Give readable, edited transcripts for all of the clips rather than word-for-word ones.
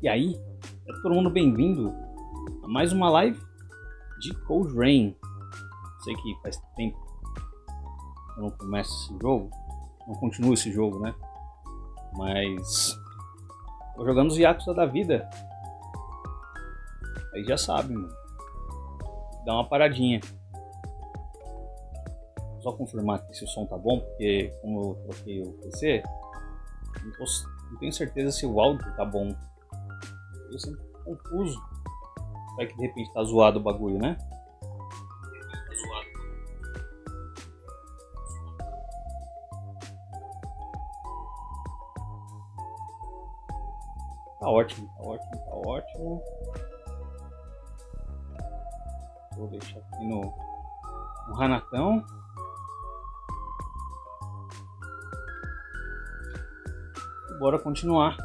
E aí, é todo mundo bem-vindo a mais uma live de Cold Rain. Sei que faz tempo que eu não começo esse jogo, não continuo esse jogo, né? Mas tô jogando os Yakuza da vida. Aí já sabe, mano. Dá uma paradinha. Vou só confirmar aqui se o som tá bom, porque como eu troquei o PC, não tenho certeza se o áudio tá bom. Eu sempre fico confuso. Vai que de repente tá zoado o bagulho, né? Tá ótimo, tá ótimo, tá ótimo. Vou deixar aqui no Ranatão. E bora continuar.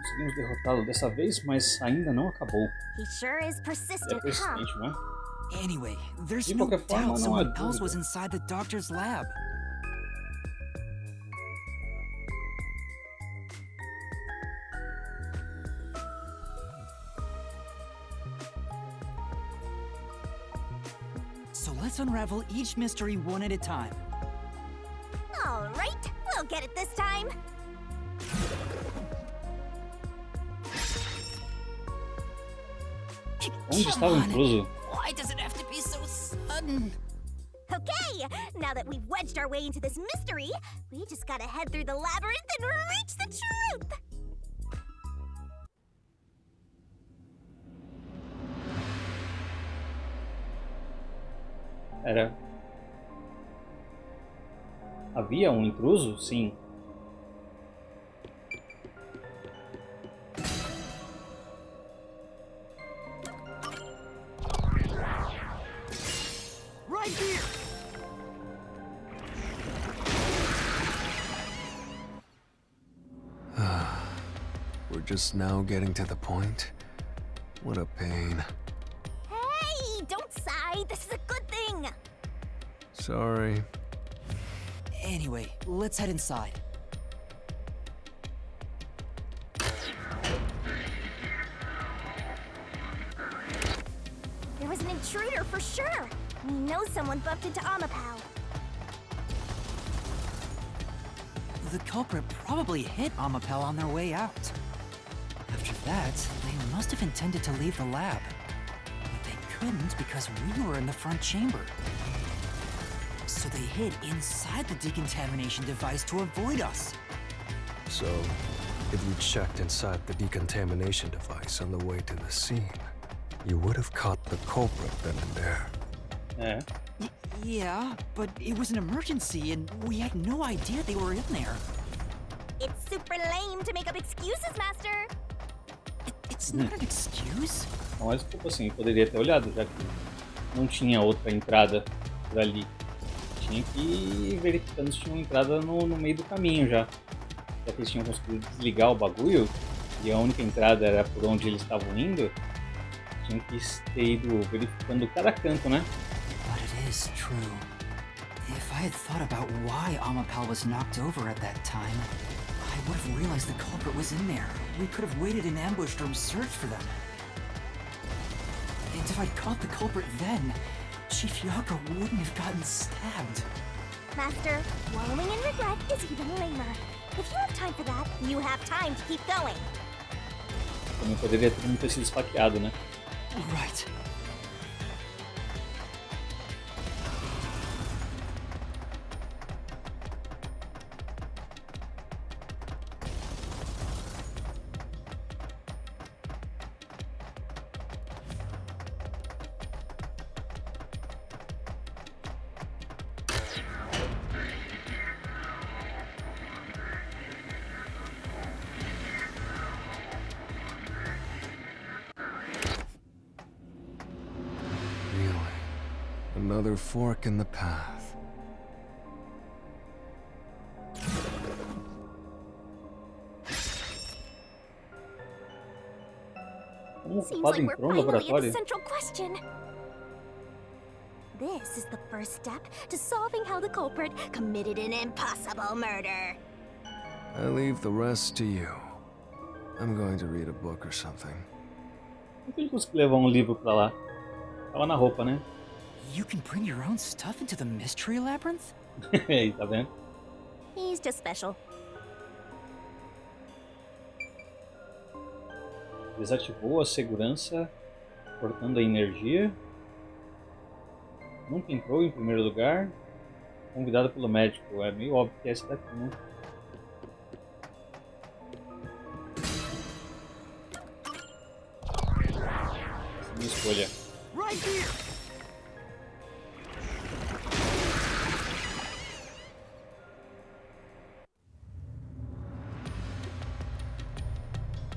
Conseguimos derrotá-lo dessa vez, mas ainda não acabou. He sure is É persistent, persistente, não é? Anyway, there's De no qualquer forma, doubt não há someone else was dúvida. inside the doctor's lab. So let's unravel each mystery one at a time. All right, we'll get it this time. Onde Come estava o on. intruso? Why does it have to be so sudden? Okay, now that we've wedged our way into this mystery, we just gotta head through the labyrinth and reach the truth. Era. Havia um intruso? Sim. Right here! We're just now getting to the point? What a pain. Hey, don't sigh. This is a good thing. Sorry. Anyway, let's head inside. There was an intruder for sure. We know someone bumped into Amapao. The culprit probably hit Amapel on their way out. After that, they must have intended to leave the lab. But they couldn't because we were in the front chamber. So they hid inside the decontamination device to avoid us. So, if you checked inside the decontamination device on the way to the scene, you would have caught the culprit then and there. É. Yeah, but it was an emergency and we had no idea they were in there. It's super lame to make up excuses, Master. It's not an excuse. Mas, tipo assim, poderia ter olhado, já que não tinha outra entrada por ali. Tinha que ir verificando se tinha uma entrada no meio do caminho já. Já que eles tinham conseguido desligar o bagulho e a única entrada era por onde eles estavam indo, tinha que ter ido verificando cada canto, né? But it is true. If I had thought about why Amapal was knocked over at that time, I would have realized the culprit was in there. We could have waited in ambush or searched for them. And if I'd caught the culprit then, Chief Yako wouldn't have gotten stabbed. Master, wallowing in regret is even lamer. If you have time for that, you have time to keep going. Também poderia todo mundo ter sido esfaqueado, né? Right. another fork in the path. Como o Seems culpado like we're entrou no finally at the laboratório? central question. This is the first step to solving how the culprit committed an impossible murder. I leave the rest to you. I'm going to read a book or something. Por que ele conseguiu levar um livro pra lá? Tava na roupa, né? You can bring your own stuff into the mystery labyrinth? Aí, tá vendo? He's just special. Desativou a segurança, cortando a energia. Nunca entrou em primeiro lugar. Convidado pelo médico. É meio óbvio que é esse daqui, né? Essa é a minha escolha. Right here!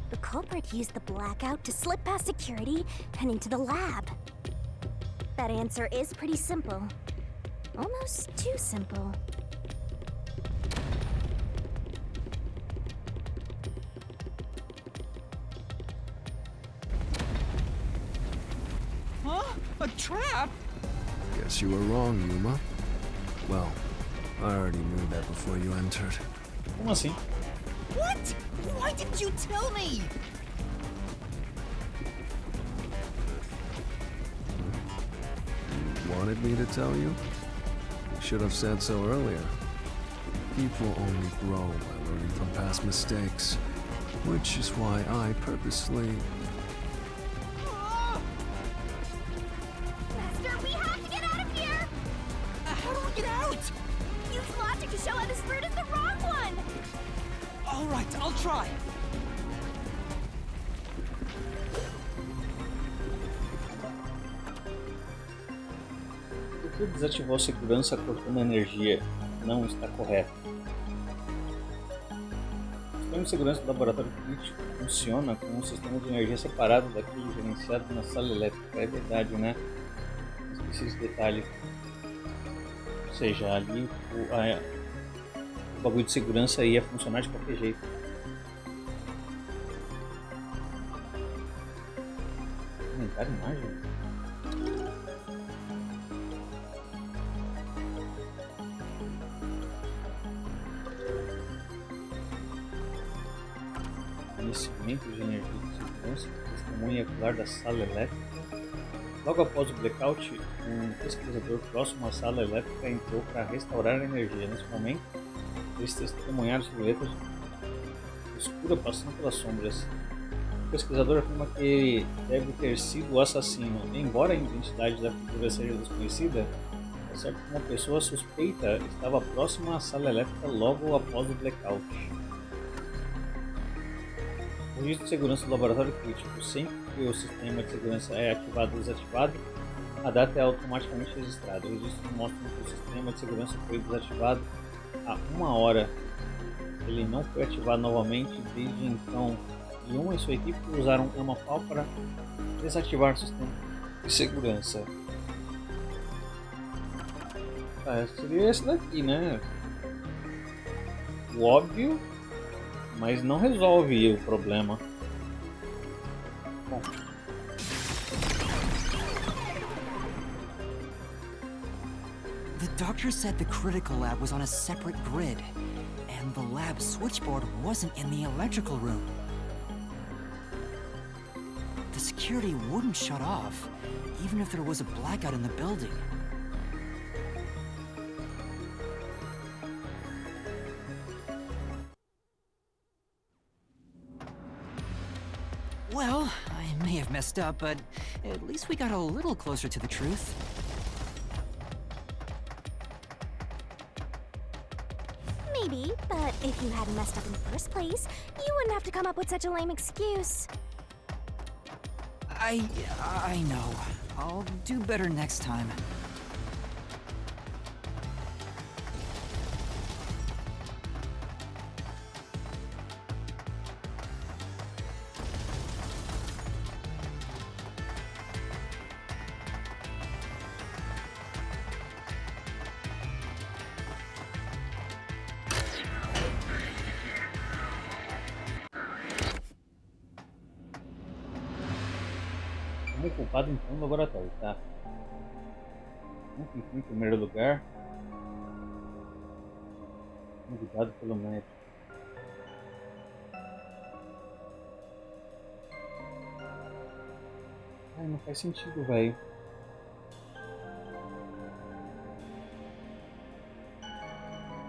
The culprit used the blackout to slip past security and into the lab. That answer is pretty simple. Almost too simple. Huh? A trap? Guess you were wrong, Yuma. Well, I already knew that before you entered. Como assim? What? Why didn't you tell me? You wanted me to tell you? You should have said so earlier. People only grow by learning from past mistakes, which is why I purposely... Master, we have to get out of here! How do we get out? Use logic to show how this route is the wrong one! All right, I'll try. Por que desativou a segurança cortando a energia? Não está correto. O sistema de segurança do laboratório crítico funciona com um sistema de energia separado daquele gerenciado na sala elétrica. É verdade, né? Esqueci esse detalhe. Ou seja, ali o bagulho de segurança ia funcionar de qualquer jeito. Comentário imagem? Fornecimento de energia de segurança, testemunha ocular da sala elétrica. Logo após o blackout, um pesquisador próximo à sala elétrica entrou para restaurar a energia. Nesse momento, eles testemunharam silhuetas escuras passando pelas sombras. O pesquisador afirma que ele deve ter sido o assassino. Embora a identidade da figura seja desconhecida, é certo que uma pessoa suspeita estava próxima à sala elétrica logo após o blackout. O registro de segurança do laboratório crítico. Sempre que o sistema de segurança é ativado ou desativado, a data é automaticamente registrada. O registro mostra que o sistema de segurança foi desativado há 1 hora. Ele não foi ativado novamente desde então. Yuma e sua equipe usaram uma pau para desativar o sistema de segurança. Seria esse daqui, né? O óbvio, mas não resolve o problema. Bom. The doctor said the critical lab was on a separate grid, and the lab switchboard wasn't in the electrical room. The security wouldn't shut off, even if there was a blackout in the building. Well, I may have messed up, but at least we got a little closer to the truth. Maybe, but if you hadn't messed up in the first place, you wouldn't have to come up with such a lame excuse. I know. I'll do better next time. como culpado então no laboratório, tá? Nunca entrou em primeiro lugar. Convidado pelo médico. Ai, não faz sentido, velho.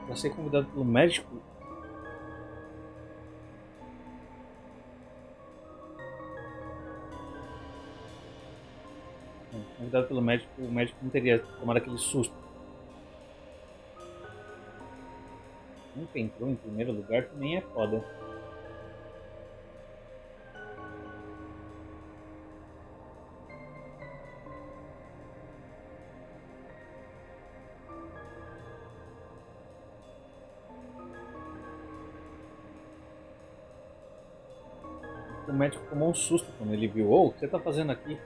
Pra ser convidado pelo médico. Não, convidado pelo médico, o médico não teria tomado aquele susto. Nunca entrou em primeiro lugar também é foda. O médico tomou um susto quando ele viu. Ô, o que você tá fazendo aqui?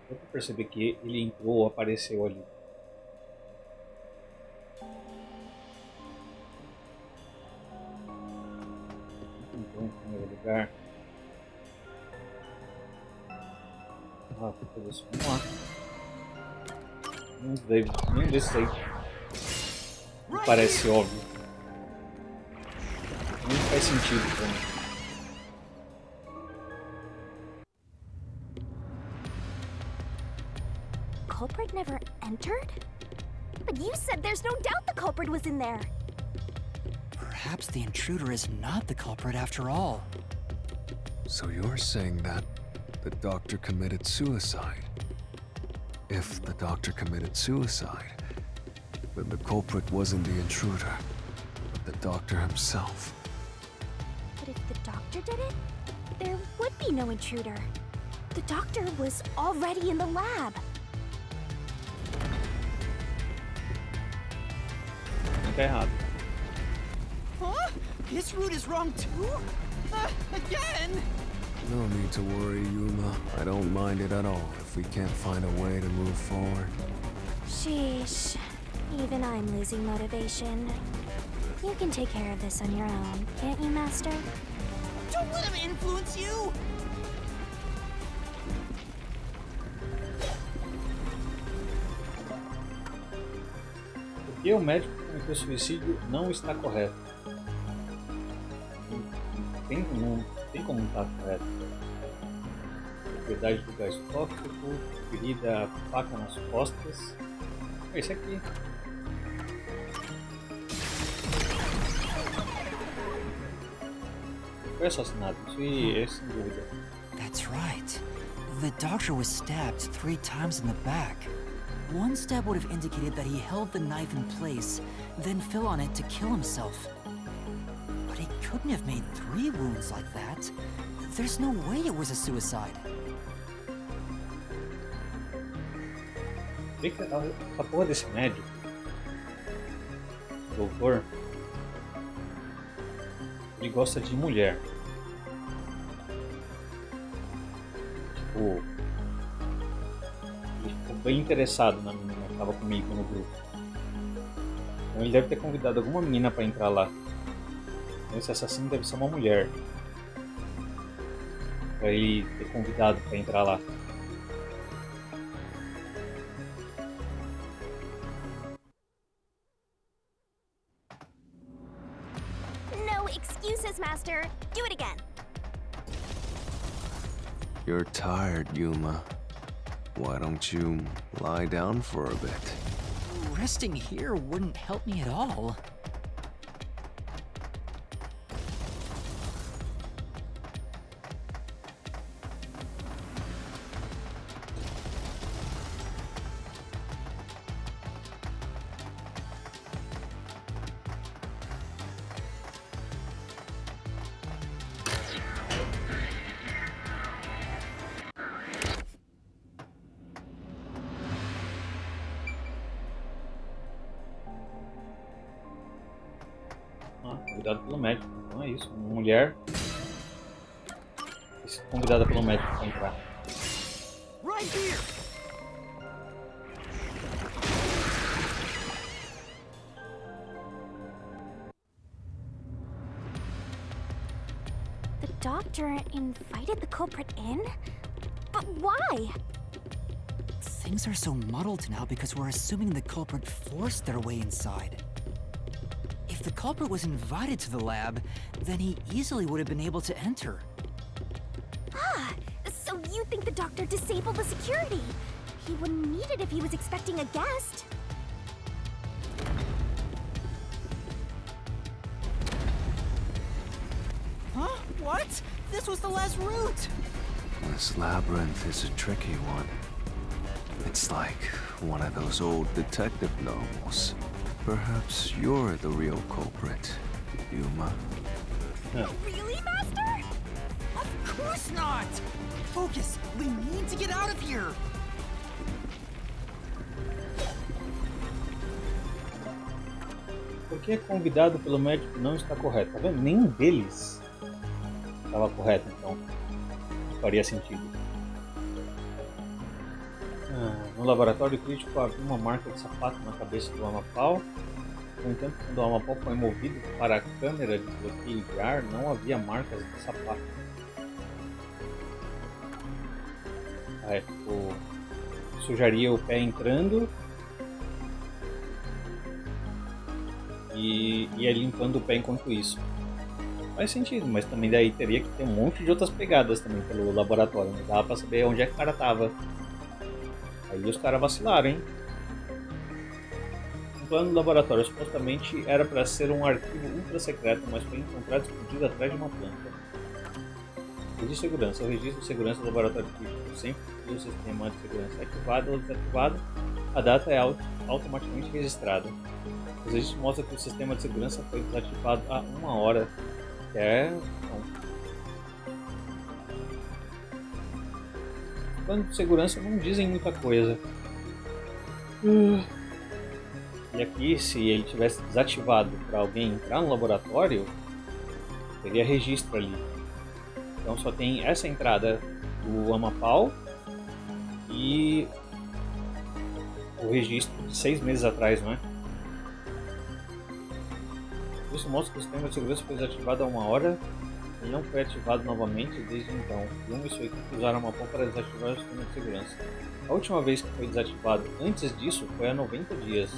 Deu pra perceber que ele entrou ou apareceu ali. Entrou em primeiro lugar. Ah, tudo isso. Vamos lá. Nenhum desses aí me parece óbvio. Não faz sentido pra mim. Culprit never entered? But you said there's no doubt the culprit was in there. Perhaps the intruder is not the culprit after all. So you're saying that the doctor committed suicide? If the doctor committed suicide, then the culprit wasn't the intruder, but the doctor himself. But if the doctor did it, there would be no intruder. The doctor was already in the lab. Tá errado. Huh? This route is wrong too? Again? No need to worry, Yuma. I don't mind it at all if we can't find a way to move forward. Sheesh. Even I'm losing motivation. You can take care of this on your own, can't you, Master? Don't let him influence you! Porque o médico que cometeu suicídio não está correto. Não tem como não estar correto. Propriedade do gás tóxico, ferida, faca nas costas. Esse aqui. Foi assassinado, isso aí é sem dúvida. That's right. The doctor was stabbed 3 times in the back. One stab would have indicated that he held the knife in place, then fell on it to kill himself. But he couldn't have made 3 wounds like that. There's no way it was a suicide. Vê que a porra desse médico, doutor, ele gosta de mulher. Tipo, ele ficou bem interessado na menina que estava comigo no grupo. Então ele deve ter convidado alguma menina para entrar lá. Então esse assassino deve ser uma mulher. Pra ele ter convidado para entrar lá. No excuses, Master. Do it again. You're tired, Yuma. Why don't you lie down for a bit? Resting here wouldn't help me at all. Convidado pelo médico. Então é isso. Uma mulher convidada pelo médico para entrar. Right here! doctor invited the culprit in? But why? Things are so muddled now because we're assuming the culprit forced their way inside. If the culprit was invited to the lab, then he easily would have been able to enter. Ah, so you think the doctor disabled the security? He wouldn't need it if he was expecting a guest. Huh? What? This was the last route! This labyrinth is a tricky one. It's like one of those old detective novels. Perhaps you're the real culprit, Yuma. Really, Master? Of course not! Focus! We need to get out of here! Porque é convidado pelo médico não está correto. Tá vendo? Nenhum deles estava correto, então. Faria sentido. No laboratório crítico havia uma marca de sapato na cabeça do Amapau. No entanto, quando o Amapau foi movido para a câmera de bloqueio de ar, não havia marcas de sapato. Tipo, sujaria o pé entrando e ia limpando o pé enquanto isso. Faz sentido, mas também daí teria que ter um monte de outras pegadas também pelo laboratório. Não dava pra saber onde é que o cara tava. Aí os caras vacilaram, hein? O plano do laboratório supostamente era para ser um arquivo ultra secreto, mas foi encontrado escondido atrás de uma planta. Registro de segurança. O registro de segurança do laboratório crítico sempre que o sistema de segurança é ativado ou desativado, a data é automaticamente registrada. Os registros mostram que o sistema de segurança foi desativado há 1 hora. Os planos de segurança não dizem muita coisa. E aqui, se ele tivesse desativado para alguém entrar no laboratório, teria registro ali. Então só tem essa entrada do Amapau e o registro de 6 meses atrás, não é? Isso mostra que o sistema de segurança foi desativado há 1 hora e não foi ativado novamente desde então. Yuma e sua equipe usaram a Amapau para desativar o sistema de segurança. A última vez que foi desativado antes disso foi há 90 dias.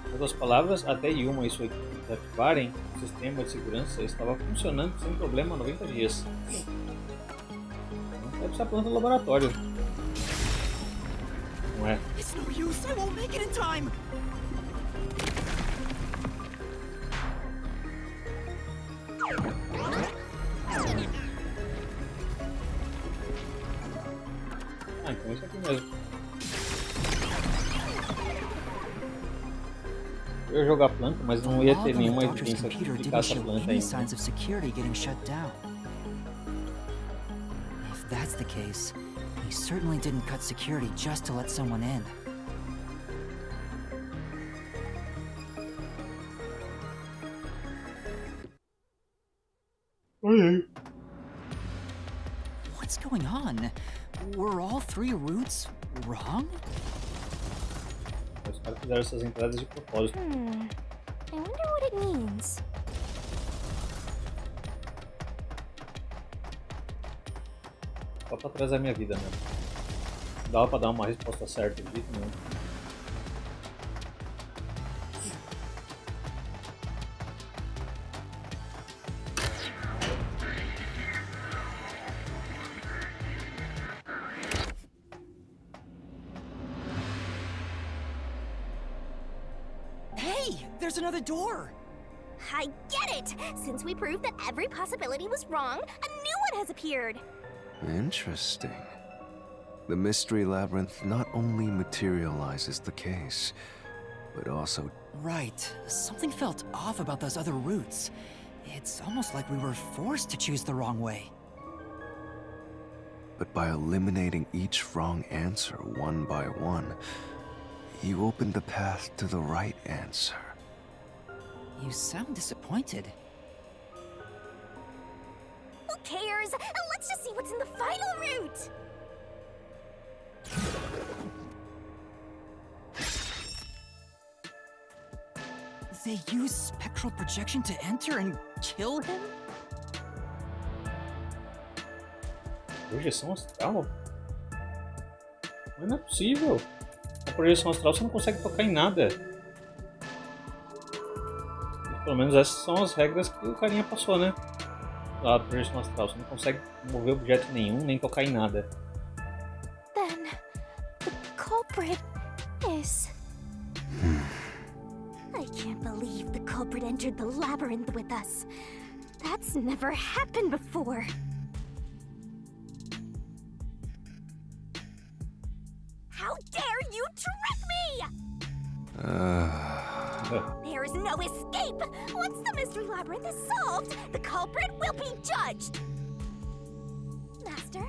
Em outras palavras, até Yuma e sua equipe desativarem, o sistema de segurança estava funcionando sem problema há 90 dias. Não deve estar planta no laboratório. Não é? It's no use, I won't make it in time! Então isso aqui mesmo. Eu ia jogar planta, mas não ia ter nenhuma evidência que explicasse a planta ainda. Signs of security getting shut down. If that's the case, he certainly didn't cut security just to let someone in. What's going on? Were all 3 routes wrong? Os caras fizeram essas entradas de propósito. I wonder what it means. Só pra atrasar minha vida mesmo. Não dava pra dar uma resposta certa de jeito nenhum. Hey, there's another door! I get it! Since we proved that every possibility was wrong, a new one has appeared! Interesting. The mystery labyrinth not only materializes the case, but also... Right. Something felt off about those other routes. It's almost like we were forced to choose the wrong way. But by eliminating each wrong answer one by one, you opened the path to the right answer. You sound disappointed. Who cares? Let's just see what's in the final route! They use spectral projection to enter and kill him? Projeção astral? Mas não é possível. A projeção astral você não consegue tocar em nada. Pelo menos essas são as regras que o carinha passou, né? A projeção astral, você não consegue mover objeto nenhum, nem tocar em nada. Then the culprit is. I can't believe the culprit entered the labyrinth with us. That's never happened before. How dare you trick me! There is no escape! Once the mystery labyrinth is solved, the culprit will be judged! Master,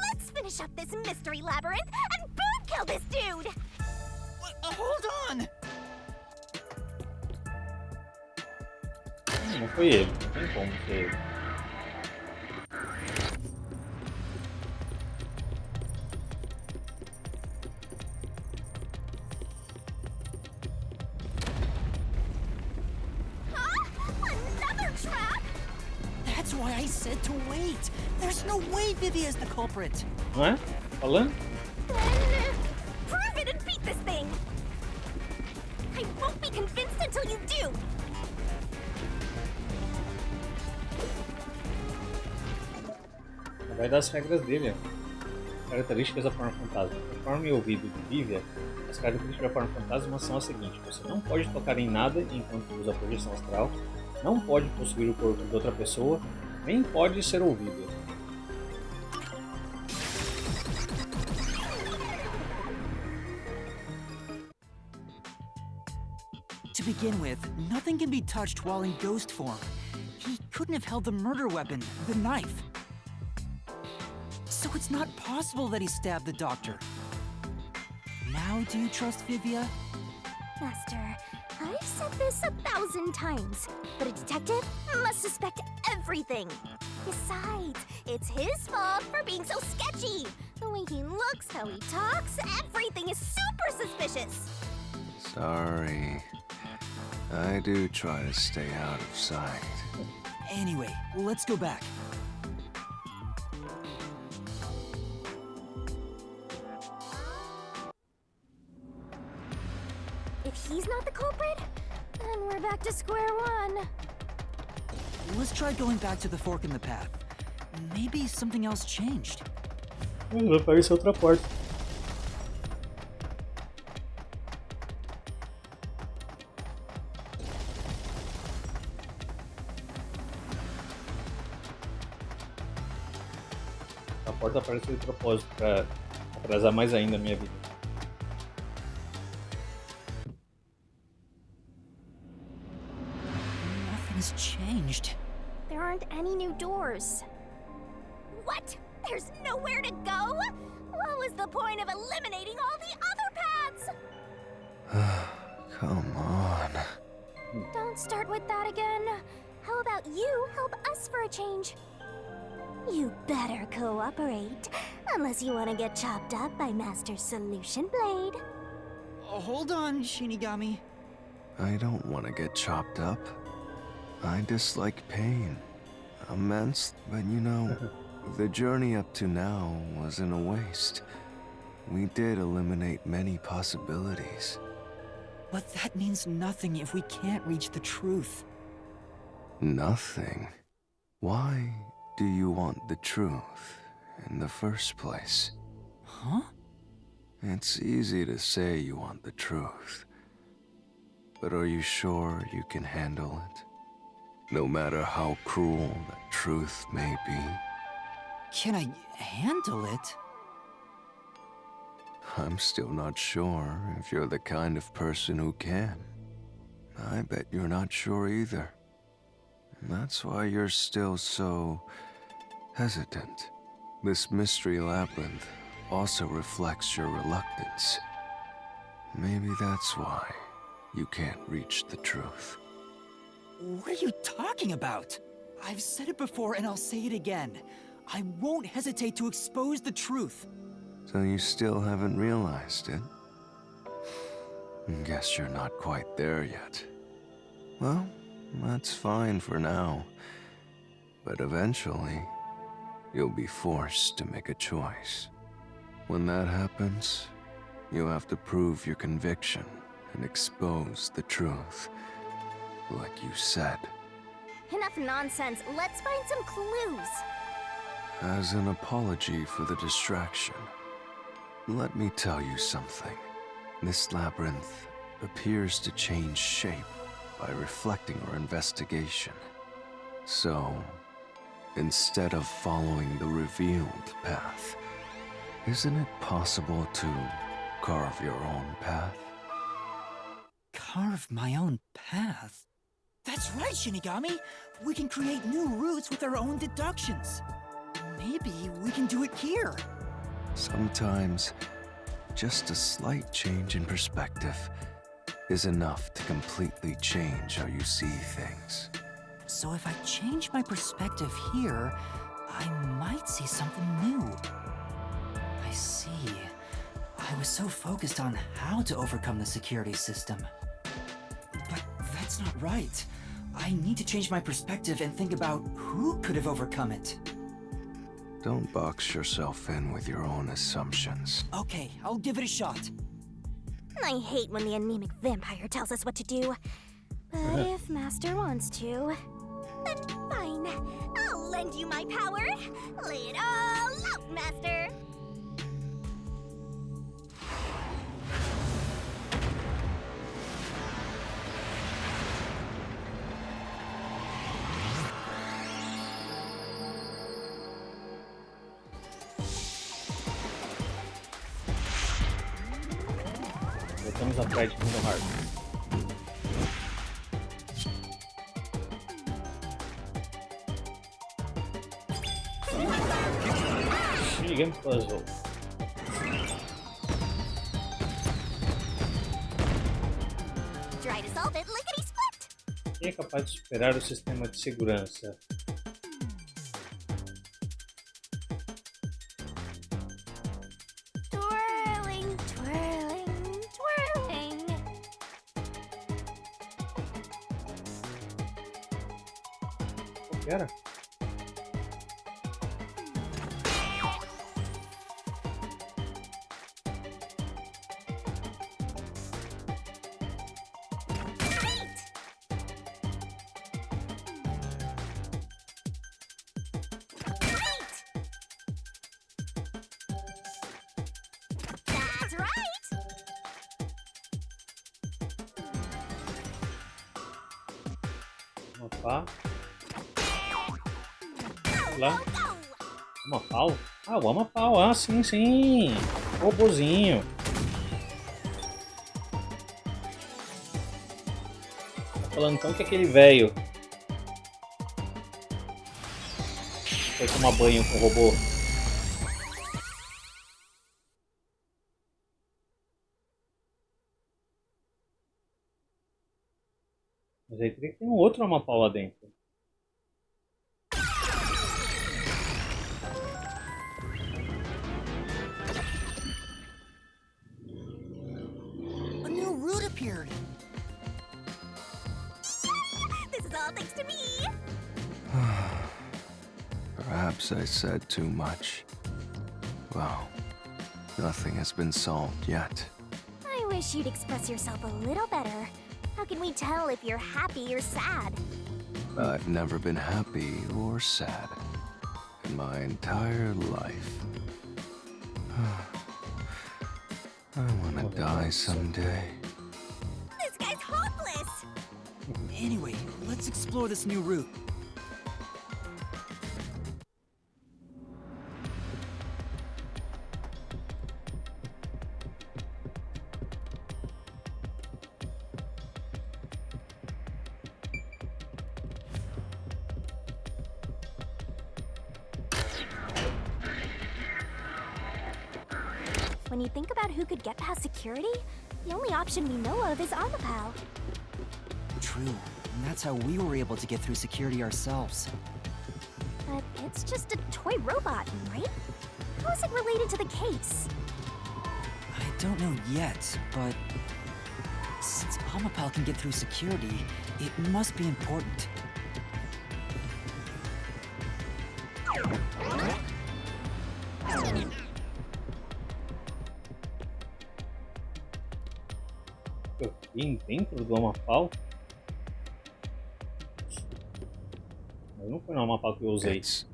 let's finish up this mystery labyrinth and boom kill this dude! Hold on! Não foi ele, não tem como ser ele. Another trap? That's why I said to wait. There's no way Vivi is the culprit. Não é? Falando? Then prove it and beat this thing! I won't be convinced until you do! Vai dar as regras dele. Ó. Características da forma fantasma. Conforme o ouvido de Vivia, as características da forma fantasma são as seguintes: você não pode tocar em nada enquanto usa a projeção astral, não pode possuir o corpo de outra pessoa, nem pode ser ouvido. To begin with, nothing can be touched while in ghost form. He couldn't have held the murder weapon, the knife. So it's not possible that he stabbed the doctor. Now do you trust Vivia? Master, I've said this 1,000 times, but a detective must suspect everything. Besides, it's his fault for being so sketchy. The way he looks, how he talks, everything is super suspicious. Sorry. I do try to stay out of sight. Anyway, let's go back. If he's not the culprit, then we're back to square one. Let's try going back to the fork in the path. Maybe something else changed. Vai aparecer outra porta. A porta apareceu de propósito para atrasar mais ainda a minha vida. Nothing's changed. There aren't any new doors. What? There's nowhere to go? What was the point of eliminating all the other paths? Come on. Don't start with that again. How about you help us for a change? You better cooperate, unless you want to get chopped up by Master Solution Blade. Hold on, Shinigami. I don't want to get chopped up. I dislike pain. Immense, but you know, the journey up to now wasn't a waste. We did eliminate many possibilities. But that means nothing if we can't reach the truth. Nothing? Why do you want the truth in the first place? Huh? It's easy to say you want the truth. But are you sure you can handle it? No matter how cruel the truth may be. Can I handle it? I'm still not sure if you're the kind of person who can. I bet you're not sure either. That's why you're still so hesitant. This mystery labyrinth also reflects your reluctance. Maybe that's why you can't reach the truth. What are you talking about? I've said it before and I'll say it again. I won't hesitate to expose the truth. So you still haven't realized it? Guess you're not quite there yet. Well, that's fine for now. But eventually, you'll be forced to make a choice. When that happens, you have to prove your conviction and expose the truth, like you said. Enough nonsense. Let's find some clues. As an apology for the distraction, let me tell you something. This labyrinth appears to change shape by reflecting our investigation. So, instead of following the revealed path, isn't it possible to carve your own path? Carve my own path? That's right, Shinigami! We can create new routes with our own deductions. Maybe we can do it here. Sometimes, just a slight change in perspective is enough to completely change how you see things. So if I change my perspective here, I might see something new. I see. I was so focused on how to overcome the security system. But that's not right. I need to change my perspective and think about who could have overcome it. Don't box yourself in with your own assumptions. Okay, I'll give it a shot. I hate when the anemic vampire tells us what to do. But if Master wants to, then fine. I'll lend you my power. Lay it all out, Master. Voltamos atrás de Kingdom Hearts. Shinigami Puzzle. Try to solve it lickety-split. Quem é capaz de superar o sistema de segurança? Twirling, twirling, twirling. Qual que era? That's right. Uma pá. Lá. Go. Uma pau? Ah, o Amapau. Ah, sim, sim. Robozinho. Tá falando então que aquele velho foi tomar banho com o robô. Mas aí teria que ter um outro Amapau lá dentro. A new route appeared. This is all thanks to me. Perhaps I said too much. Well, nothing has been solved yet. I wish you'd express yourself a little better. How can we tell if you're happy or sad? I've never been happy or sad in my entire life. I want to die someday. This guy's hopeless. Anyway, let's explore this new route. When you think about who could get past security, the only option we know of is Amapau. True, and that's how we were able to get through security ourselves. But it's just a toy robot, right? How is it related to the case? I don't know yet, but since Amapal can get through security, it must be important. alguém dentro do Amapau? Mas não foi no Amapau que eu usei. It's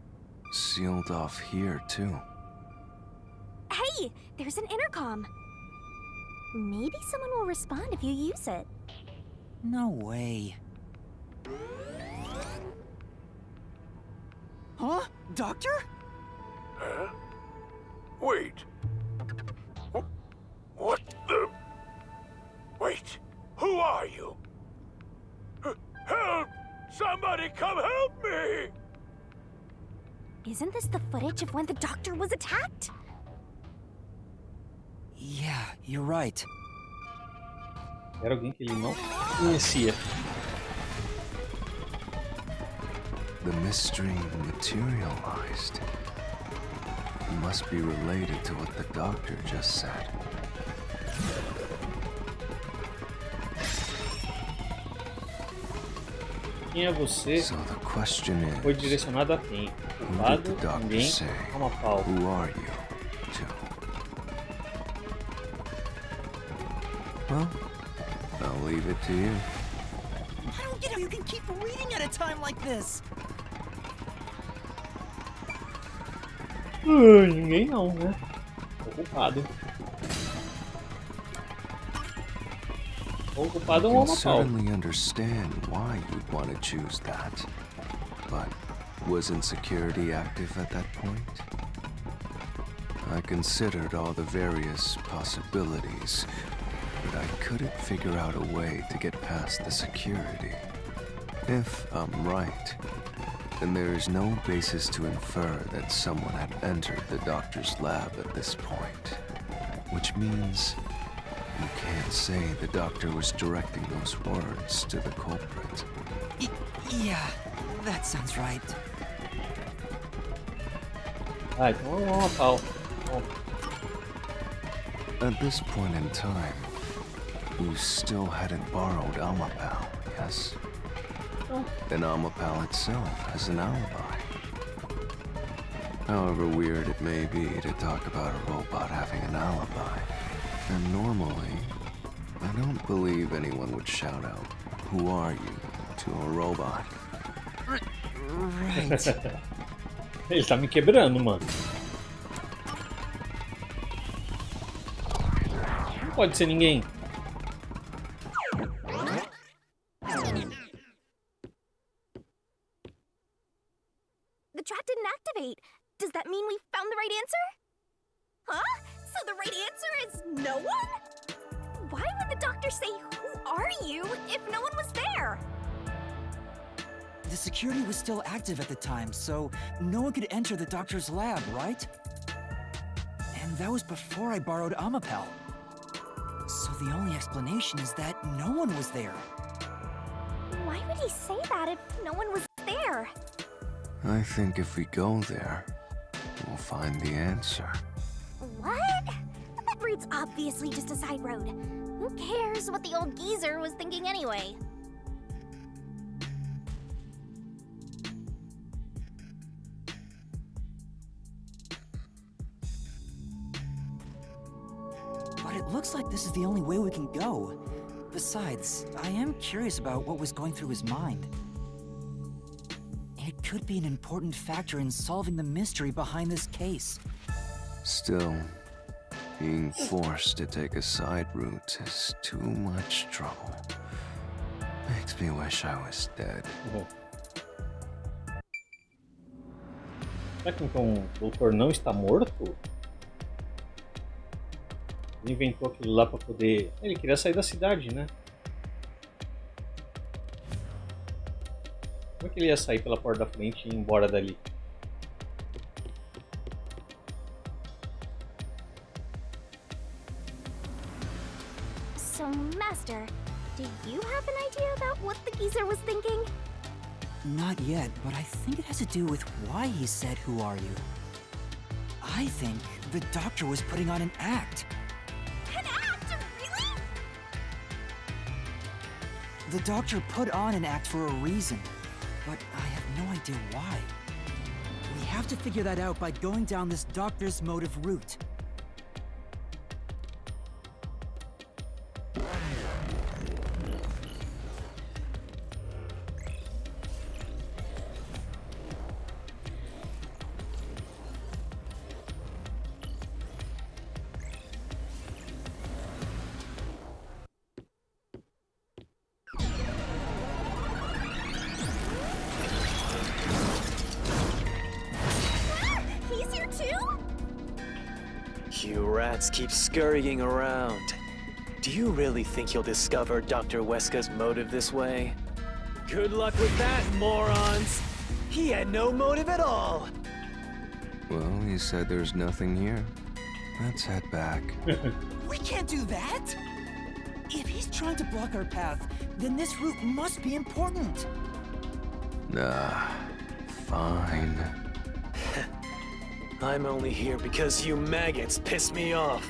sealed off here, too. Hey, there's an intercom. Maybe someone will respond if you use it. No way. Huh? Doctor? Huh? Wait. What the? Wait. Who are you? Help! Somebody come help me! Isn't this the footage of when the doctor was attacked? Yeah, you're right. Era alguém que ele não conhecia. The mystery materialized. It must be related to what the doctor just said. Quem é você? So the question Foi is, direcionado a quem? who did Culpado, the doctor ninguém, say? Amapau. Who are you, to? Well, I'll leave it to you. I don't get how you can keep reading at a time like this. Ninguém não, né? O culpado. O culpado é I um can Amapau. certainly understand why you'd want to choose that. But wasn't security active at that point? I considered all the various possibilities, but I couldn't figure out a way to get past the security. If I'm right, then there is no basis to infer that someone had entered the doctor's lab at this point. Which means you can't say the doctor was directing those words to the culprit. Yeah, that sounds right. Ah, então é um Amapau. Bom, At this point in time, you still hadn't borrowed Amapal, yes? And Amapal itself has an alibi. However weird it may be to talk about a robot having an alibi, and normally, I don't believe anyone would shout out, "Who are you?" to a robot. Right. ele tá me quebrando, mano. Não pode ser ninguém. The trap didn't activate. Does that mean we found the right answer? Huh? So the right answer is no one? Why would the doctor say, "Who are you?" if no one was there? The security was still active at the time, so no one could enter the doctor's lab, right? And that was before I borrowed Amapel. So the only explanation is that no one was there. Why would he say that if no one was there? I think if we go there, we'll find the answer. What? That route's obviously just a side road. Who cares what the old geezer was thinking anyway? But it looks like this is the only way we can go. Besides, I am curious about what was going through his mind. It could be an important factor in solving the mystery behind this case. Still, being forced to take a side route is too much trouble. Makes me wish I was dead. Será que então o doutor não está morto? Ele inventou aquilo lá pra poder... Ele queria sair da cidade, né? Como é que ele ia sair pela porta da frente e ir embora dali? So, Master, do you have an idea about what the geezer was thinking? Not yet, but I think it has to do with why he said, "Who are you?" I think the doctor was putting on an act. An act? Really? The doctor put on an act for a reason, but I have no idea why. We have to figure that out by going down this doctor's motive route. You rats keep scurrying around. Do you really think you'll discover Dr. Weska's motive this way? Good luck with that, morons! He had no motive at all! Well, he said there's nothing here. Let's head back. We can't do that! If he's trying to block our path, then this route must be important. Nah, fine. I'm only here because you maggots piss me off.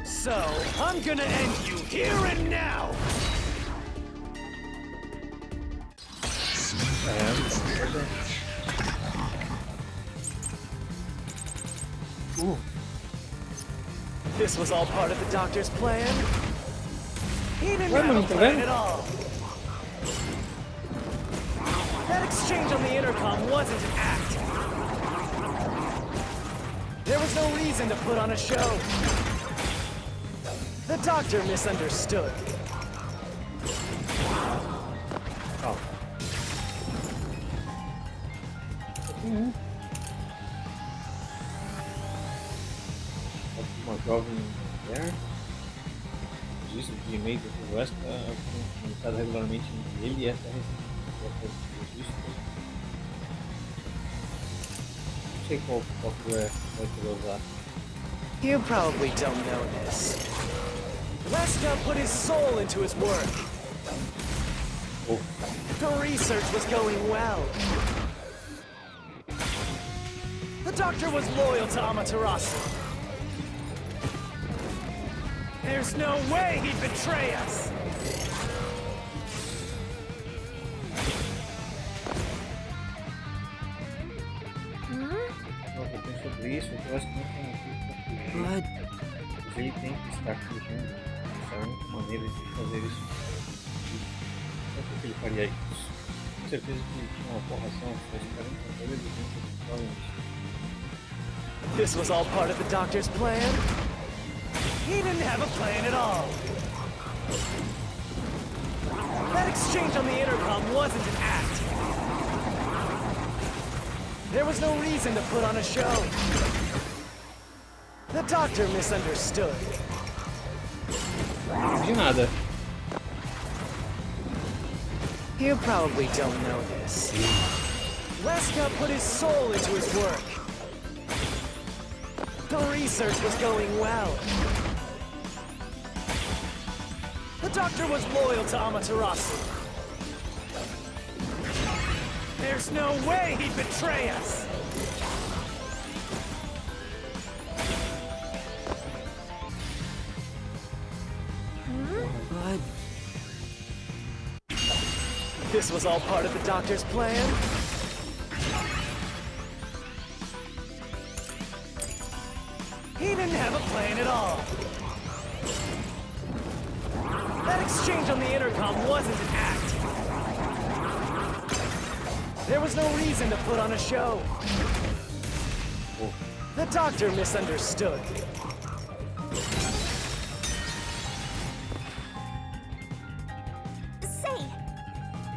So, I'm gonna end you here and now! Ooh. This was all part of the Doctor's plan? He didn't Well, have a no, plan then. at all! That exchange on the intercom wasn't an act! There was no reason to put on a show. The Doctor misunderstood. Oh. Uma jovem mulher diz que e-mail do West comunicado regularmente entre ele e essa registro. Não sei qual que vai querer usar. You probably don't know this. Weska put his soul into his work. Oh, The research was going well. The Doctor was loyal to Amaterasu. There's no way he'd betray us! não, eu penso sobre isso, eu acho que não tem motivo para fugir. But Mas ele tem que estar fugindo. Essa é a única maneira de fazer isso. Não sei que ele faria isso. Com certeza que ele tinha uma porração, só esperando com ele dentro provavelmente. This was all part of the Doctor's plan? He didn't have a plan at all. That exchange on the intercom wasn't an act. There was no reason to put on a show. The Doctor misunderstood. De nada. You probably don't know this. Weska put his soul into his work. The research was going well. The Doctor was loyal to Amaterasu. There's no way he'd betray us! but This was all part of the Doctor's plan? He didn't have a plan at all. That exchange on the intercom wasn't an act. There was no reason to put on a show. The Doctor misunderstood. Say,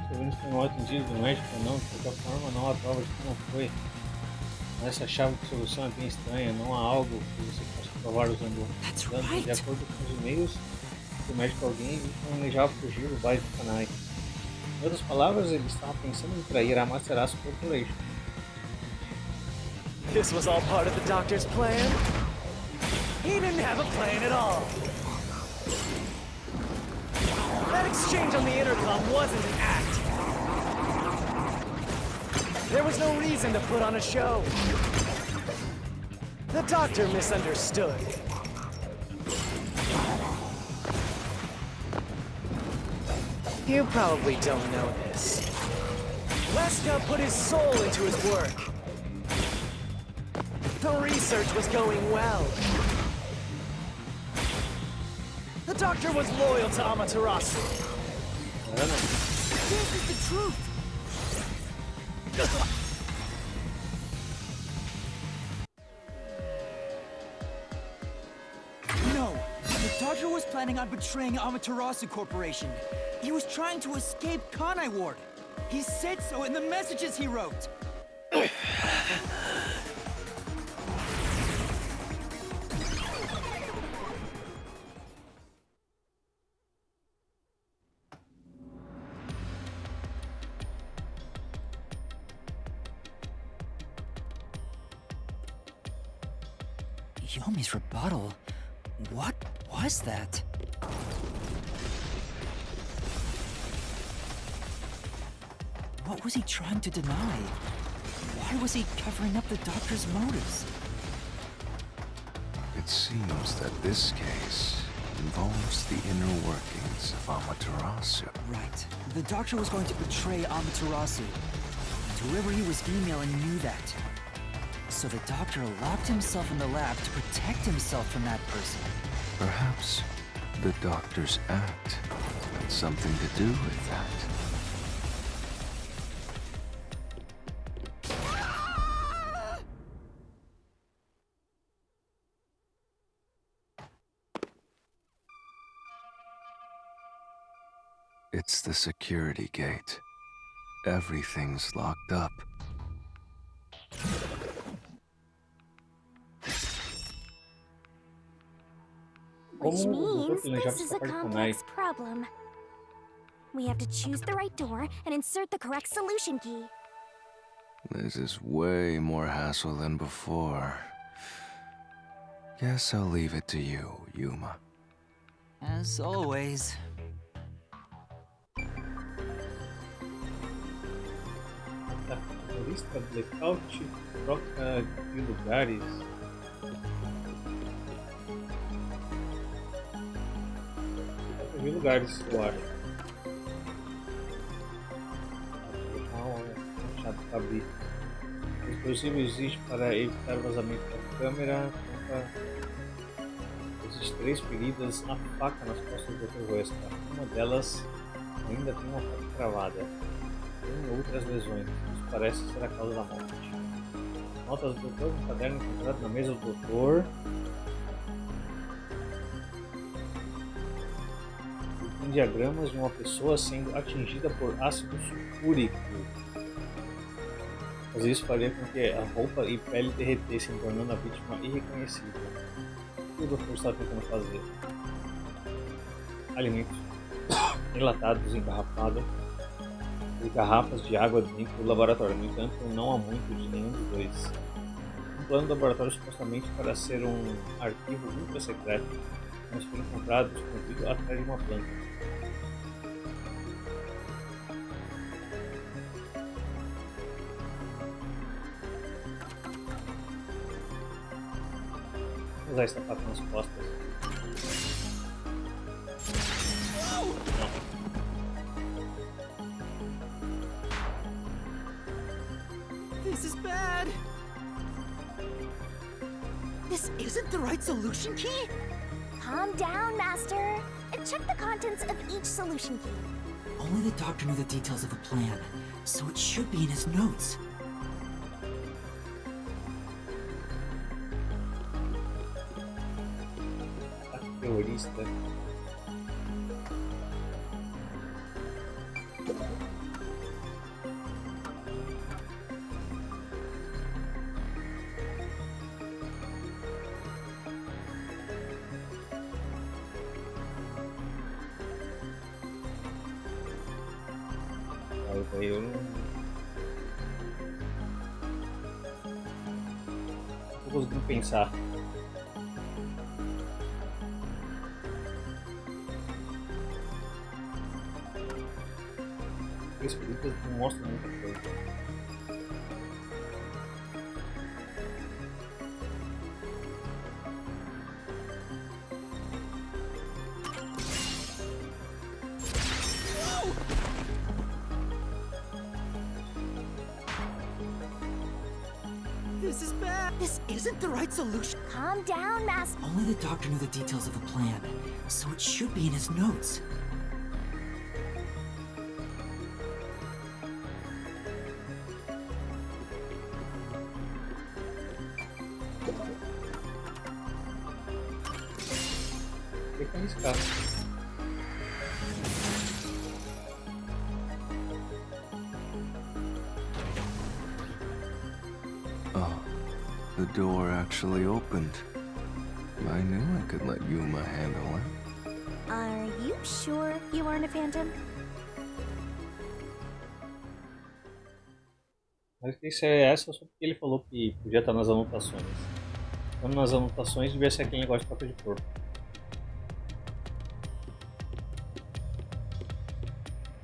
Estou vendo se foi um atendido do médico ou não, de qualquer forma não há prova de que não foi. Mas essa chave de solução é bem estranha, não há algo que você possa provar usando. That's De right. acordo com os e-mails do médico, alguém planejava fugir do bairro do Kanai. Em outras palavras, ele estava pensando em trair a Amaterasu Corporation. This was all part of the Doctor's plan? He didn't have a plan at all. That exchange on the intercom wasn't an act. There was no reason to put on a show. The Doctor misunderstood. You probably don't know this. Weska put his soul into his work. The research was going well. The Doctor was loyal to Amaterasu. this is the truth. No, the Doctor was planning on betraying Amaterasu Corporation. He was trying to escape Kanai Ward. He said so in the messages he wrote. Yomi's rebuttal. What was that? What was he trying to deny? Why was he covering up the doctor's motives? It seems that this case involves the inner workings of Amaterasu. Right. The doctor was going to betray Amaterasu. And whoever he was emailing knew that. So the doctor locked himself in the lab to protect himself from that person. Perhaps the doctor's act had something to do with that. It's the security gate. Everything's locked up. Which Como o doutor means planejava this is a escapar de Kunai? complex problem. We have to choose the right door and insert the correct solution key. This is way more hassle than before. Guess I'll leave it to you, Yuma. As always. Tá, terrorista blackout troca de lugares. Troca de lugares, eu acho. Vou deixar uma chave para abrir. O dispositivo existe para evitar vazamento da câmera. Existem 3 feridas na faca nas costas do Dr. Wesker. Uma delas ainda tem uma faca cravada. Tem outras lesões. Isso parece ser a causa da morte. Notas do doutor, um caderno encontrado na mesa do doutor. E tem diagramas de uma pessoa sendo atingida por ácido sulfúrico. Mas isso faria com que a roupa e pele derretessem, tornando a vítima irreconhecível. O que o doutor está tentando fazer? Alimentos enlatados, engarrafados e garrafas de água dentro do laboratório. No entanto, não há muito de nenhum dos dois. Um plano do laboratório supostamente para ser um arquivo ultra secreto, mas foi encontrado escondido atrás de uma planta. Vou usar essa faca nas costas. This is bad! This isn't the right solution key? Calm down, Master. And check the contents of each solution key. Only the doctor knew the details of the plan, so it should be in his notes. Terrorista. Aí eu não tô conseguindo pensar. As películas não mostram muita coisa. This is bad! This isn't the right solution. Calm down, Master. Only the doctor knew the details of the plan, so it should be in his notes. Tem que arriscar. Oh, the door actually opened. I knew I could let Yuma handle it. Are you sure you aren't a phantom? Mas que isso é essa só porque ele falou que podia estar nas anotações. Então nas anotações devia ser aquele negócio de papel de corpo.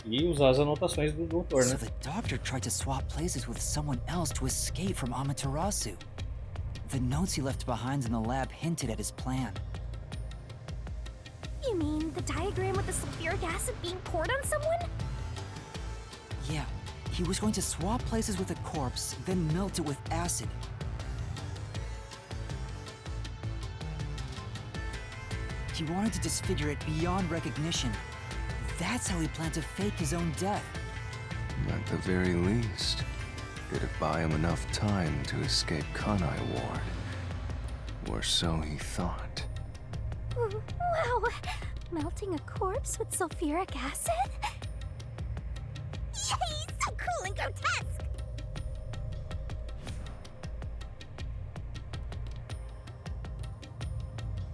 E usar as anotações do doutor, So né? the doctor tried to swap places with someone else to escape from Amaterasu. The notes he left behind in the lab hinted at his plan. You mean the diagram with the sulfuric acid being poured on someone? Yeah, he was going to swap places with a corpse, then melt it with acid. He wanted to disfigure it beyond recognition. That's how he planned to fake his own death. At the very least, did it buy him enough time to escape Kanai Ward? Or so he thought. Wow! Melting a corpse with sulfuric acid? Yay! So cool and grotesque!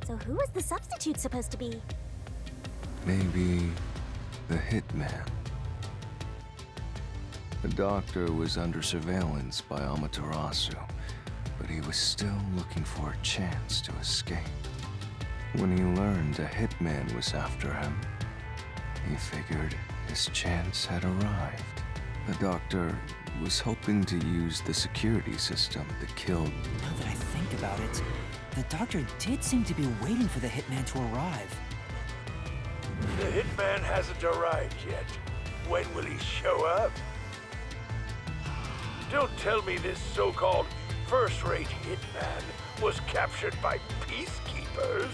So who was the substitute supposed to be? Maybe the hitman. The doctor was under surveillance by Amaterasu, but he was still looking for a chance to escape. When he learned a hitman was after him, he figured his chance had arrived. The doctor was hoping to use the security system that killed. Now that I think about it, the doctor did seem to be waiting for the hitman to arrive. The hitman hasn't arrived yet. When will he show up? Don't tell me this so-called first-rate hitman was captured by peacekeepers.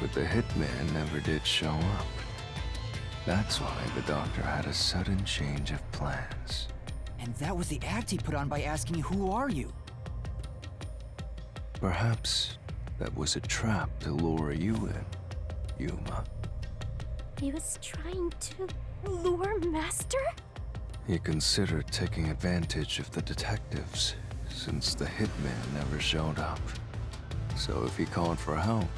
But the hitman never did show up. That's why the doctor had a sudden change of plans. And that was the act he put on by asking, "Who are you?" Perhaps that was a trap to lure you in, Yuma. He was trying to lure Master? He considered taking advantage of the detectives, since the hitman never showed up. So if he called for help,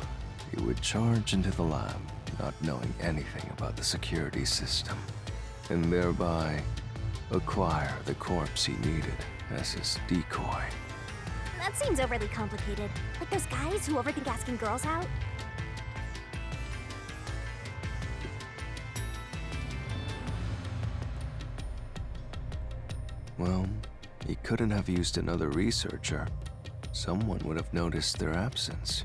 he would charge into the lab, not knowing anything about the security system, and thereby acquire the corpse he needed as his decoy. That seems overly complicated. Like those guys who overthink asking girls out. Well, he couldn't have used another researcher. Someone would have noticed their absence.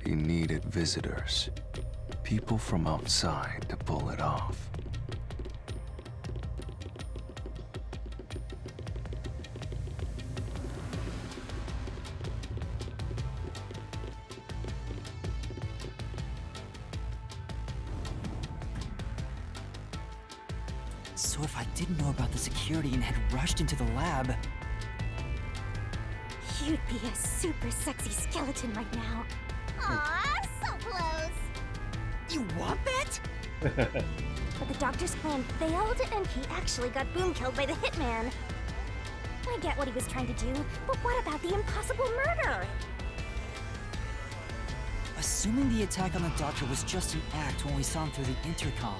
He needed visitors, people from outside to pull it off. So if I didn't know about the security and had rushed into the lab, You'd be a super sexy skeleton right now. Aw, so close. you want that? But the doctor's plan failed, and he actually got boom killed by the hitman. I get what he was trying to do, but what about the impossible murder? Assuming the attack on the doctor was just an act when we saw him through the intercom,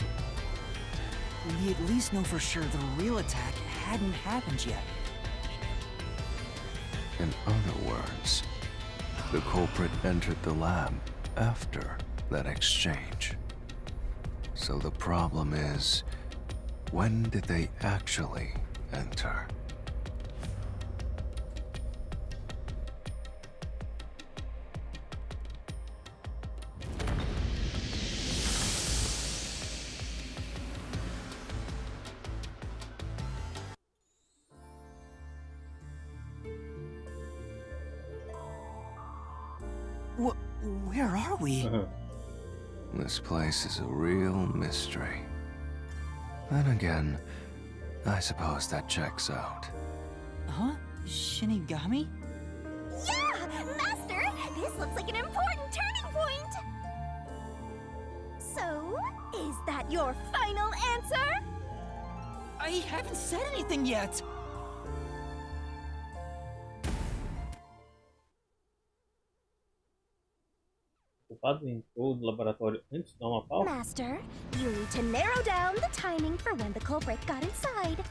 we at least know for sure the real attack hadn't happened yet. In other words, the culprit entered the lab after that exchange. So the problem is, when did they actually enter? Where are we? This place is a real mystery. Then again, I suppose that checks out. Huh? Shinigami? Yeah! Master, this looks like an important turning point! So, is that your final answer? I haven't said anything yet! O culpado entrou no laboratório antes de dar uma pausa? Master, you need to narrow down the timing for when the culprit got inside.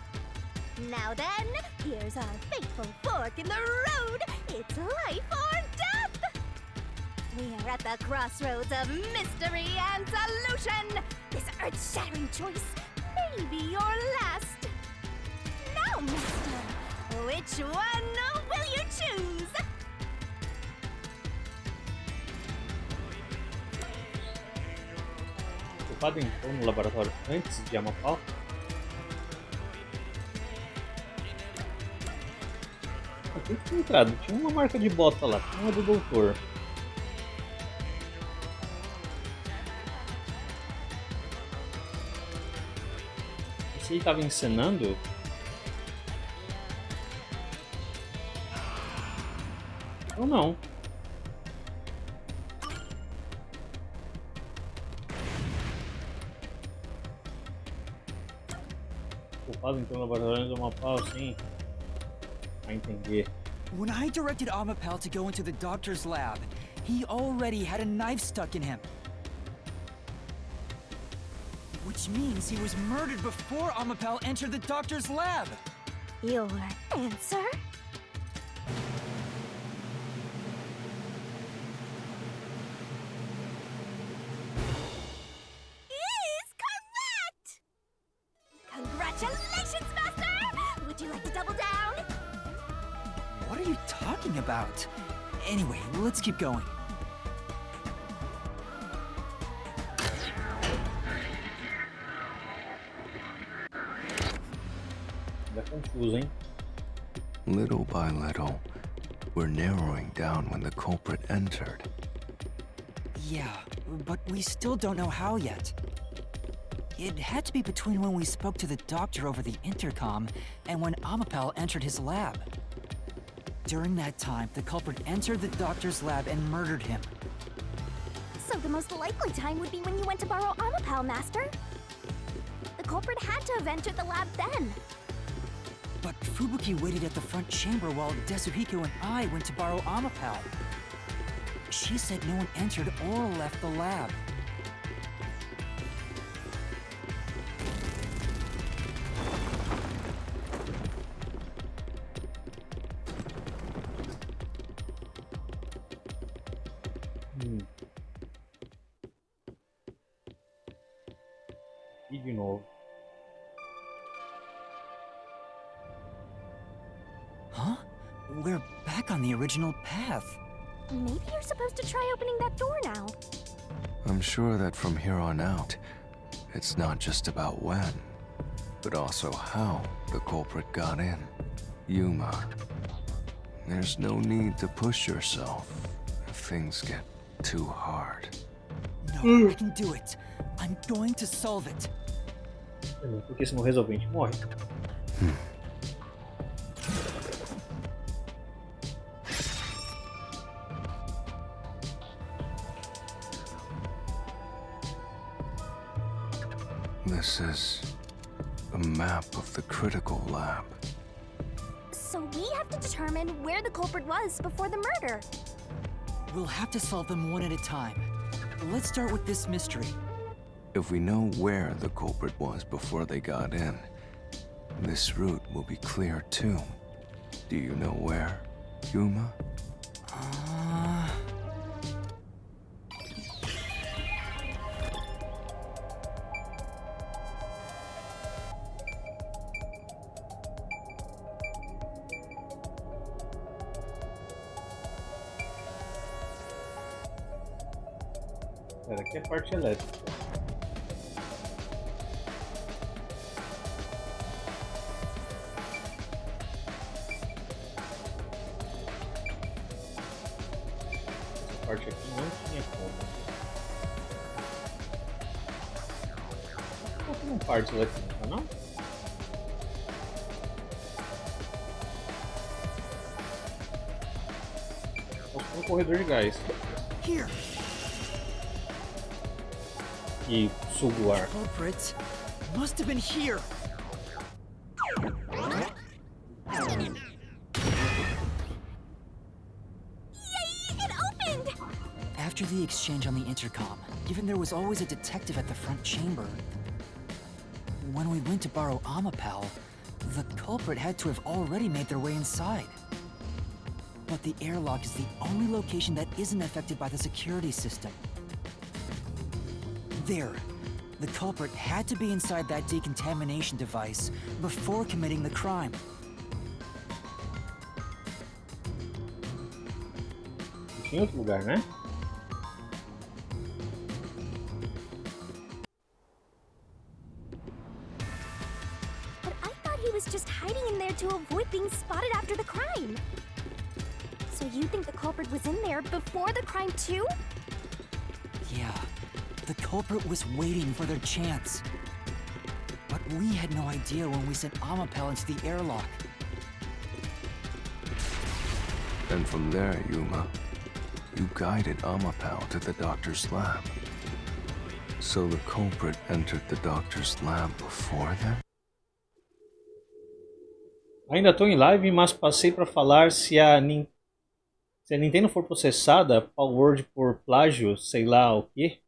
Now then, here's our fateful fork in the road. It's life or death. We're at the crossroads of mystery and solution. This earth-shattering choice may be your last. Now, Master, which one will you choose? O culpado entrou no laboratório antes de Amapau? Eu tenho que ter entrado. Tinha uma marca de bota lá, tinha uma do doutor. Se ele tava encenando... ou não. O culpado entrou no laboratório de Amapau, assim... a entender. When I directed Amapel to go into the doctor's lab, he already had a knife stuck in him. Which means he was murdered before Amapel entered the doctor's lab. Your answer? Is correct! Congratulations, Master! Would you like to double down? What are you talking about? Anyway, let's keep going. Ainda confuso, hein? Little by little, we're narrowing down when the culprit entered. Yeah, but we still don't know how yet. It had to be between when we spoke to the doctor over the intercom and when Amapel entered his lab. During that time, the culprit entered the doctor's lab and murdered him. So the most likely time would be when you went to borrow Amapel, Master. The culprit had to have entered the lab then. But Fubuki waited at the front chamber while Desuhiko and I went to borrow Amapel. She said no one entered or left the lab. E de novo. Huh? We're back on the original path. Maybe you're supposed to try opening that door now. I'm sure that from here on out, it's not just about when, but also how the culprit got in. Yuma, there's no need to push yourself if things get too hard. No, I can do it. I'm going to solve it. Porque se não resolver, a gente morre. This is a map of the critical lab. So we have to determine where the culprit was before the murder. We'll have to solve them one at a time. Let's start with this mystery. If we know where the culprit was before they got in, this route will be clear too. Do you know where, Yuma? Pera, aqui é a parte elétrica. Essa parte aqui não tinha como. Por que não parte elétrica, não? Só no corredor de gás. Here. E suga o ar. Culprit must have been here. Yay! It opened! After the exchange on the intercom, given there was always a detective at the front chamber, when we went to borrow Amapel, The culprit had to have already made their way inside. But the airlock is the only location that isn't affected by the security system. There. The culprit had to be inside that decontamination device before committing the crime. Em outro lugar, né? But I thought he was just hiding in there to avoid being spotted after the crime. So you think the culprit was in there before the crime too? Yeah, the culprit was waiting for their chance. But we had no idea when we sent Amapel into the airlock. And from there, Yuma, you guided Amapel to the doctor's lab. So the culprit entered the doctor's lab before then? Ainda estou em live, mas passei para falar se a Nintendo for processada, Palworld por plágio, sei lá o que,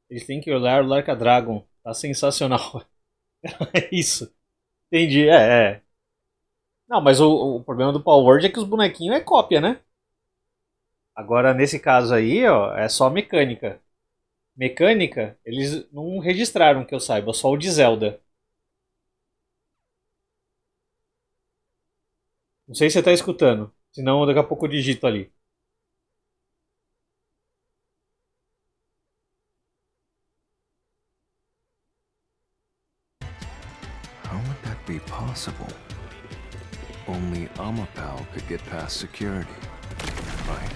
eles têm que olhar o Larca Dragon. Tá sensacional. É isso. Entendi, é. Não, mas o problema do Palworld é que os bonequinhos é cópia, né? Agora, nesse caso aí, ó, é só mecânica. Mecânica, eles não registraram, que eu saiba, só o de Zelda. Não sei se você tá escutando, senão daqui a pouco eu digito ali. How would that be possible? Only Amapel could get past security, right?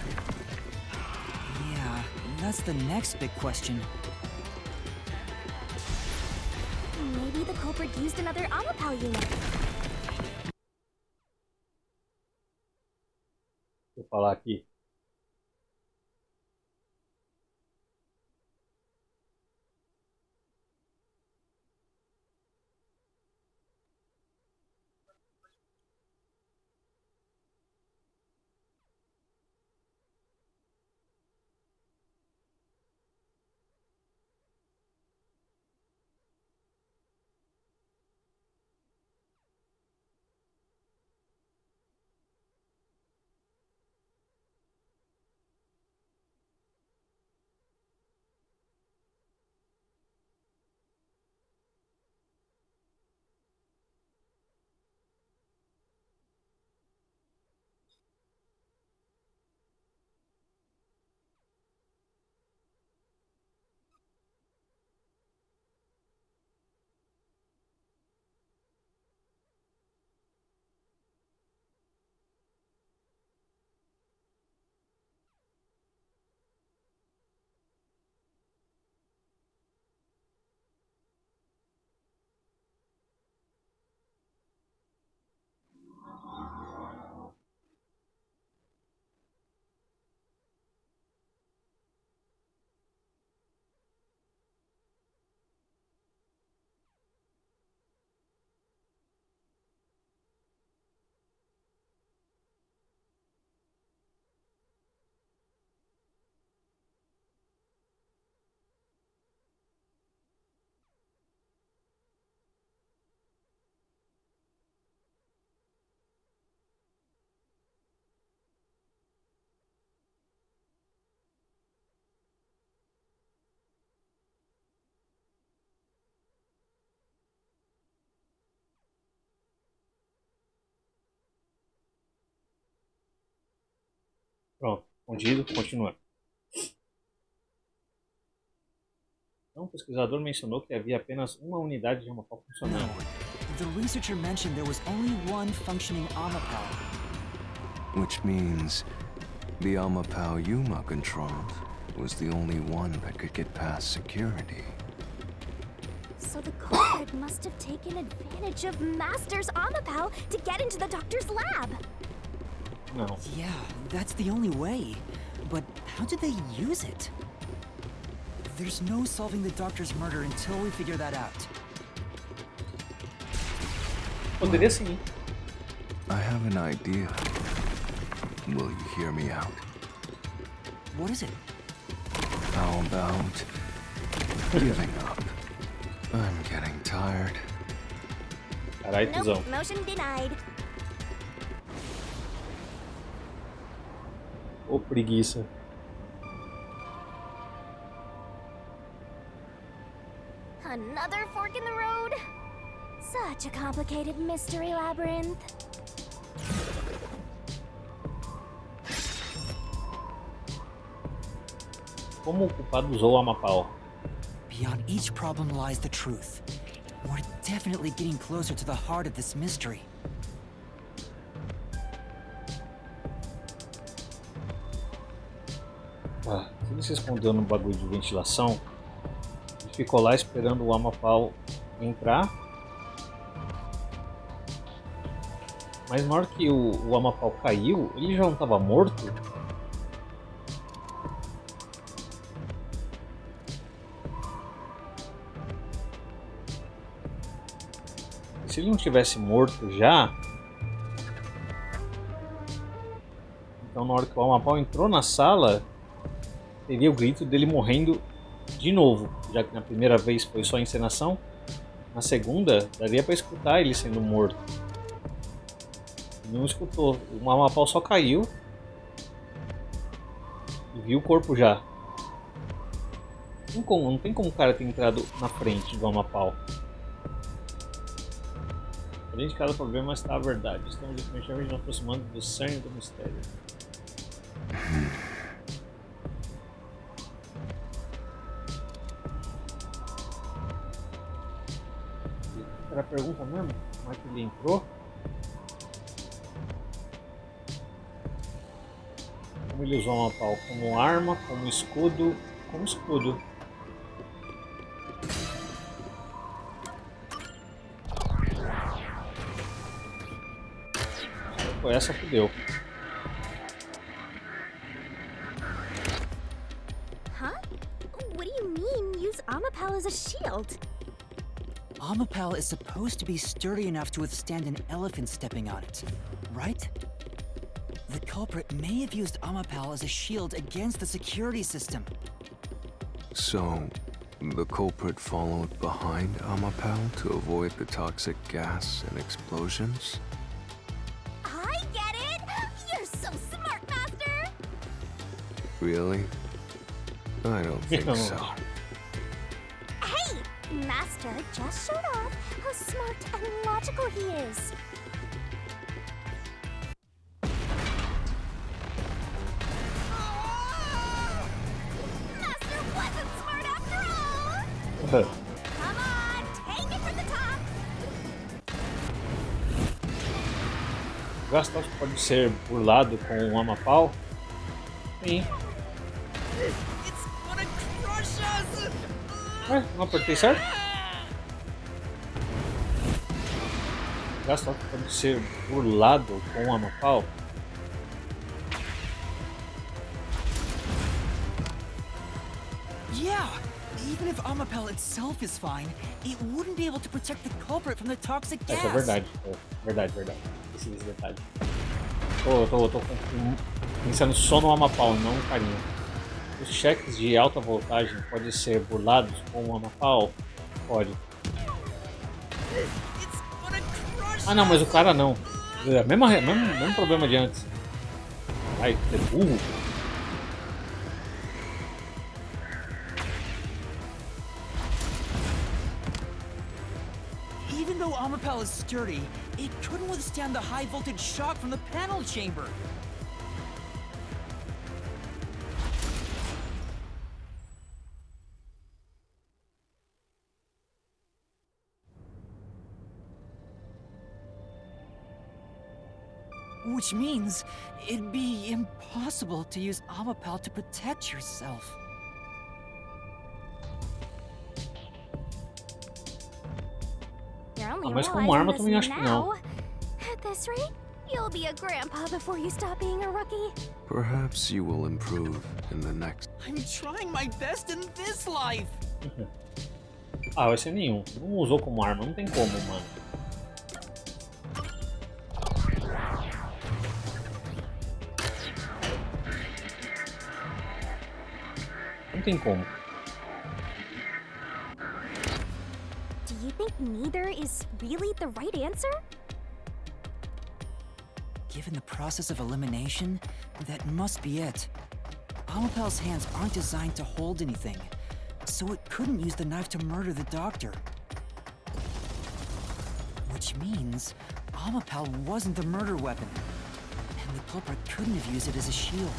Yeah, that's the next big question. Maybe the culprit used another Amapel unit. Vou falar aqui. Pronto, escondido, continua. Um pesquisador mencionou que havia apenas uma unidade de Amapel funcionando. No, the researcher mentioned there was only one functioning Amapel. Which means the Amapel Yuma controlled was the only one that could get past security. So the culprit must have taken advantage of Master's Amapel to get into the doctor's lab. Não. Yeah, that's the only way. But how did they use it? There's no solving the doctor's murder until we figure that out. Poderia sim. I have an idea. Will you hear me out? What is it? How about giving up? I'm getting tired. Carai, tesão. Nope, motion denied. Ô, preguiça. Another fork in the road? Such a complicated mystery labyrinth. Como o culpado usou o Amapau? Beyond each problem lies the truth. We're definitely getting closer to the heart of this mystery. Ah, se ele se escondeu no bagulho de ventilação, ele ficou lá esperando o Amapau entrar. Mas na hora que o Amapau caiu, ele já não estava morto? Se ele não tivesse morto já, então na hora que o Amapau entrou na sala, teria o grito dele morrendo de novo, já que na primeira vez foi só encenação, na segunda daria para escutar ele sendo morto. Não escutou, o Amapau só caiu e viu o corpo já. Não tem como o cara ter entrado na frente do Amapau. Além de cada problema está a verdade. Estamos definitivamente nos aproximando do cerne do mistério. Era a pergunta mesmo? Como é que ele entrou? Como ele usou o Amapau? Como arma, como escudo? Como escudo. Pô, essa fudeu. Huh? What do you mean, use Amapel as a shield? Amapel is supposed to be sturdy enough to withstand an elephant stepping on it, right? The culprit may have used Amapel as a shield against the security system. So, the culprit followed behind Amapel to avoid the toxic gas and explosions? I get it! You're so smart, Master! Really? I don't think so. Hey! Master just showed off how smart and logical he is. Master wasn't smart after all! Come on, take it from the top! O Gastos pode ser burlado com um Amapau? Sim. It's gonna crush us! Ué, não apertei certo? O Gastos pode ser burlado com um Amapau? Yeah! Even if Amapel itself is fine, it wouldn't be able to protect the culprit from the toxic gas. Essa é verdade. Verdade. Esse detalhe. Tô pensando só no Amapau, não no carinha. Os cheques de alta voltagem podem ser burlados com o Amapau? Pode. Ah não, mas o cara não. É mesmo problema de antes. Ai, que burro. Even though Amapel is sturdy, it couldn't withstand the high voltage shock from the panel chamber. Which means it'd be impossible to use Amapel to protect yourself. You're only Ah, mas com uma arma realizing também this acho que não. now. At this rate, you'll be a grandpa before you stop being a rookie. Perhaps you will improve in the next. I'm trying my best in this life. Ah, vai ser nenhum. Não usou como arma, não tem como, mano. Não tem como. Do you think neither is really the right answer? Given the process of elimination, that must be it. Amapel's hands aren't designed to hold anything, so it couldn't use the knife to murder the doctor. Which means Amapel wasn't the murder weapon, and the culprit couldn't have used it as a shield.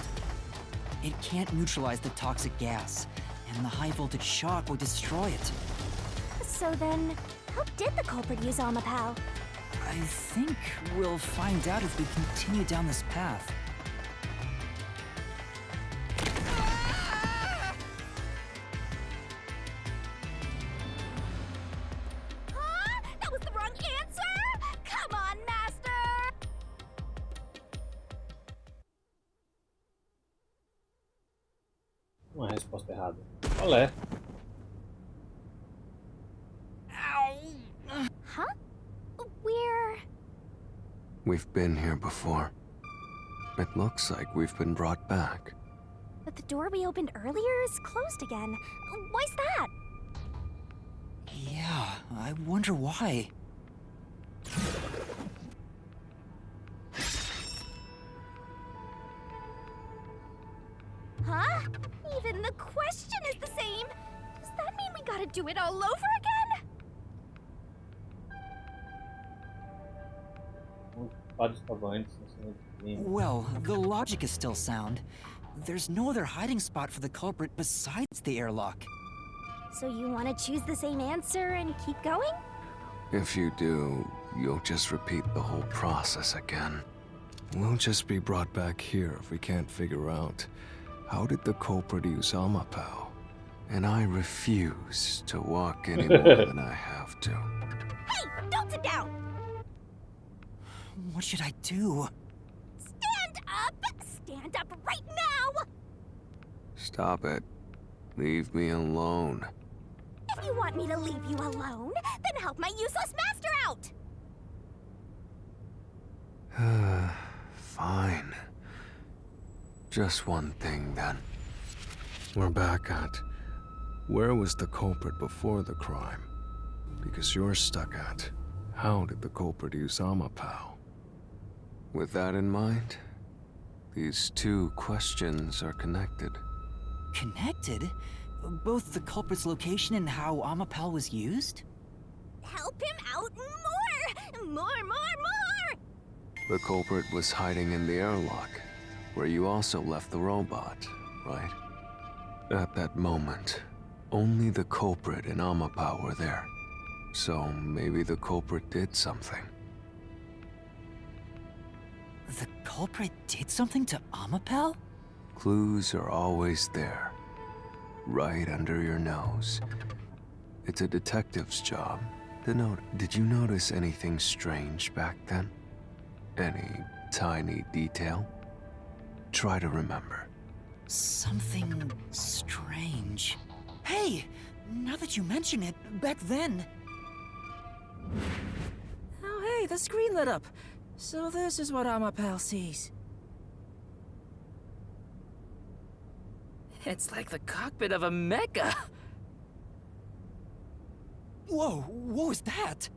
It can't neutralize the toxic gas, and the high-voltage shock would destroy it. So then, how did the culprit use Amapel? I think we'll find out if we continue down this path. Huh? That was the wrong answer? Come on, Master! Uma resposta errada. Qual é? Huh? We're... We've been here before. It looks like we've been brought back. But the door we opened earlier is closed again. Why's that? Yeah, I wonder why. Huh? Even the question is the same. Does that mean we gotta do it all over again? Vários estavam antes, na cena de crime. Well, the logic is still sound. There's no other hiding spot for the culprit besides the airlock. So you want to choose the same answer and keep going? If you do, you'll just repeat the whole process again. We'll just be brought back here if we can't figure out how did the culprit use Amapel. And I refuse to walk any more than I have to. Hey, don't sit down! What should I do? Stand up! Stand up right now! Stop it. Leave me alone. If you want me to leave you alone, then help my useless master out! Fine. Just one thing, then. We're back at... Where was the culprit before the crime? Because you're stuck at... How did the culprit use Amapel? With that in mind, these two questions are connected. Connected? Both the culprit's location and how Amapel was used? Help him out more! More! The culprit was hiding in the airlock, where you also left the robot, right? At that moment, only the culprit and Amapel were there. So maybe the culprit did something. The culprit did something to Amapel? Clues are always there, right under your nose. It's a detective's job to note. Did you notice anything strange back then? Any tiny detail? Try to remember. Something strange. Hey! Now that you mention it, back then... Oh hey, the screen lit up. So this is what Amapel sees. It's like the cockpit of a mecha. Whoa, what was that?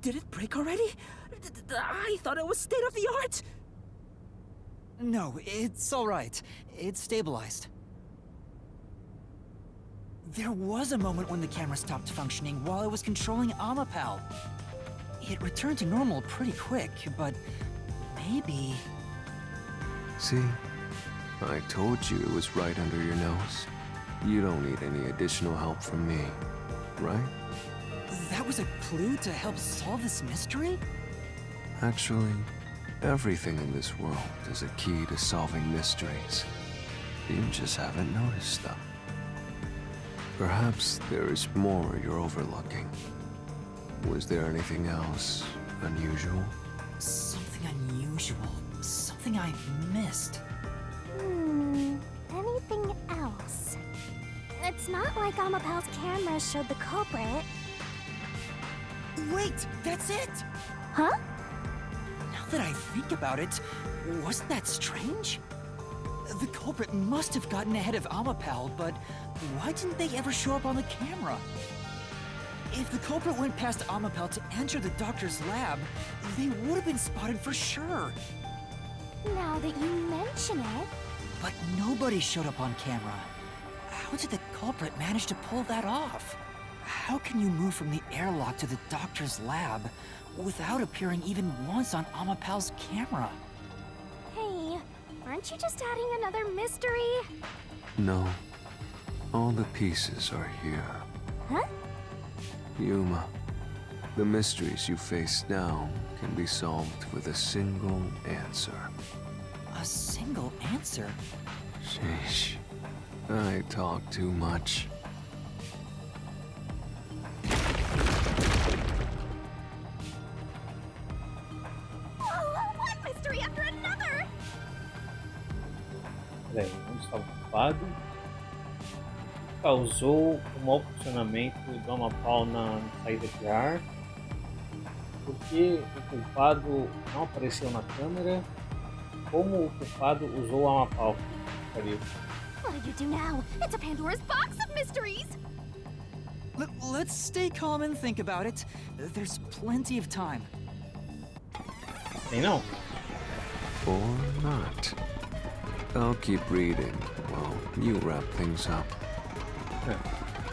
Did it break already? I thought it was state of the art. No, it's all right. It's stabilized. There was a moment when the camera stopped functioning while I was controlling Amapel. It returned to normal pretty quick, but maybe... See? I told you it was right under your nose. You don't need any additional help from me, right? That was a clue to help solve this mystery? Actually, everything in this world is a key to solving mysteries. You just haven't noticed them. Perhaps there is more you're overlooking. Was there anything else unusual? Something unusual. Something I missed. Anything else? It's not like Amapel's camera showed the culprit. Wait, that's it! Huh? Now that I think about it, wasn't that strange? The culprit must have gotten ahead of Amapel, but why didn't they ever show up on the camera? If the culprit went past Amapel to enter the doctor's lab, they would have been spotted for sure. Now that you mention it... But nobody showed up on camera. How did the culprit manage to pull that off? How can you move from the airlock to the doctor's lab without appearing even once on Amapel's camera? Hey, aren't you just adding another mystery? No. All the pieces are here. Huh? Yuma, the mysteries you face now can be solved with a single answer. A single answer? Sheesh. I talk too much. Oh, one mystery after another! Peraí, onde está o culpado? Causou o mau funcionamento do Amapau na saída de ar. Por que o culpado não apareceu na câmera? Como o culpado usou o Amapau? Pariu. What do you do now? It's a Pandora's box of mysteries! Let's stay calm and think about it. There's plenty of time. Tem não? Or not. I'll keep reading while you wrap things up.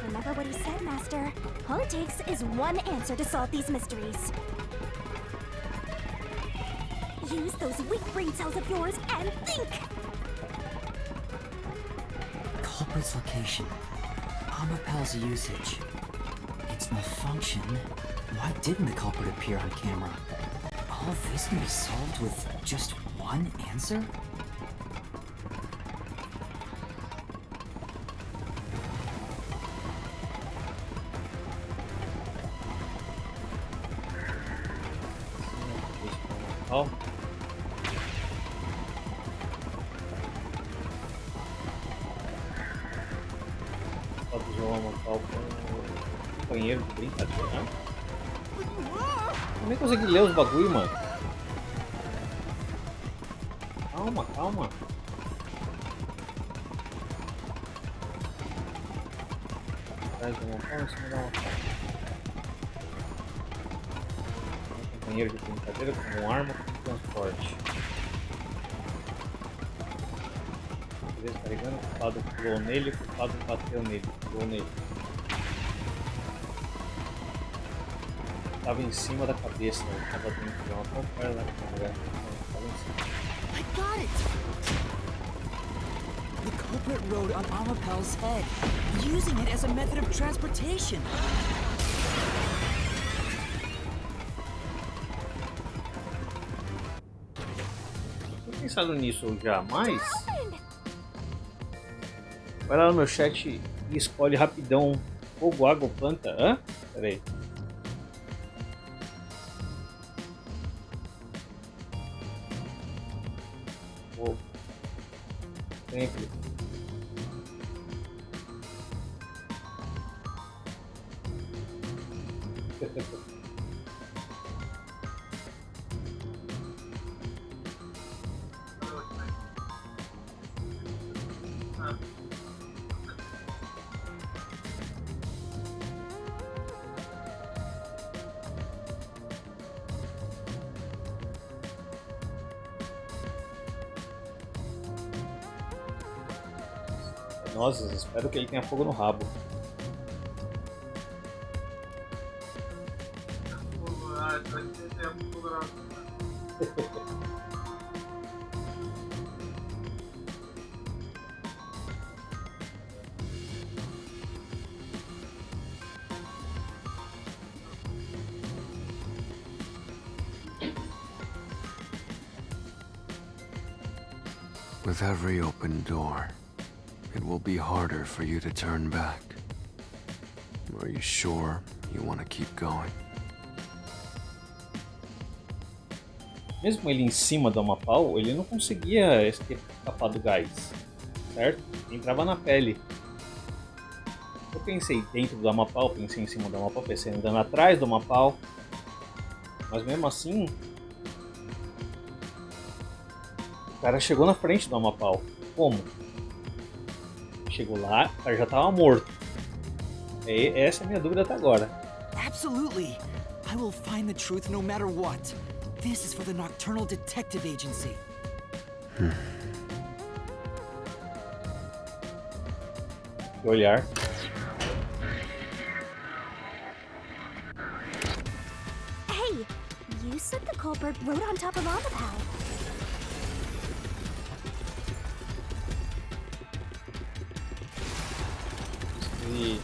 Remember what he said, Master. All it takes is one answer to solve these mysteries. Use those weak brain cells of yours and think! Culprit's location. Amapel's usage. Its malfunction. Why didn't the culprit appear on camera? All this can be solved with just one answer? Ó. Pode usar o Amapau como companheiro de brincadeira, né? Eu nem consegui ler os bagulho, mano. Calma, calma. Atrás do Amapau, em cima do Amapau. Companheiro de brincadeira como arma de transporte. Beleza, carregando, o culpado pulou nele, o culpado bateu nele, pulou nele. Tava em cima da cabeça, ele tava dentro de uma conversa lá com a mulher. Tava em cima. I got it! The culprit rode on Amapel's head, using it as a method of transportation. Tinha pensado nisso jamais? Vai lá no meu chat e escolhe rapidão fogo, água ou planta. Hã? Pera aí. Fogo. Sempre. Nossa, espero que ele tenha fogo no rabo. With every open door, it will be harder for you to turn back. Are you sure you want to keep going? Mesmo ele em cima do Amapau, ele não conseguia escapar do gás, certo? Entrava na pele. Eu pensei dentro do Amapau, pensei em cima do Amapau, pensei andando atrás do Amapau. Mas mesmo assim, o cara chegou na frente do Amapau. Como? Chegou lá, o cara já estava morto. Essa é a minha dúvida até agora. Absolutely. I will find the truth no matter what. This is for the Nocturnal Detective Agency. Que olhar. Hey, you said the culprit rode on top of Amapal. E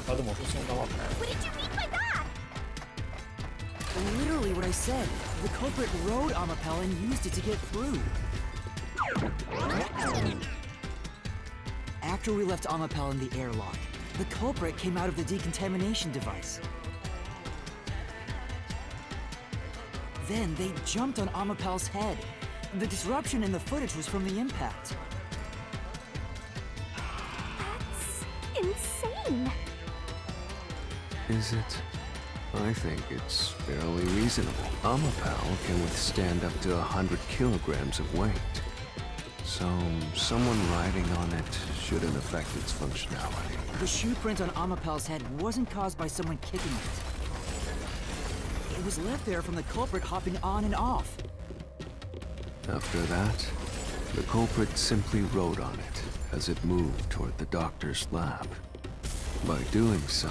faz uma função da uma What did you mean by that? Literally what I said. The culprit rode Amapel and used it to get through. After we left Amapel in the airlock, the culprit came out of the decontamination device. Then they jumped on Amapel's head. The disruption in the footage was from the impact. That's insane. Is it? I think it's fairly reasonable. Amapal can withstand up to 100 kilograms of weight. So, someone riding on it shouldn't affect its functionality. The shoe print on Amapel's head wasn't caused by someone kicking it. It was left there from the culprit hopping on and off. After that, the culprit simply rode on it as it moved toward the doctor's lab. By doing so,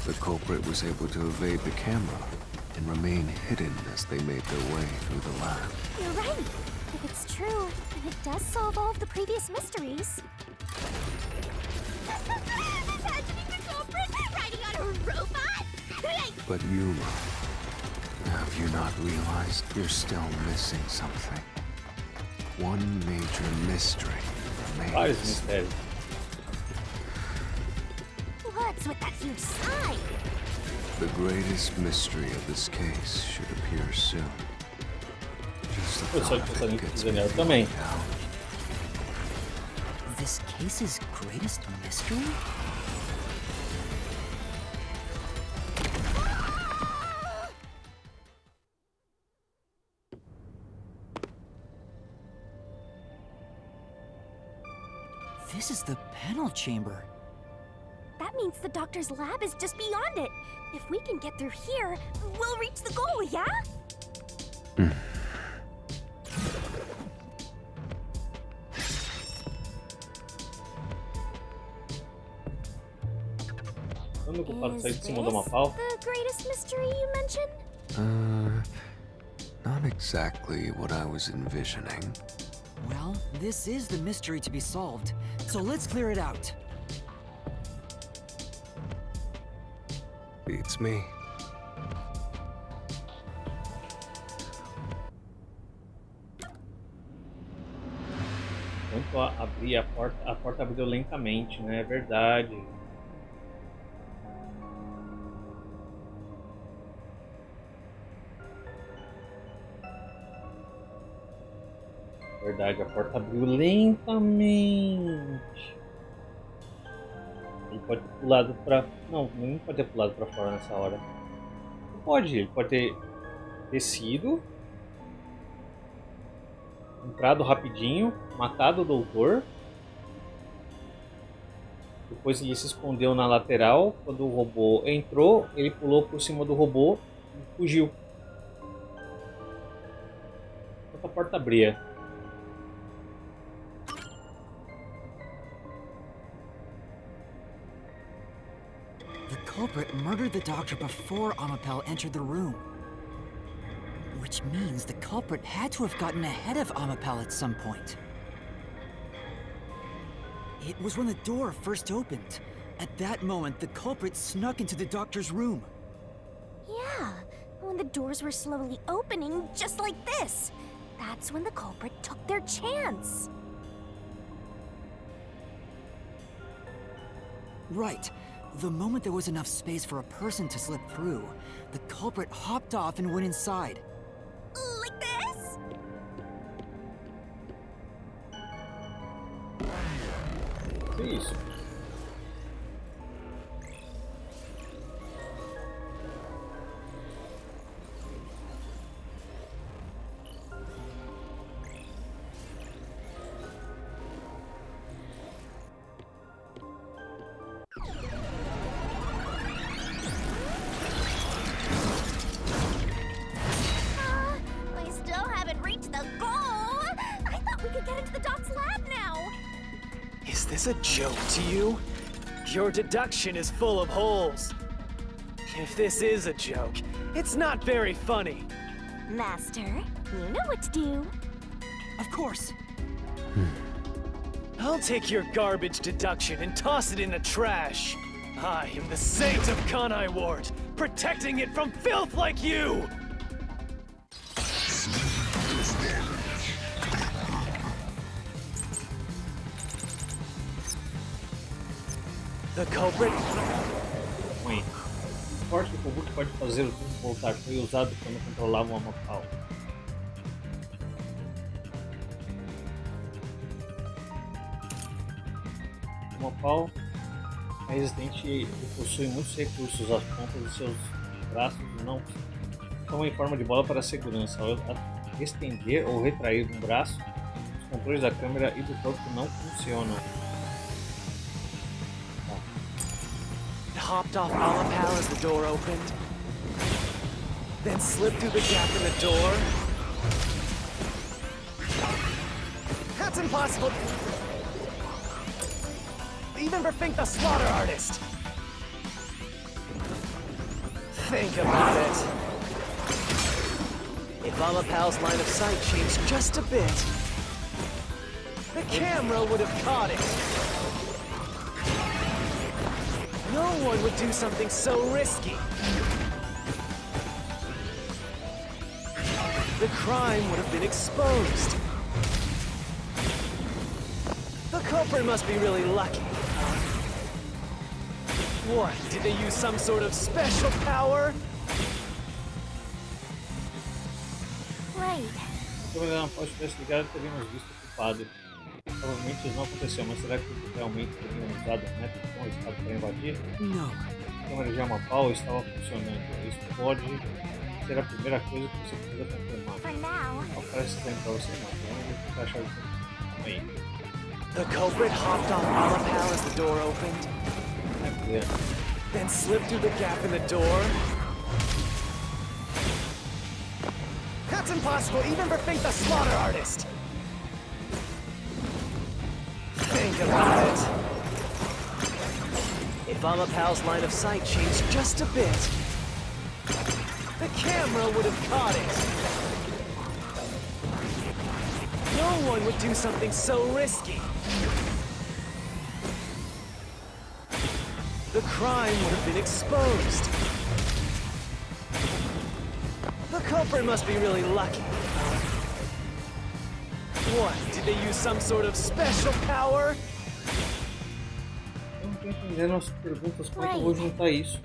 the culprit was able to evade the camera and remain hidden as they made their way through the lab. You're right. If it's true, then it does solve all of the previous mysteries. Imagining the culprit riding on a robot? But Yuma, have you not realized you're still missing something? One major mystery Vários remains. mistérios. What's with that huge sign? The greatest mystery of this case should appear soon. Just the Eu só thought que of eu it sabia que gets fizeram me também. feeling down. This case's greatest mystery? This is the panel chamber. That means the doctor's lab is just beyond it. If we can get through here, we'll reach the goal, yeah? Quando o culpado Is sai de cima do this Amapal, the greatest mystery you mentioned? Not exactly what I was envisioning. Well, this is the mystery to be solved, so let's clear it out. Beats me. enquanto abrir a porta abriu lentamente, né? É verdade. Verdade, a porta abriu lentamente. Ele pode ter pulado pra... Não, não pode ter pulado pra fora nessa hora. Não pode, ele pode ter descido, entrado rapidinho, matado o doutor. Depois ele se escondeu na lateral. Quando o robô entrou, ele pulou por cima do robô e fugiu. Enquanto a porta abria. The culprit murdered the doctor before Amapel entered the room. Which means the culprit had to have gotten ahead of Amapel at some point. It was when the door first opened. At that moment, the culprit snuck into the doctor's room. Yeah, when the doors were slowly opening, just like this. That's when the culprit took their chance. Right. The moment there was enough space for a person to slip through, the culprit hopped off and went inside. Like this? Que isso? this a joke to you? Your deduction is full of holes. If this is a joke, it's not very funny. Master, you know what to do. Of course. I'll take your garbage deduction and toss it in the trash. I am the saint of Kanai Ward, protecting it from filth like you! The culprit? Ruim. O forte do Kobuki pode fazer o tempo voltar. Foi usado quando controlava uma Mapal. O Mapal é resistente e possui muitos recursos. As pontas de seus braços não são em forma de bola para segurança. Ao estender ou retrair um braço, os controles da câmera e do corpo não funcionam. Hopped off Alapal as the door opened, then slipped through the gap in the door. That's impossible! Even for Fink the Slaughter Artist! Think about it. If Alapal's line of sight changed just a bit, the camera would have caught it. No one would do something so risky. The crime would have been exposed. The culprit must be really lucky. What, did they use some sort of special power? Right. Se a não pode tivesse ligado, teríamos visto o culpado. Provavelmente isso não aconteceu, mas será que realmente teriam usado o método tão arriscado para invadir? No. A câmera de Amapau estava funcionando. Isso pode ser a primeira coisa que você precisa confirmar. For now. Parece estranho para você, não. Vamos tentar achar o que aí. The culprit hopped off Alapal as the door opened, then slipped through the gap in the door. That's impossible, even for Fink the Slaughter Artist! Think about it. If Alapal's line of sight changed just a bit, the camera would have caught it. No one would do something so risky. The crime would have been exposed. The culprit must be really lucky. What, did they use some sort of special power? Eu não tô entendendo as perguntas, como é que eu vou juntar isso?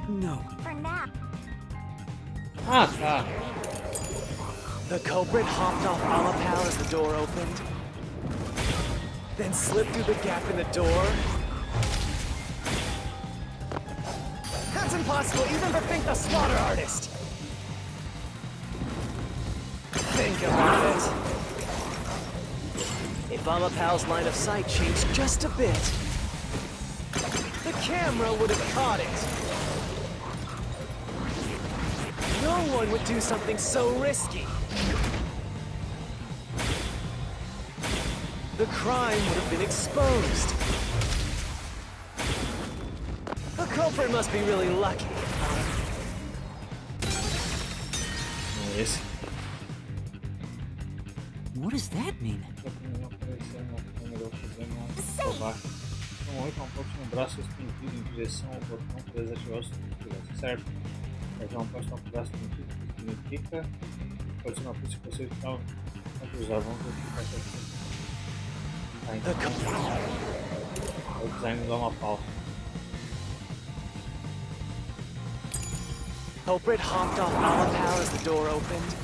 No. For now. Ah, tá. The culprit hopped off Alapal as the door opened, then slipped through the gap in the door. That's impossible, even for Fink the Slaughter Artist! Think about it. If Alapal's line of sight changed just a bit, the camera would have caught it. No one would do something so risky. The crime would have been exposed. The culprit must be really lucky. Não é esse. What does that mean? Não apareceu na câmera, eu podemos provar. Normalmente uma ponte no braço estendido em direção ao botão para desativar o segurança, certo? Mas uma ponte no braço estendido significa pode ser uma coisa que você está a usar. Vamos verificar aqui. Ah, então é o design do Amapau. Culprit hopped off Alapal as the door opened,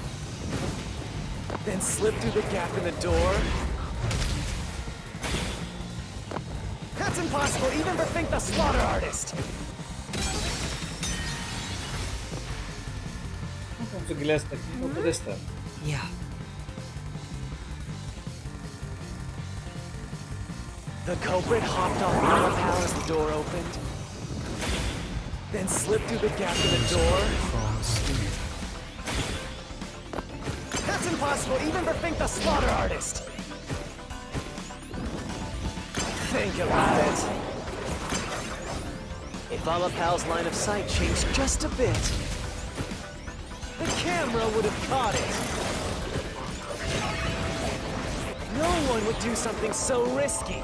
then slipped through the gap in the door. That's impossible, even for Fink the Slaughter Artist! Não consegui ler essa daqui, então eu tô testando. Yeah. The culprit hopped off Alapal as the door opened, then slipped through the gap in the door. Fall asleep. That's impossible, even for Fink the Slaughter Artist! Think about it. If Amapal's line of sight changed just a bit, the camera would have caught it. No one would do something so risky.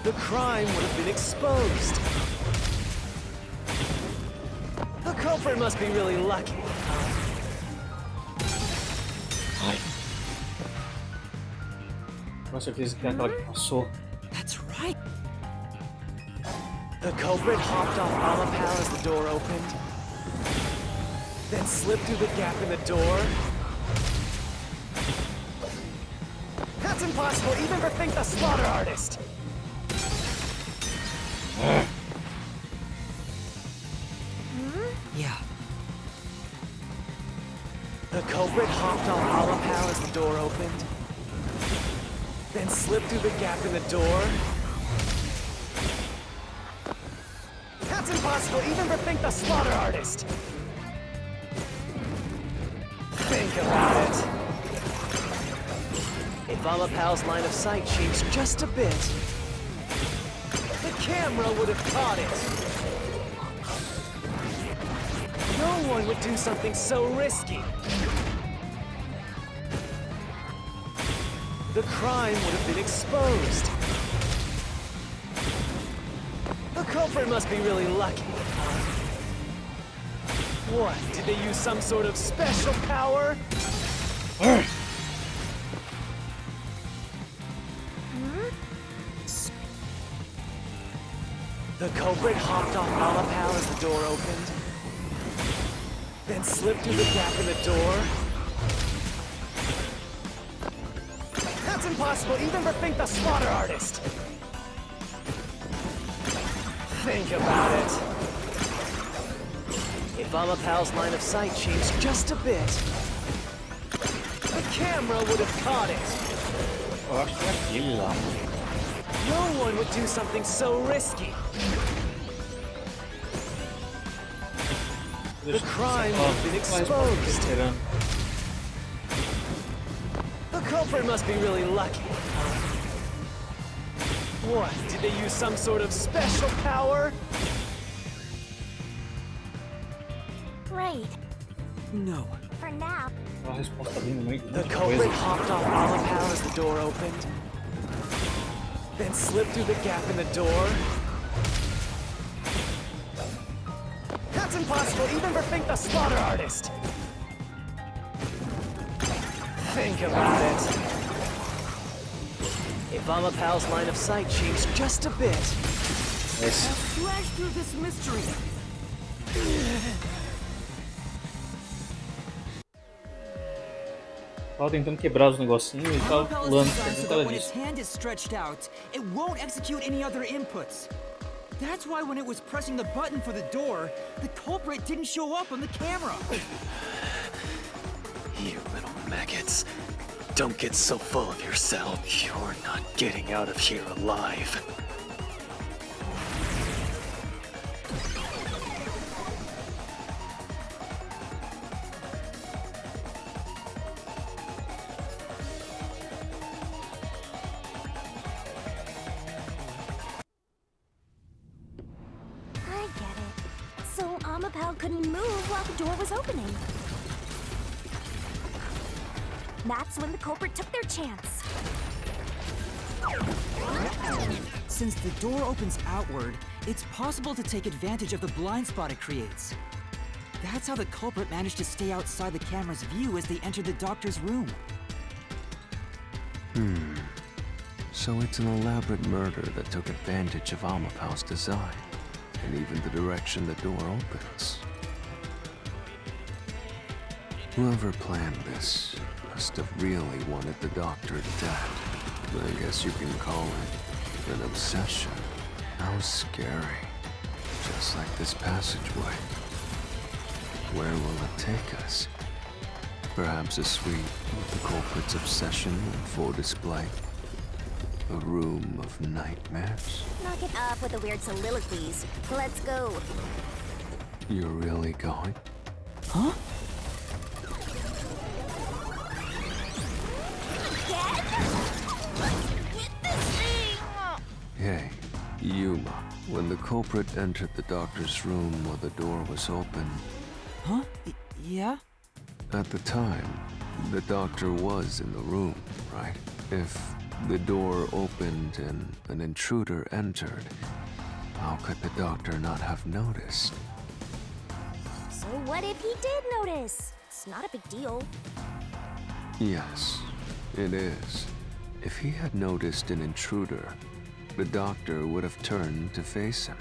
The crime would have been exposed. The culprit must be really lucky. Com certeza que é aquela que passou. That's right. The culprit hopped off Amapal as the door opened, then slipped through the gap in the door. That's impossible even for Think the Slaughter Artist! Yeah. The culprit hopped off Amapal as the door opened, then slipped through the gap in the door. That's impossible even for Think the Slaughter Artist! Think about it. If Amapal's line of sight changed just a bit, the camera would have caught it. No one would do something so risky. The crime would have been exposed. The culprit must be really lucky. What, did they use some sort of special power? The culprit hopped off Amapal as the door opened, then slipped through the gap in the door. That's impossible even for Think the Slaughter Artist! Think about it. If Amapal's line of sight changed just a bit, the camera would have caught it. Eu acho que é aquele lá. No one would do something so risky. The crime would have been exposed. The culprit must be really lucky. What, did they use some sort of special power? Great. No. For now. A resposta bem no meio de The muita culprit coisa. hopped off Amapal as the door opened, then slipped through the gap in the door. That's impossible even for Think the Slaughter Artist! Think about it. If Amapal's line of sight changed just a bit, Esse. Flash through this mystery. Tava tentando quebrar os negocinhos e tava Amapal pulando is por designed so causa that when its disso. hand is stretched out, it won't execute any other inputs. That's why when it was pressing the button for the door, the culprit didn't show up on the camera. you little maggots, don't get so full of yourself. You're not getting out of here alive. I get it. So Amapal couldn't move while the door was opening. That's when the culprit took their chance. Since the door opens outward, it's possible to take advantage of the blind spot it creates. That's how the culprit managed to stay outside the camera's view as they entered the doctor's room. So it's an elaborate murder that took advantage of Amapal's design, and even the direction the door opens. Whoever planned this must have really wanted the doctor dead. I guess you can call it an obsession. How scary. Just like this passageway. Where will it take us? Perhaps a suite with the culprit's obsession on full display? A room of nightmares? Knock it off with the weird soliloquies. Let's go. You're really going? Huh? Again? Hey, Yuma, when the culprit entered the doctor's room while the door was open, Huh? Yeah? at the time, the doctor was in the room, right? If the door opened and an intruder entered, how could the doctor not have noticed? So what if he did notice? It's not a big deal. Yes, it is. If he had noticed an intruder, the doctor would have turned to face him.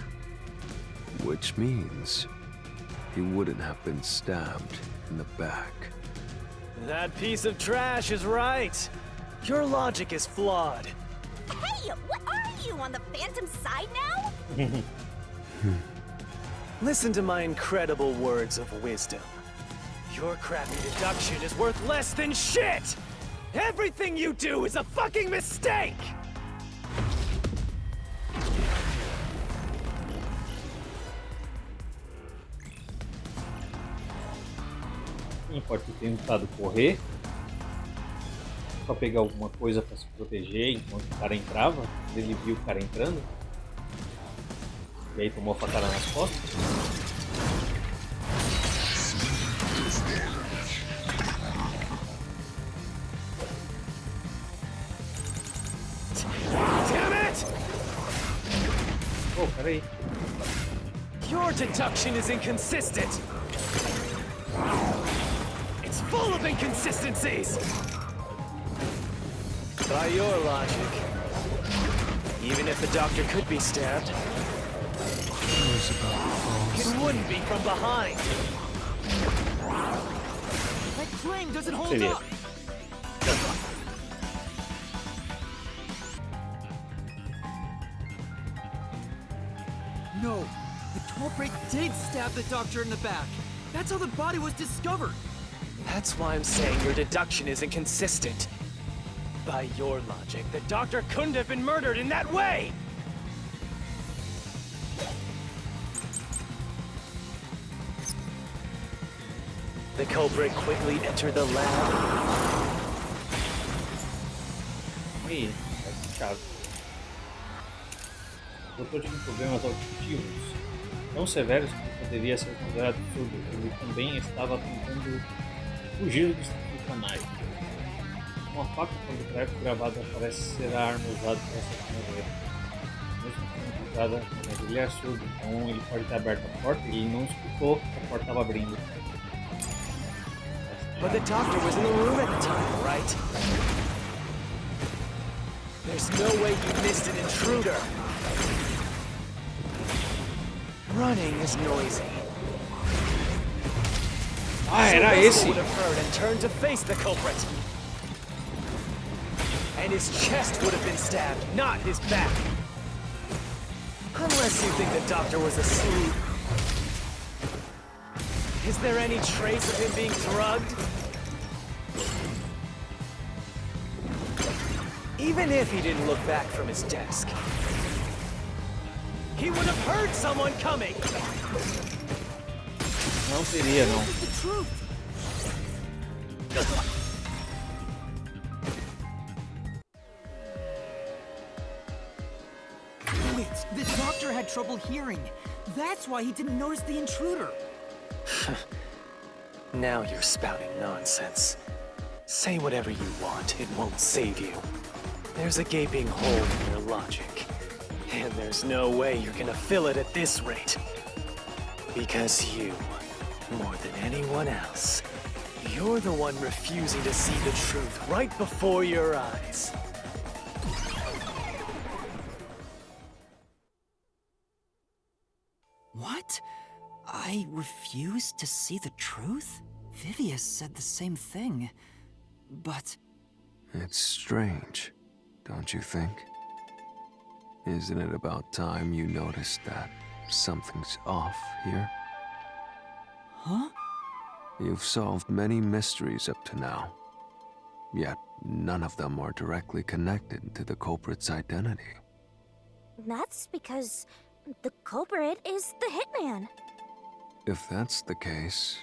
Which means he wouldn't have been stabbed in the back. That piece of trash is right. Your logic is flawed. Hey, what are you, on the Phantom side now? Listen to my incredible words of wisdom. Your crappy deduction is worth less than shit! Everything you do is a fucking mistake! Ele pode ter tentado correr, só pegar alguma coisa para se proteger enquanto o cara entrava. Ele viu o cara entrando e aí tomou a facada nas costas. Damn it! Oh, peraí. Your deduction is inconsistent! It's full of inconsistencies! By your logic, even if the doctor could be stabbed, it wouldn't be from behind. That cling doesn't hold Seria. up! No, the culprit did stab the doctor in the back. That's how the body was discovered. That's why I'm saying your deduction is inconsistent. By your logic, the doctor couldn't have been murdered in that way! The culprit quickly entered the lab. Aí, chave. O doutor tinha problemas auditivos tão severos que poderia ser considerado surdo. Ele também estava tentando fugir dos tribunais. Uma faca fotográfica gravada parece ser a arma usada para assassinar ele. Mesmo sendo encontrada, mas ele é surdo, então ele pode ter aberto a porta e ele não escutou que a porta estava abrindo. But the doctor was in the room at the time, right? There's no way you missed an intruder. Running is noisy. Ah, So era Wesker esse! would have heard and turned to face the culprit. And his chest would have been stabbed, not his back. Unless you think the doctor was asleep. Is there any trace of him being drugged? Even if he didn't look back from his desk, he would have heard someone coming! Não seria, não. The truth! Wait, the doctor had trouble hearing. That's why he didn't notice the intruder. Now you're spouting nonsense. Say whatever you want, it won't save you. There's a gaping hole in your logic. And there's no way you're gonna fill it at this rate. Because you, more than anyone else, you're the one refusing to see the truth right before your eyes. What? I refused to see the truth? Vivius said the same thing. But It's strange, don't you think? Isn't it about time you noticed that something's off here? huh? You've solved many mysteries up to now, yet none of them are directly connected to the culprit's identity. That's because the culprit is the hitman. If that's the case,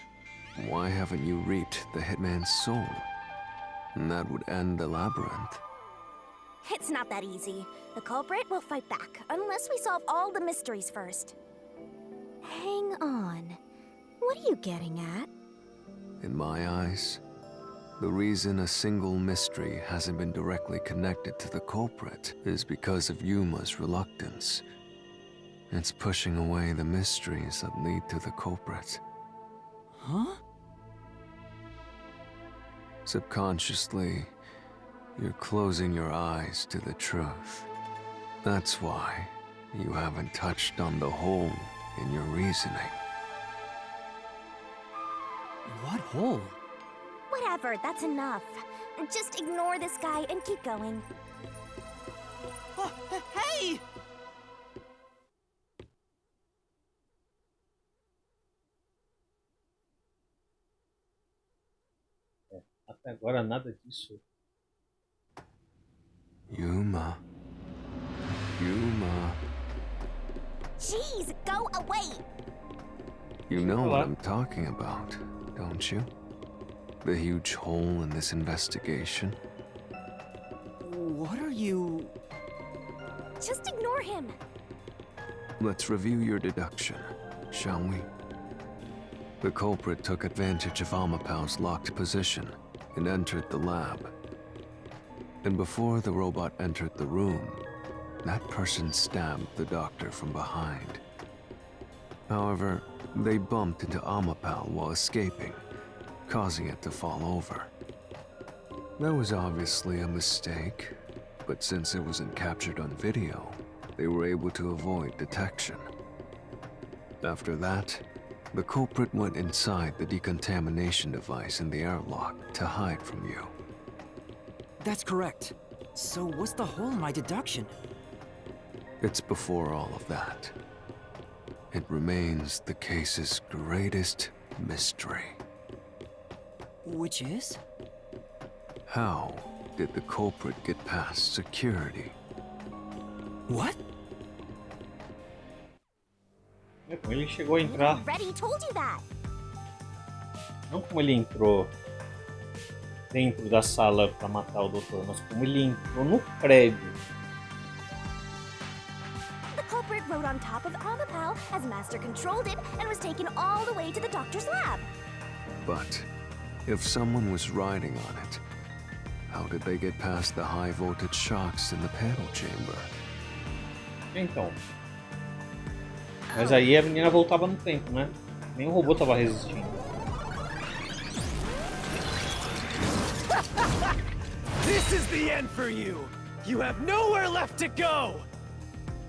why haven't you reaped the hitman's soul? And that would end the labyrinth. It's not that easy. The culprit will fight back, unless we solve all the mysteries first. Hang on. What are you getting at? In my eyes, the reason a single mystery hasn't been directly connected to the culprit is because of Yuma's reluctance. It's pushing away the mysteries that lead to the culprit. Huh? Subconsciously, you're closing your eyes to the truth. That's why you haven't touched on the hole in your reasoning. What hole? Whatever, that's enough. Just ignore this guy and keep going. Oh, hey! Até agora nada disso. Yuma. Yuma. Jeez, go away! You know what I'm talking about, don't you? The huge hole in this investigation. What are you... Just ignore him. Let's review your deduction, shall we? The culprit took advantage of Amapau's locked position and entered the lab. And before the robot entered the room, that person stabbed the doctor from behind. However, they bumped into Amapau while escaping, causing it to fall over. That was obviously a mistake, but since it wasn't captured on video, they were able to avoid detection. After that, the culprit went inside the decontamination device in the airlock to hide from you. That's correct. So what's the hole in my deduction? It's before all of that. It remains the case's greatest mystery. Which is? How did the culprit get past security? What? Como ele chegou a entrar, Already told you that. não como ele entrou dentro da sala para matar o doutor, mas como ele entrou no prédio. The culprit rode on top of Amapau as Master controlled it and was taken all the way to the doctor's lab. But if someone was riding on it, how did they get past the high voltage shocks in the panel chamber? Então. Mas aí a menina voltava no tempo, né? Nem o robô tava resistindo. This is the end for you! You have nowhere left to go!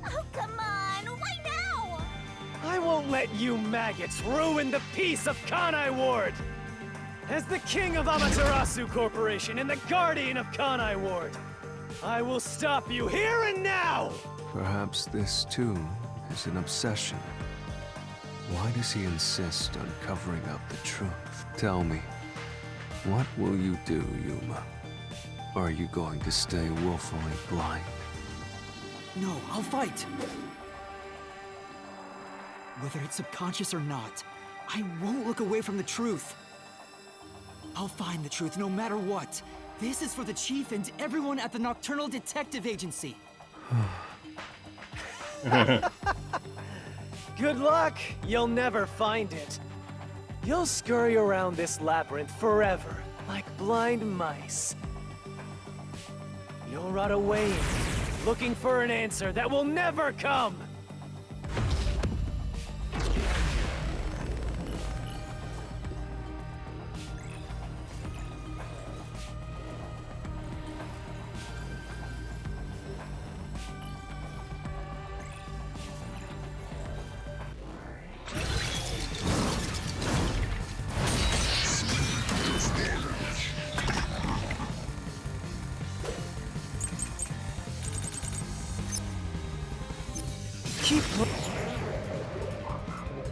Oh, come on, why now? I won't let you maggots ruin the peace of Kanai Ward! As the king of Amaterasu Corporation and the guardian of Kanai Ward, I will stop you here and now! Perhaps this too is an obsession. Why does he insist on covering up the truth? Tell me, what will you do, Yuma? Are you going to stay willfully blind? No, I'll fight! Whether it's subconscious or not, I won't look away from the truth. I'll find the truth no matter what. This is for the Chief and everyone at the Nocturnal Detective Agency. Good luck! You'll never find it. You'll scurry around this labyrinth forever, like blind mice. You'll rot away in it, looking for an answer that will never come!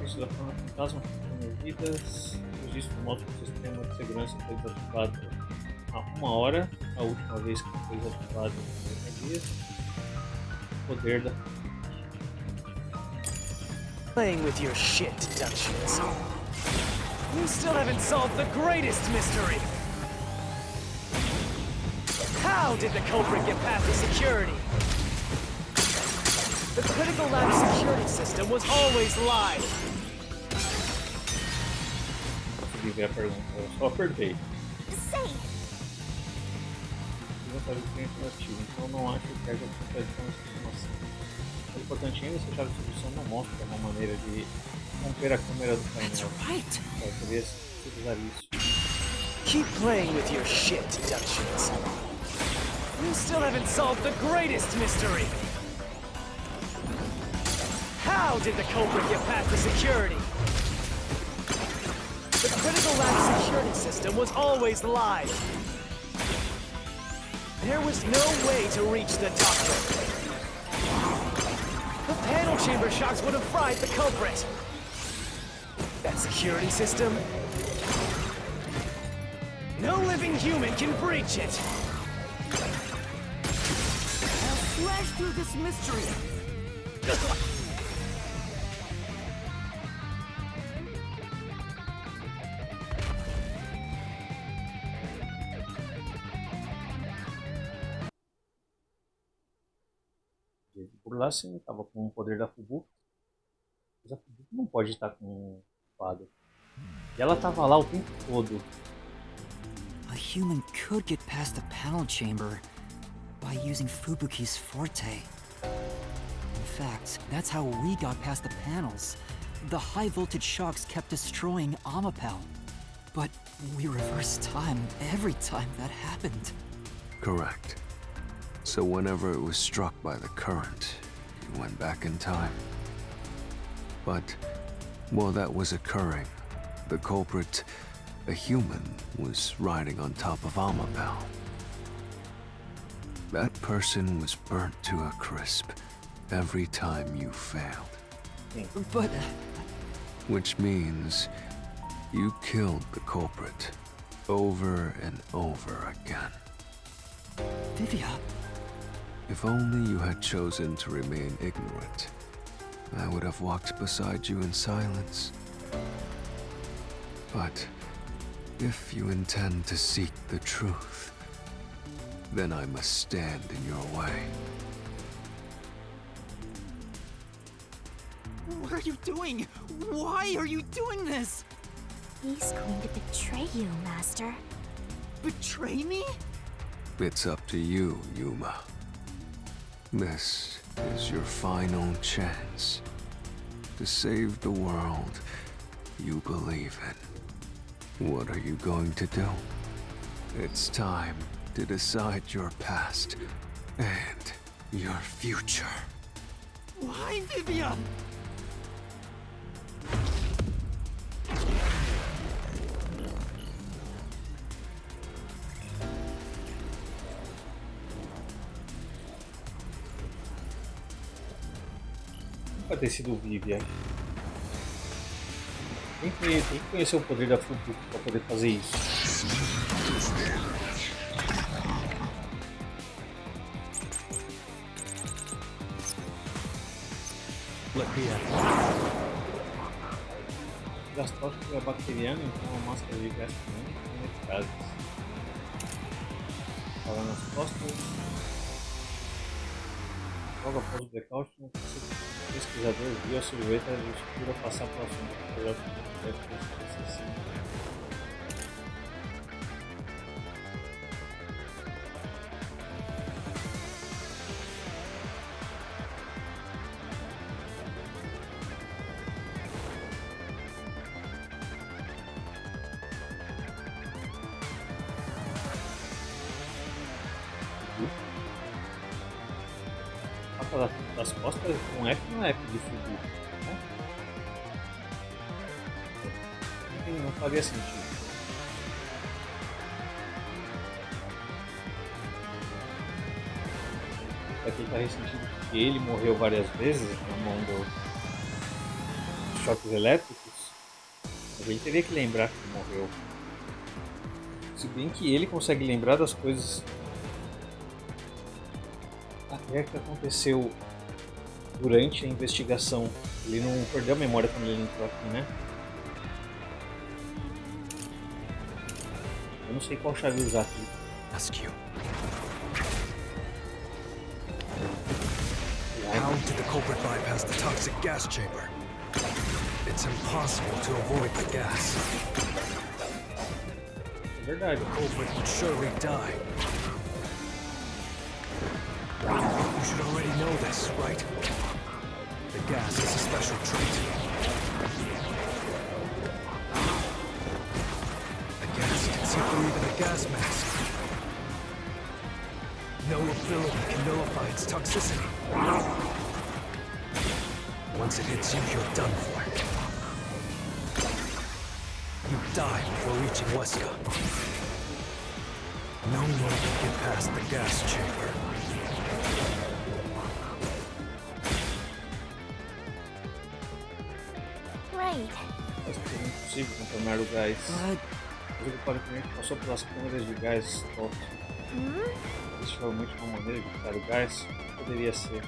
Benefício da forma fantasma promovidas. Registro remoto do sistema de segurança foi desativado há 1 hora. A última vez que foi desativado foi 10 dias. Poder da. Playing with your shit deductions. You still haven't solved the greatest mystery! How did the culprit get past the security? The critical lab security system was always live. Consegui ver a pergunta, eu só apertei. Say, Eu não sabia o que é interativo, então eu não acho que haja contradição nessa informação. O importante ainda é que a chave de solução não mostra uma maneira de romper a câmera do That's painel. right. Eu poderia usar isso. Keep playing with your shit, deductions. You still haven't solved the greatest mystery. How did the culprit get past the security? The critical lab security system was always live. There was no way to reach the doctor. The panel chamber shocks would have fried the culprit. That security system? No living human can breach it. I'll slash through this mystery. Por lá sim, tava com o poder da Fubu. Mas a Fubu não pode estar com o quadro. E ela tava lá o tempo todo. A human could get past the panel chamber by using Fubuki's forte. In fact, that's how we got past the panels. The high voltage shocks kept destroying Amapel. But we reversed time every time that happened. Correct. So whenever it was struck by the current, you went back in time. But while that was occurring, the culprit, a human, was riding on top of Amapel. That person was burnt to a crisp every time you failed. But Which means you killed the culprit over and over again. Vivia, If only you had chosen to remain ignorant, I would have walked beside you in silence. But if you intend to seek the truth, then I must stand in your way. what are you doing? Why are you doing this? he's going to betray you, Master. Betray me? It's up to you, Yuma. This is your final chance to save the world you believe in. What are you going to do? It's time to decide your past and your future. Why, Vivia? Nunca ter sido Vivia. Tem que conhecer o poder da Fubu para poder fazer isso. Gastóxico é bacteriano, então a máscara de gás também tem eficazes. Fala nas costas. Logo após o blackout, o pesquisador viu a silhueta de escura passar pela sombra do projeto assassino. Das costas com F não é F de Fubu, né? Não faria sentido. Aqui está ressentido porque ele morreu várias vezes na mão dos choques elétricos. Mas ele teria que lembrar que ele morreu. Se bem que ele consegue lembrar das coisas até que aconteceu durante a investigação. Ele não perdeu a memória quando ele entrou aqui, né? Eu não sei qual chave usar aqui. Ask you. did the culprit bypass the toxic gas chamber? It's impossible to avoid the gas. É verdade. The culprit would surely die. You should already know this, right? The gas is a special trait. The gas can see through even a gas mask. No ability can nullify its toxicity. Once it hits you, you're done for. You die before reaching Wesker. No one can get past the gas chamber. Right. Mas é impossível contornar o gás. O jogo aparentemente passou pelas câmeras de gás top. Existe realmente uma maneira de evitar o gás? O que poderia ser?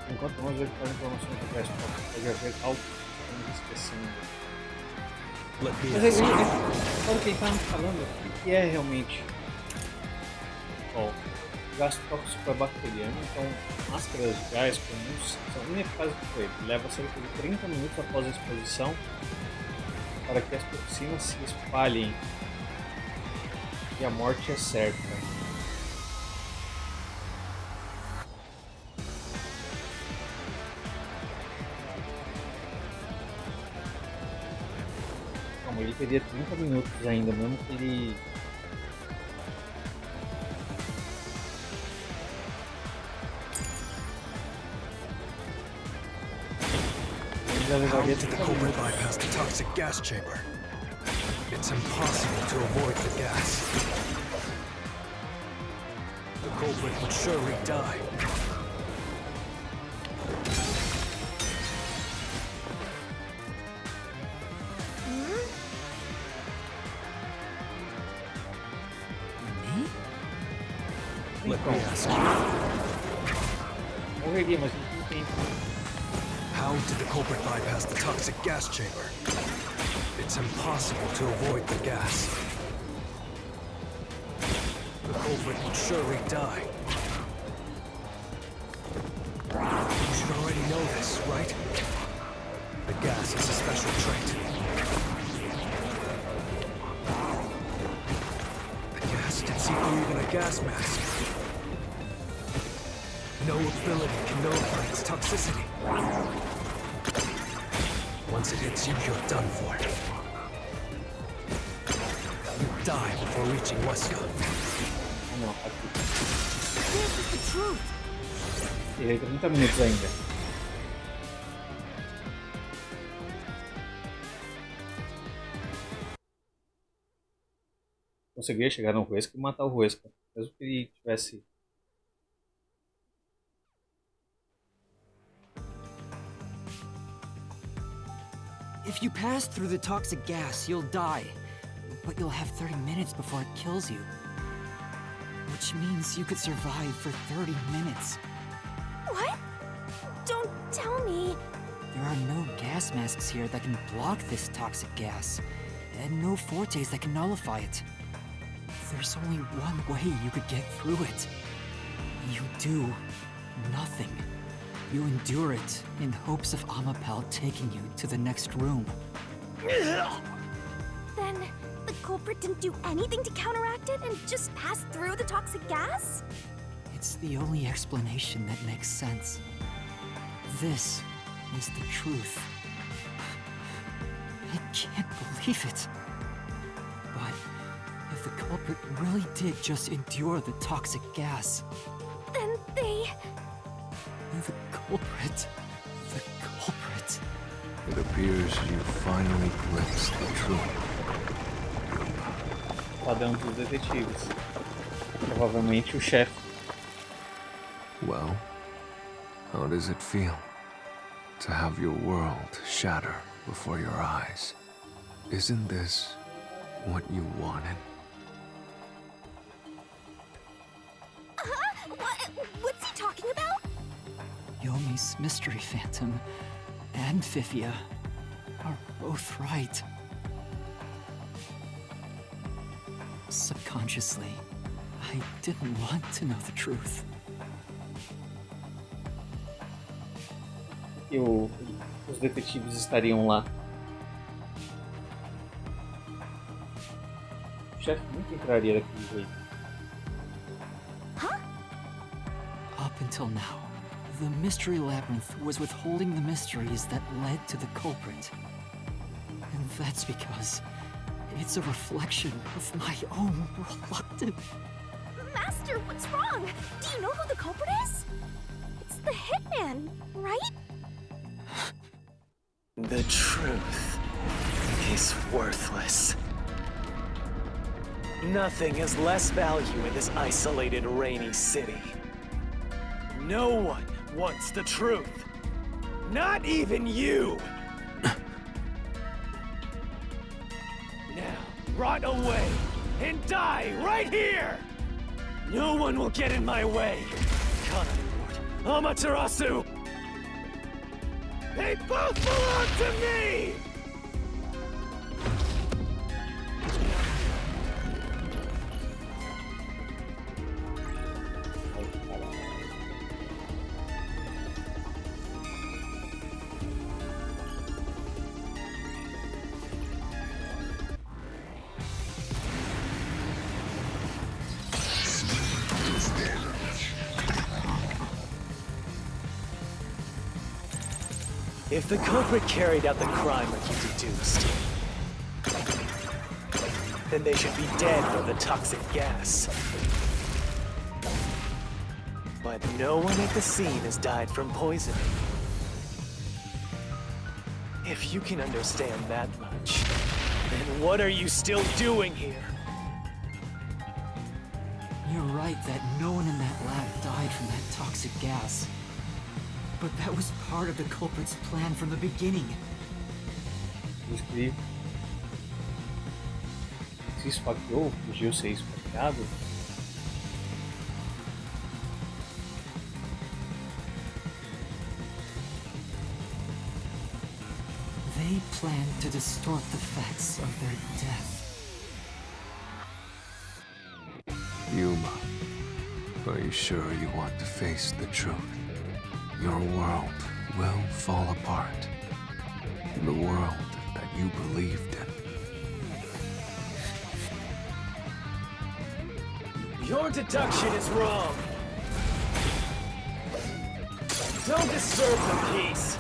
Enquanto nós verificamos informações do gás top, pode haver algo que estamos esquecendo. Mas aí, sabe o que ele está falando? O que é realmente? Ó, o gás tóxico é bacteriano, então máscaras de gás comuns são ineficazes para ele. Leva cerca de 30 minutos após a exposição para que as toxinas se espalhem e a morte é certa. Calma, ele teria 30 minutos ainda, mesmo que ele... How did the culprit bypass the toxic gas chamber? It's impossible to avoid the gas. The culprit would surely die. Me? Let me ask you, Morreria, mas não tem tempo. how did the culprit bypass the toxic gas chamber? It's impossible to avoid the gas. The culprit would surely die. You should already know this, right? The gas is a special trait. The gas can see through even a gas mask. No ability can nullify its toxicity. Once it hits you, you're done for. You die before reaching Wesker. Ah, não, aqui. This is the truth. Terei 30 minutos ainda. Conseguiria chegar no Huesca e matar o Huesca, mesmo que ele tivesse... If you pass through the toxic gas, you'll die. But you'll have 30 minutes before it kills you. Which means you could survive for 30 minutes. What? Don't tell me. There are no gas masks here that can block this toxic gas. And no fortes that can nullify it. There's only one way you could get through it. You do nothing. You endure it in hopes of Amapel taking you to the next room. Then the culprit didn't do anything to counteract it and just passed through the toxic gas? It's the only explanation that makes sense. This is the truth. I can't believe it. But if the culprit really did just endure the toxic gas, Then they... the culprit... It appears you finally glimpsed the truth. Padrão dos detetives. Provavelmente o chefe. Well, how does it feel to have your world shatter before your eyes? Isn't this what you wanted? What's he talking about? Yomi's mystery phantom and Fifia are both right. Subconsciously, I didn't want to know the truth. que os detetives estariam lá? O chefe nunca entraria daquele jeito. Up until now, the Mystery Labyrinth was withholding the mysteries that led to the culprit. And that's because it's a reflection of my own reluctance. Master, what's wrong? Do you know who the culprit is? It's the hitman, right? The truth is worthless. Nothing has less value in this isolated, rainy city. No one wants the truth. Not even you! Now, rot away and die right here! No one will get in my way. Kananort, Amaterasu! They both belong to me! If the culprit carried out the crime like you deduced, then they should be dead from the toxic gas. But no one at the scene has died from poisoning. If you can understand that much, then what are you still doing here? You're right that no one in that lab died from that toxic gas. But that was part of the culprit's plan from the beginning. Se esfaqueou, fugiu ser esfaqueado. They planned to distort the facts of their death. Yuma, are you sure you want to face the truth? Your world will fall apart. The world that you believed in. Your deduction is wrong. Don't disturb the peace.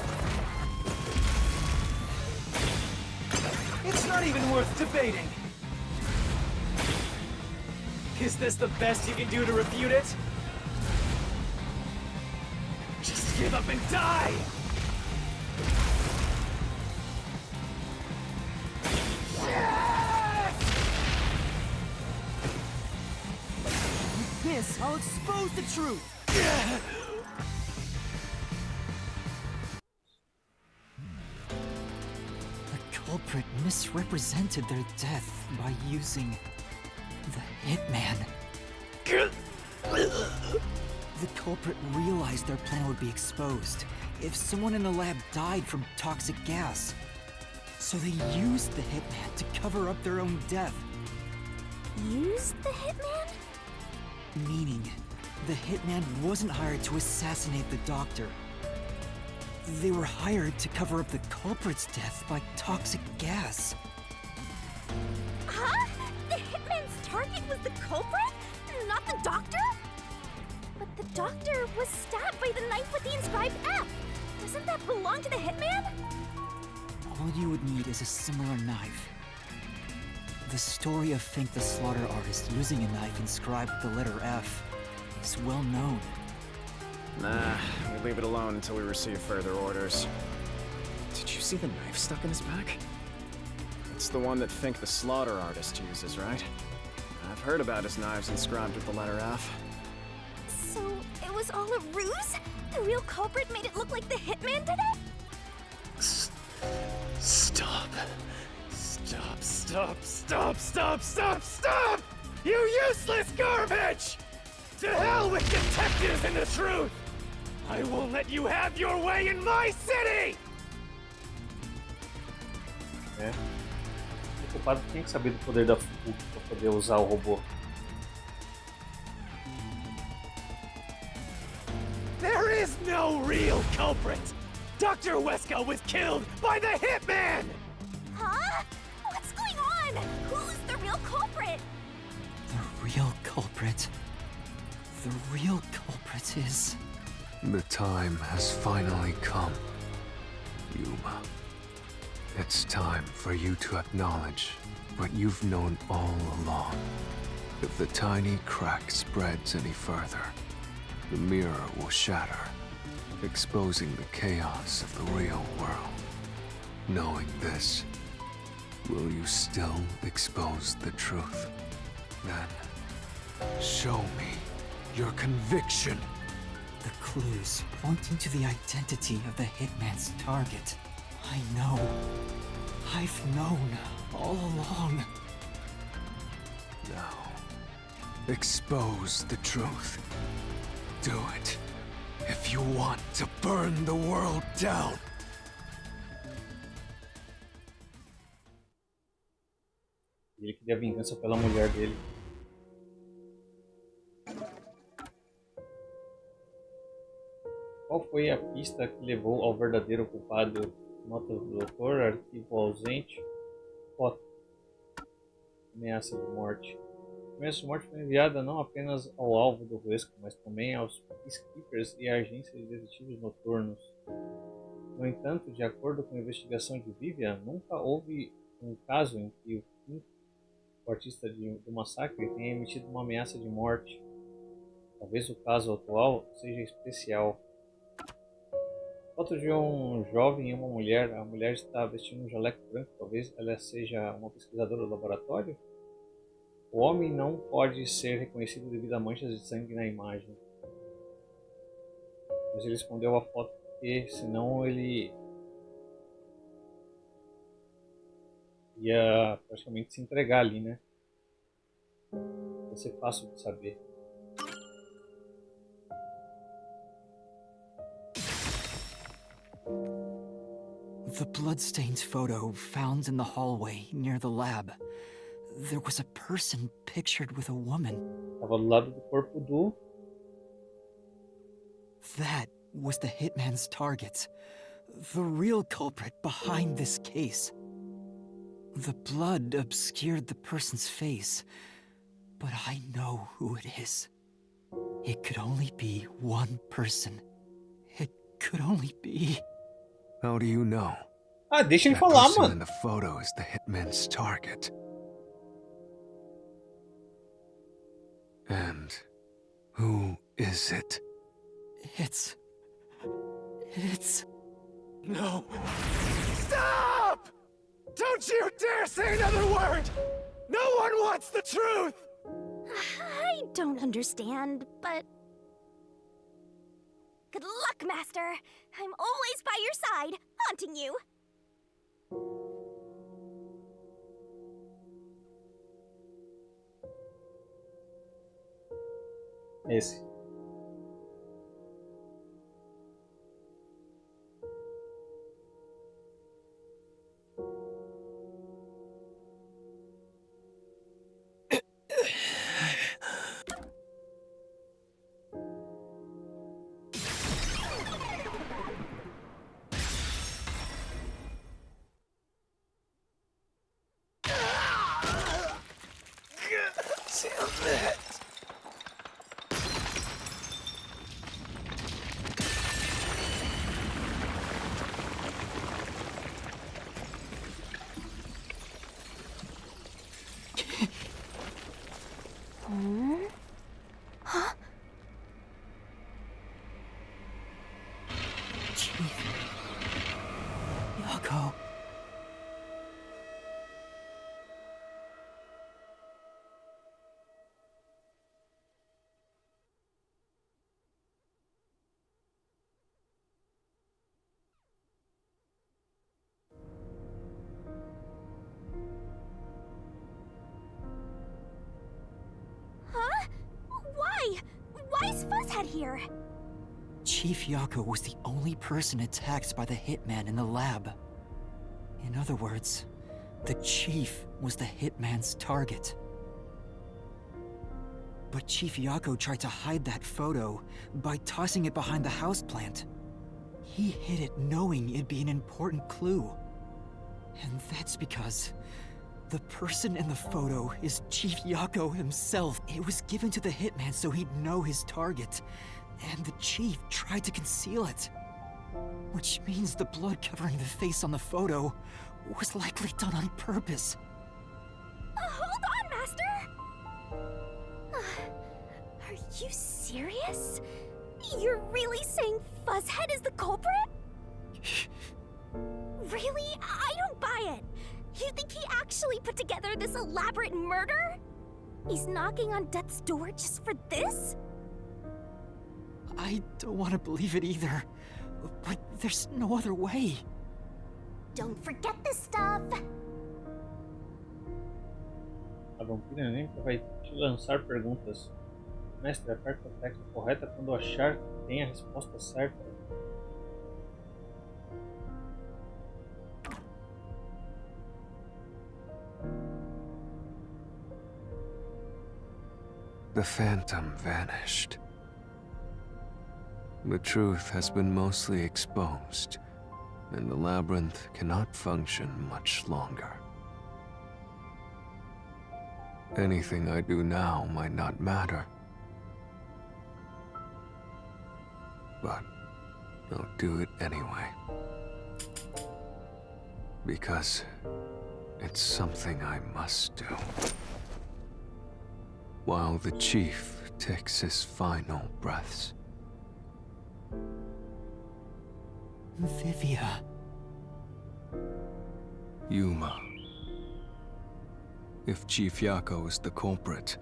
It's not even worth debating. Is this the best you can do to refute it? Just give up and die! With this, I'll expose the truth! The culprit misrepresented their death by using the hitman. The culprit realized their plan would be exposed if someone in the lab died from toxic gas. So they used the hitman to cover up their own death. Used the hitman? Meaning, the hitman wasn't hired to assassinate the doctor. They were hired to cover up the culprit's death by toxic gas. Huh? The hitman's target was the culprit? Not the doctor? But the doctor was stabbed by the knife with the inscribed F. Doesn't that belong to the hitman? All you would need is a similar knife. The story of Fink the Slaughter Artist using a knife inscribed with the letter F is well known. Nah, we leave it alone until we receive further orders. Did you see the knife stuck in his back? It's the one that Fink the Slaughter Artist uses, right? I've heard about his knives inscribed with the letter F. So, it was all a ruse? The real culprit made it look like the hitman did it? Stop. Stop, stop, stop, stop, stop, stop! You useless garbage! To hell with detectives and the truth! I won't let you have your way in my city! É. O culpado tem que saber do poder da fuga para poder usar o robô. There is no real culprit! Dr. Weska was killed by the Hitman! Huh? What's going on? Who's the real culprit? The real culprit. The real culprit is... The time has finally come, Yuma. It's time for you to acknowledge what you've known all along. If the tiny crack spreads any further, the mirror will shatter, exposing the chaos of the real world. Knowing this, will you still expose the truth? Then, show me your conviction. The clues pointing to the identity of the Hitman's target. I know. I've known all along. Now, expose the truth. Do it, if you want to burn the world down. Ele queria vingança pela mulher dele. Qual foi a pista que levou ao verdadeiro culpado? Nota do doutor, arquivo ausente, foto. Ameaça de morte. A ameaça de morte foi enviada não apenas ao alvo do Wesker, mas também aos peacekeepers e à agência de detetives noturnos. No entanto, de acordo com a investigação de Vivian, nunca houve um caso em que o artista do massacre tenha emitido uma ameaça de morte. Talvez o caso atual seja especial. Foto de um jovem e uma mulher. A mulher está vestindo um jaleco branco. Talvez ela seja uma pesquisadora do laboratório. O homem não pode ser reconhecido devido a manchas de sangue na imagem. Mas ele escondeu a foto porque senão ele ia praticamente se entregar ali, né? Vai ser fácil de saber. The bloodstained photo found in the hallway near the lab. There was a person pictured with a woman. Estava do lado do corpo do... That was the Hitman's target. The real culprit behind this case. The blood obscured the person's face, but I know who it is. It could only be one person. It could only be... How do you know? Ah, deixa ele That falar, person in mano. the photo is the Hitman's target. And who is it? It's... No. Stop! Don't you dare say another word! No one wants the truth! I don't understand, but... Good luck, Master! I'm always by your side, haunting you! Esse. Chief. Yako. Huh? Why? Why is Fuzzhead here? Chief Yako was the only person attacked by the Hitman in the lab. In other words, the Chief was the Hitman's target. But Chief Yako tried to hide that photo by tossing it behind the houseplant. He hid it knowing it'd be an important clue. And that's because the person in the photo is Chief Yako himself. It was given to the hitman so he'd know his target. And the chief tried to conceal it. Which means the blood covering the face on the photo was likely done on purpose. Hold on, Master! Are you serious? You're really saying Fuzzhead is the culprit? Really? I don't buy it. You think he actually put together this elaborate murder? He's knocking on death's door just for this? I don't want to believe it either, but there's no other way. Don't forget this stuff. A vampira nem vai te lançar perguntas. Mestre, aperte a tecla correta quando achar que tem a resposta certa. The phantom vanished. The truth has been mostly exposed, and the labyrinth cannot function much longer. Anything I do now might not matter, but I'll do it anyway. Because it's something I must do. While the chief takes his final breaths. Vivia. Yuma. If Chief Yako is the culprit,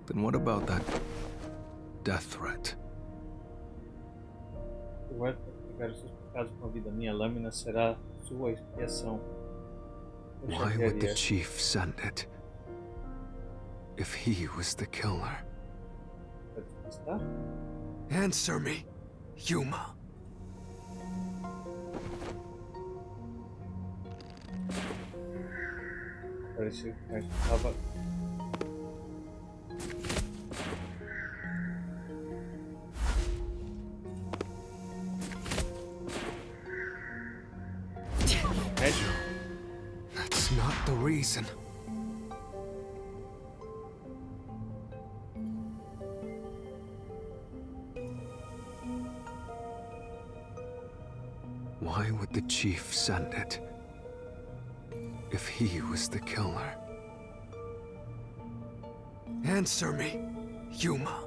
then what about that death threat? O guarda para pegar os seus pecados com a vida. Minha lâmina será sua expiação. Poxa, Why would the Xavier. chief send it? If he was the killer. Pra despistar? Answer me, Yuma. Parecia que mais estava. That's not the reason. Why would the chief send it? If he was the killer. Answer me, Yuma.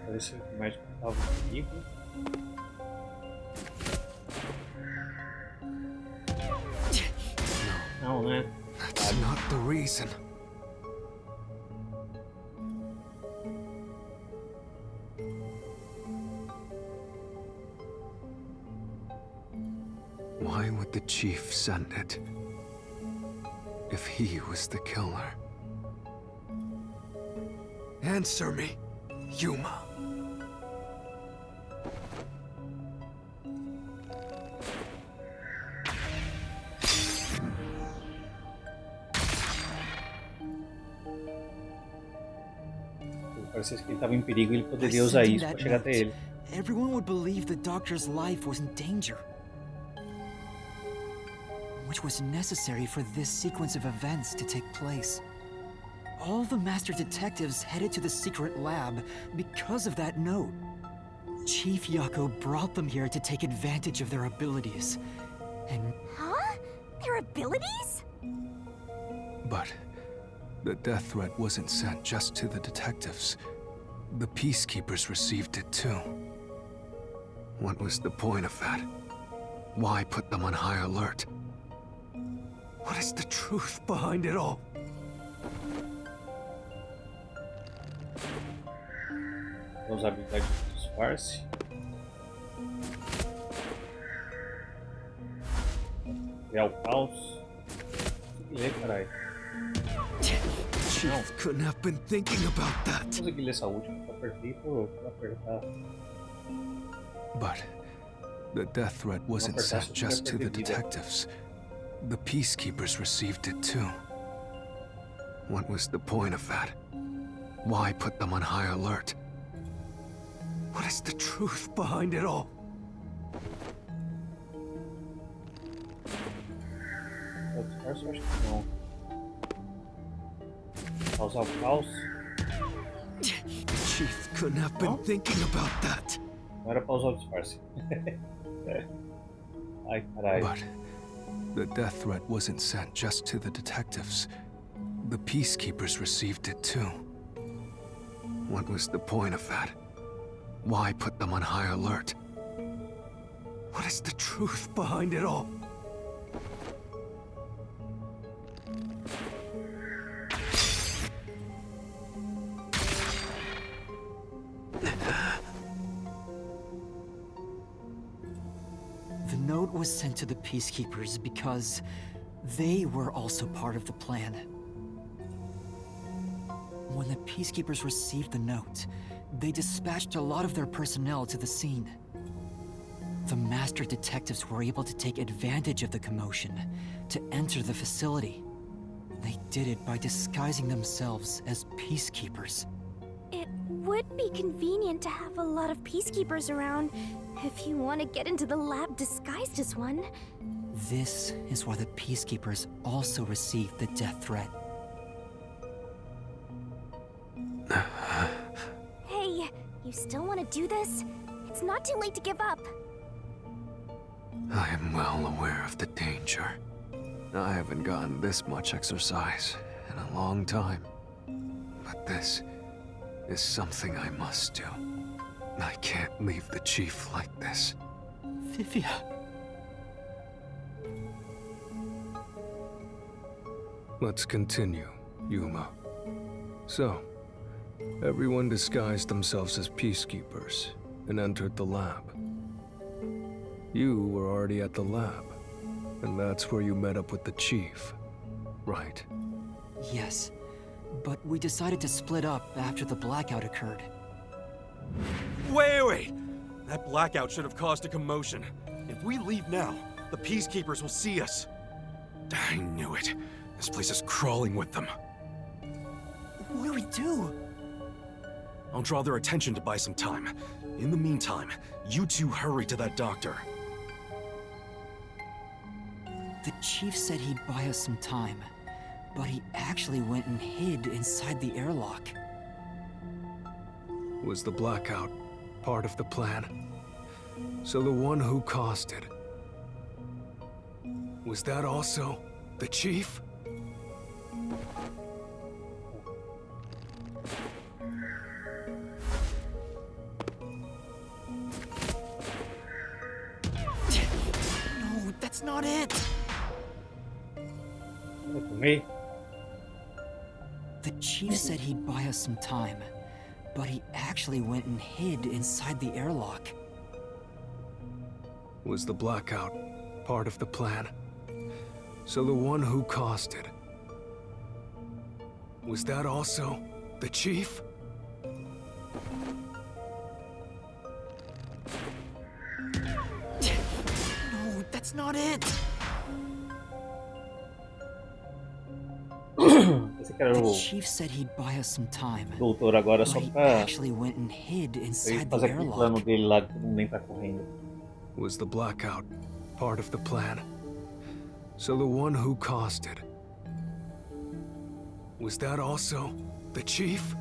Parecia que mais estava comigo. Não, né? That's not the reason. Why would the chief send it? If he was the killer. Answer me, Yuma. Parecia que ele estava em perigo e ele poderia usar sending isso that para chegar até note, ele. everyone would believe the doctor's life was in danger. Which was necessary for this sequence of events to take place. All the master detectives headed to the secret lab because of that note. Chief Yako brought them here to take advantage of their abilities. And Huh? Their abilities? But the death threat wasn't sent just to the detectives. The peacekeepers received it too. What was the point of that? Why put them on high alert? What is the truth behind it all? Vamos usar a habilidade de disfarce. Criar o caos. Consegui ler, caralho. Chief couldn't have been thinking about that. Consegui ler essa última. Eu apertei por apertar. But the death threat wasn't sent just to the detectives. The peacekeepers received it too. What was the point of that? Why put them on high alert? What is the truth behind it all? Acho que não. Causar o caos. Chief couldn't have been thinking about that. Não era pra usar o disfarce. Ai, caralho. But the death threat wasn't sent just to the detectives. The peacekeepers received it too. What was the point of that? Why put them on high alert? What is the truth behind it all? The note was sent to the Peacekeepers because they were also part of the plan. When the Peacekeepers received the note, they dispatched a lot of their personnel to the scene. The master detectives were able to take advantage of the commotion to enter the facility. They did it by disguising themselves as Peacekeepers. It would be convenient to have a lot of peacekeepers around if you want to get into the lab disguised as one. This is why the Peacekeepers also received the death threat. Hey, you still want to do this? It's not too late to give up. I am well aware of the danger. I haven't gotten this much exercise in a long time. But this is something I must do. I can't leave the chief like this. Vivia. Let's continue, Yuma. So, everyone disguised themselves as peacekeepers and entered the lab. You were already at the lab, and that's where you met up with the chief, right? Yes, but we decided to split up after the blackout occurred. Wait! That blackout should have caused a commotion. If we leave now, the peacekeepers will see us. I knew it. This place is crawling with them. What do we do? I'll draw their attention to buy some time. In the meantime, you two hurry to that doctor. The chief said he'd buy us some time, but he actually went and hid inside the airlock. Was the blackout part of the plan? So the one who caused it, was that also the chief? No, that's not it! Look at me. The chief said he'd buy us some time, but he actually went and hid inside the airlock. Was the blackout part of the plan? So the one who caused it, was that also the chief? No, that's not it! Esse aqui era The o chief said he'd buy us some time, doutor agora but só he pra actually went and hid ele inside the fazer aquele plano airlock. dele lá de todo mundo entrar correndo. Was the blackout part of the plan? So the one who caused it, was that also the chief?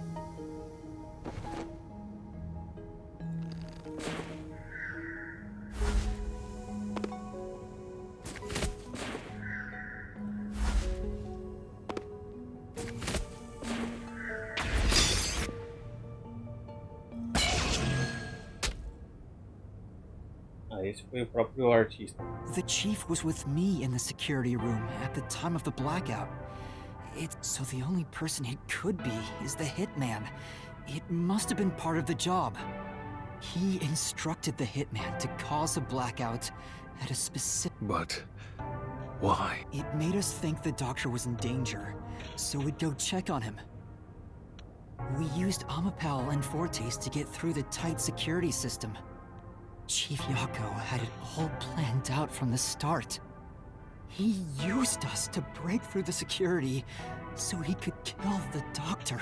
Ah, esse foi o próprio artista. The chief was with me in the security room at the time of the blackout. So the only person it could be is the hitman. It must have been part of the job. He instructed the hitman to cause a blackout at a specific... But why? It made us think the doctor was in danger, so we'd go check on him. We used Amapal and Fortes to get through the tight security system. Chief Yako had it all planned out from the start. He used us to break through the security so he could kill the doctor.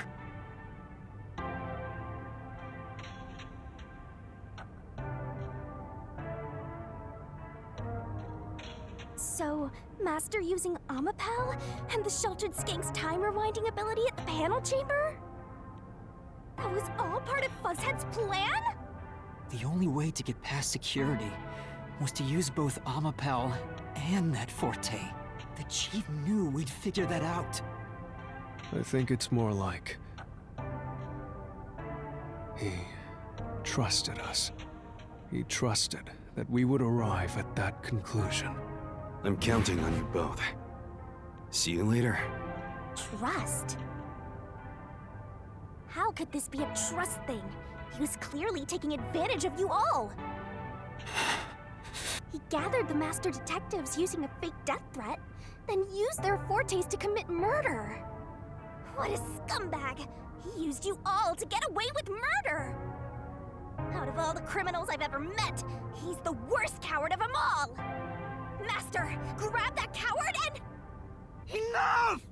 So, Master using Amapel and the Sheltered Skank's time rewinding ability at the panel chamber? That was all part of Fuzzhead's plan? The only way to get past security was to use both Amapel and that Forte. The Chief knew we'd figure that out. I think it's more like... he trusted us. He trusted that we would arrive at that conclusion. I'm counting on you both. See you later. Trust? How could this be a trust thing? He was clearly taking advantage of you all. He gathered the master detectives using a fake death threat, then used their fortes to commit murder. What a scumbag! He used you all to get away with murder! Out of all the criminals I've ever met, he's the worst coward of them all! Master, grab that coward and... Enough!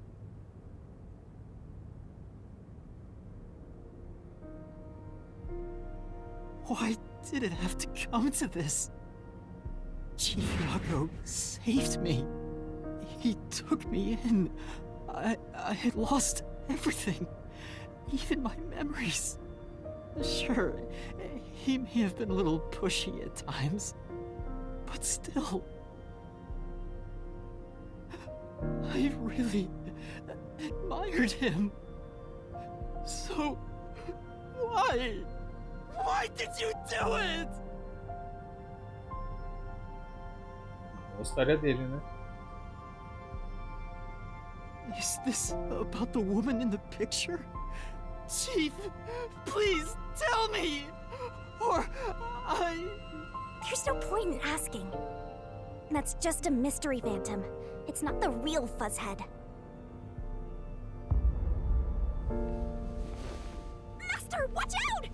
Why did it have to come to this? Chief Yago saved me. He took me in. I had lost everything, even my memories. Sure, he may have been a little pushy at times, but still... I really admired him. So, why? Why did you do it? A história dele, né? Is this about the woman in the picture? Chief, please tell me, or There's no point in asking. That's just a mystery phantom. It's not the real Fuzzhead. Master, watch out!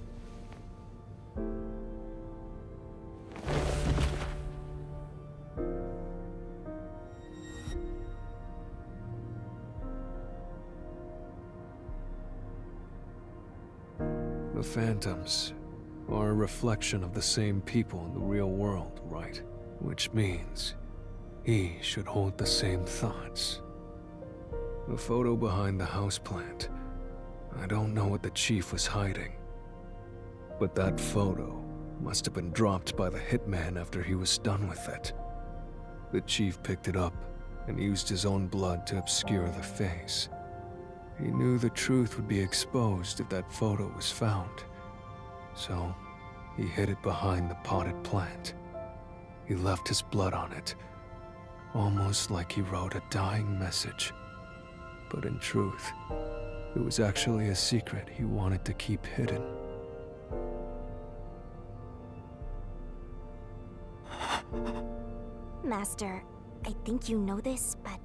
The phantoms are a reflection of the same people in the real world, right? Which means he should hold the same thoughts. The photo behind the houseplant. I don't know what the Chief was hiding. But that photo must have been dropped by the hitman after he was done with it. The Chief picked it up and used his own blood to obscure the face. He knew the truth would be exposed if that photo was found. So, he hid it behind the potted plant. He left his blood on it, almost like he wrote a dying message. But in truth, it was actually a secret he wanted to keep hidden. Master, I think you know this, but...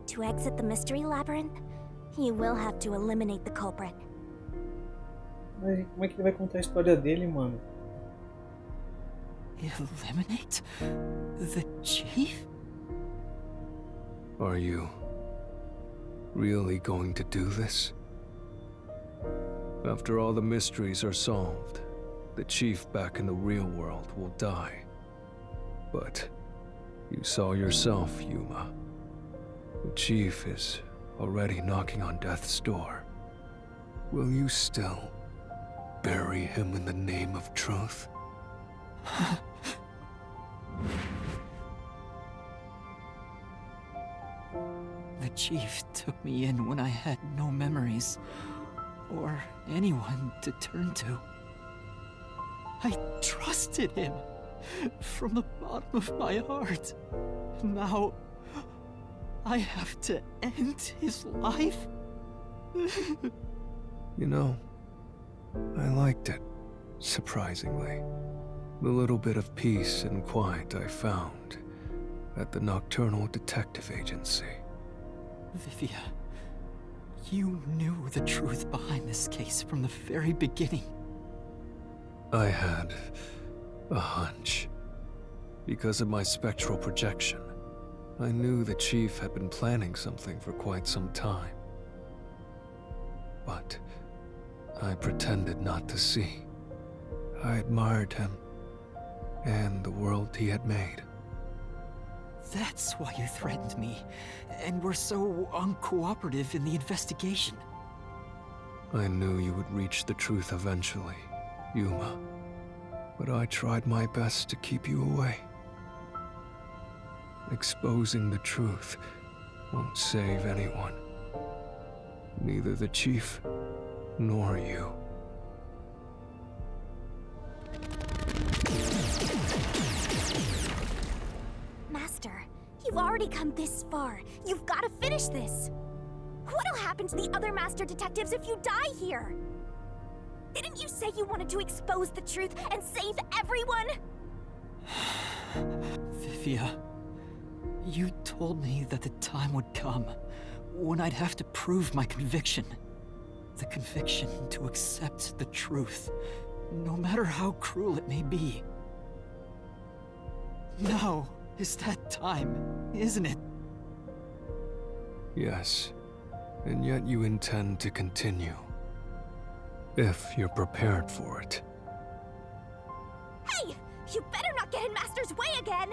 to exit the mystery labyrinth, you will have to eliminate the culprit. Mas como é que ele vai contar a história dele, mano? eliminate the Chief? Are you really going to do this? After all the mysteries are solved, the Chief back in the real world will die. But you saw yourself, Yuma. The Chief is already knocking on death's door. Will you still bury him in the name of truth? The Chief took me in when I had no memories, or anyone to turn to. I trusted him from the bottom of my heart. Now, I have to end his life? You know, I liked it, surprisingly. The little bit of peace and quiet I found at the Nocturnal Detective Agency. Vivia, you knew the truth behind this case from the very beginning. I had a hunch. Because of my spectral projection, I knew the chief had been planning something for quite some time. But I pretended not to see. I admired him and the world he had made. That's why you threatened me, and were so uncooperative in the investigation. I knew you would reach the truth eventually, Yuma. But I tried my best to keep you away. Exposing the truth won't save anyone. Neither the chief nor you. Master, you've already come this far. You've got to finish this. What'll happen to the other Master Detectives if you die here? Didn't you say you wanted to expose the truth and save everyone? Vivia, you told me that the time would come when I'd have to prove my conviction. The conviction to accept the truth, no matter how cruel it may be. Now is that time, isn't it? Yes, and yet you intend to continue. If you're prepared for it. Hey! You better not get in Master's way again!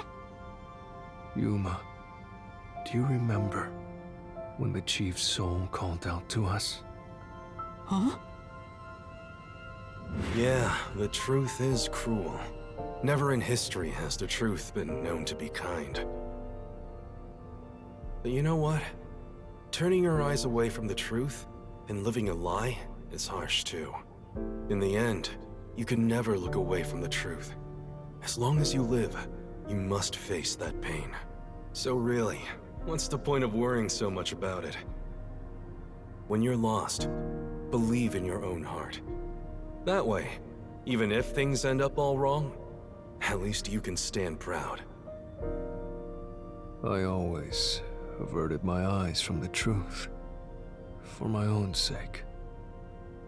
Yuma, do you remember when the chief's soul called out to us? Huh? Yeah, the truth is cruel. Never in history has the truth been known to be kind. But you know what? Turning your eyes away from the truth and living a lie is harsh too. In the end, you can never look away from the truth. As long as you live, you must face that pain. So really, what's the point of worrying so much about it? When you're lost, believe in your own heart. That way, even if things end up all wrong, at least you can stand proud. I always averted my eyes from the truth. For my own sake.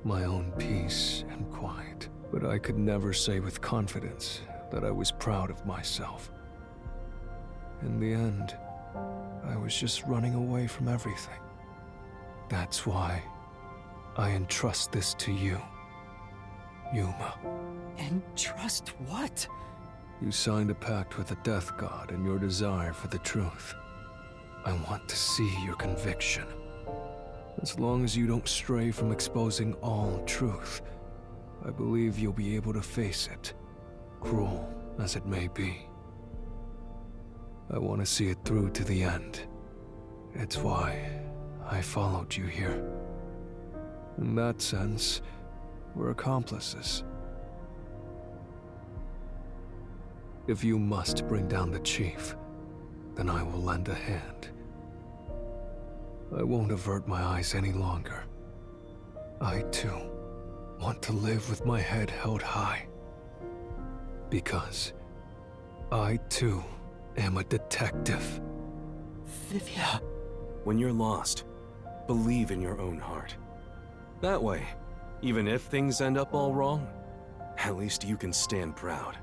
My own peace and quiet. But I could never say with confidence that I was proud of myself. In the end, I was just running away from everything. That's why I entrust this to you, Yuma. Entrust what? You signed a pact with the Death God in your desire for the truth. I want to see your conviction. As long as you don't stray from exposing all truth, I believe you'll be able to face it, cruel as it may be. I want to see it through to the end. It's why I followed you here. In that sense, we're accomplices. If you must bring down the chief, then I will lend a hand. I won't avert my eyes any longer. I, too, want to live with my head held high. Because I, too, am a detective. Vivia. When you're lost, believe in your own heart. That way, even if things end up all wrong, at least you can stand proud.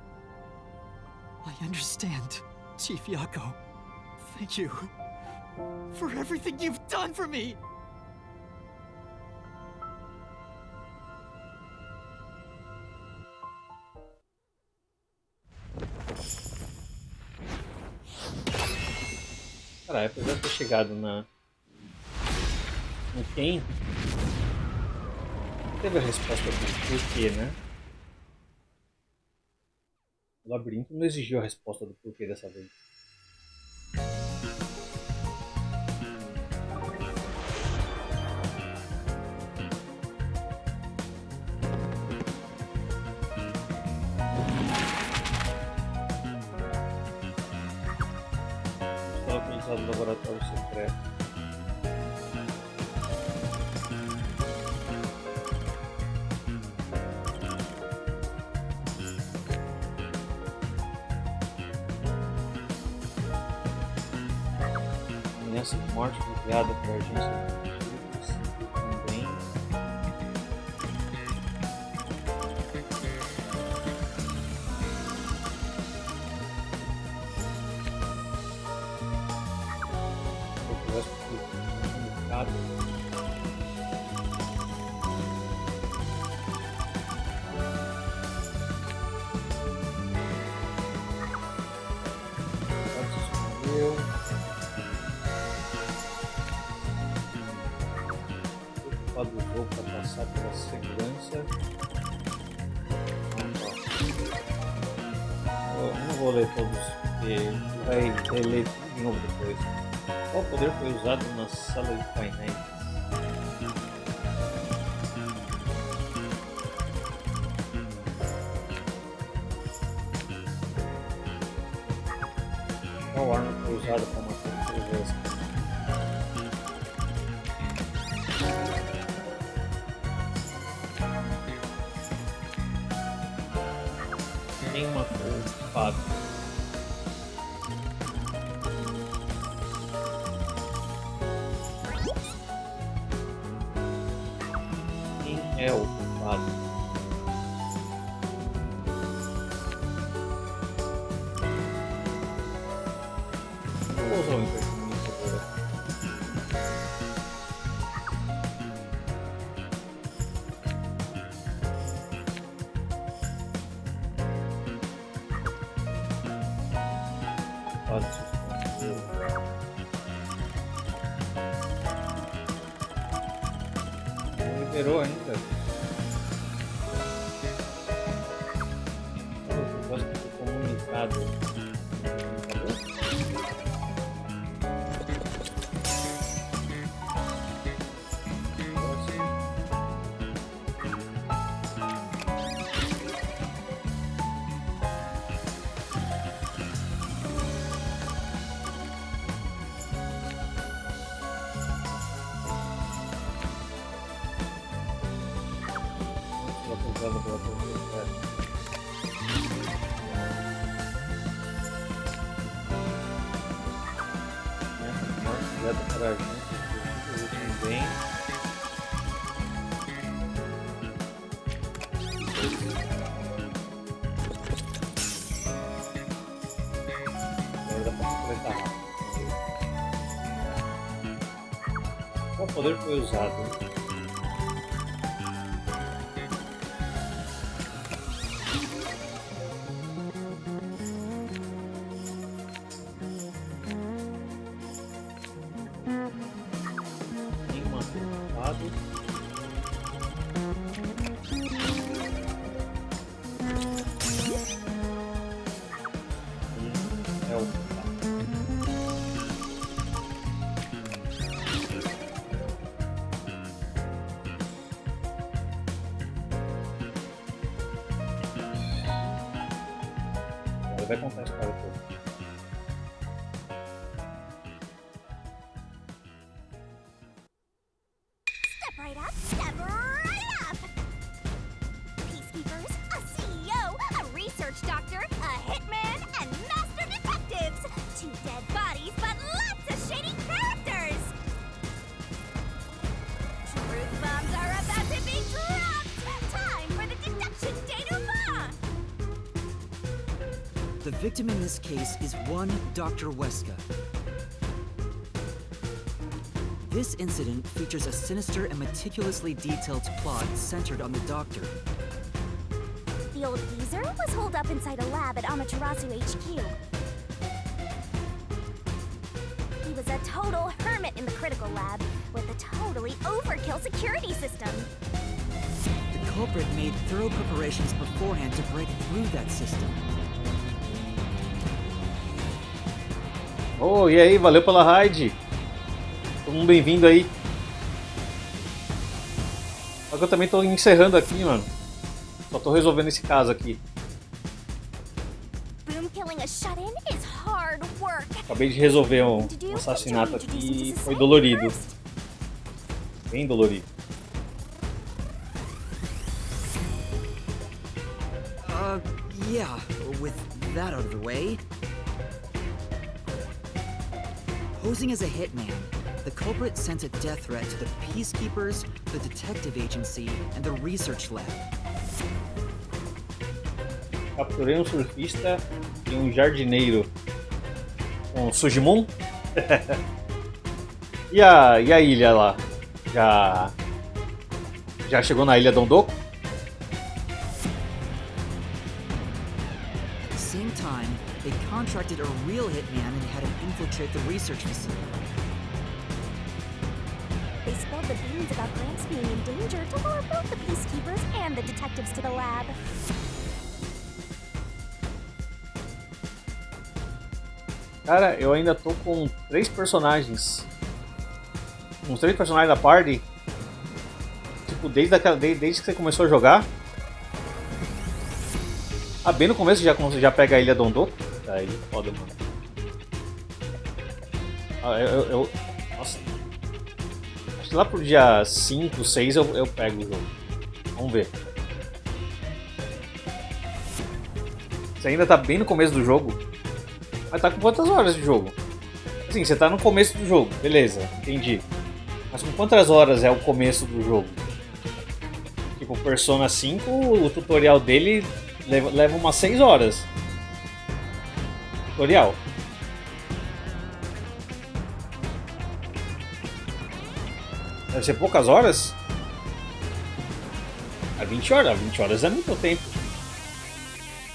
I understand, Chief Yako. Thank you for everything you've done for me! Caralho, apesar de ter chegado no Ken, teve a resposta do porquê, né? O labirinto não exigiu a resposta do porquê dessa vez. Do laboratório secreto. Ameaça de morte enviada para a agência também. Vou para passar pela segurança. Eu não vou ler todos, porque vai reler tudo de novo depois. Qual poder foi usado na sala de painéis? Qual arma foi usada para matar o Wesker? Quem matou o padre? Quem é o padre? Vou usar o intercomunicador aqui. Padre suspensor. Não liberou ainda. Eu gosto de ser comunicado. Para a gente, bem. Agora dá para completar rápido. Qual poder foi usado? Vai contar a história toda. Step right up, step right up! Peacekeepers, a CEO, a research doctor, a hitman, and master detectives! 2 dead bodies, but lots of shady characters! Truth bombs are about to be dropped! Time for the deduction denouement! The victim in this case is one Dr. Weska. This incident features a sinister and meticulously detailed plot centered on the doctor. The old geezer was holed up inside a lab at Amaterasu HQ. He was a total hermit in the critical lab with a totally overkill security system. The culprit made thorough preparations beforehand to break through that system. Oh, e aí, valeu pela raid. Todo mundo bem-vindo aí. Só que eu também tô encerrando aqui, mano. Só tô resolvendo esse caso aqui. Boom killing a shut-in is hard work. Acabei de resolver um assassinato aqui e foi dolorido. Bem dolorido. Yeah, with that out of the way. Posing as a hitman, the culprit sent a death threat to the Peacekeepers, the Detective Agency, and the Research Lab. Capturei um surfista e um jardineiro. Um Sujimon? E a ilha lá? Já chegou na ilha Dondoko? At the same time, they contracted a real hitman and had him infiltrate the research facility. They spilled the beans about Gramps being in danger to lure both the peacekeepers and the detectives to the lab. Cara, eu ainda tô com 3 personagens. Com os 3 personagens da party. Tipo, desde que você começou a jogar. Ah, bem no começo já pega a Ilha Dondoco. Aí, foda, mano. Nossa. Acho que lá pro dia 5, 6 eu pego o jogo. Vamos ver. Você ainda tá bem no começo do jogo. Mas tá com quantas horas de jogo? Assim, você tá no começo do jogo, beleza, entendi. Mas com quantas horas é o começo do jogo? Tipo, Persona 5, o tutorial dele leva umas 6 horas. Tutorial. Deve ser poucas horas? 20 horas? 20 horas é muito tempo.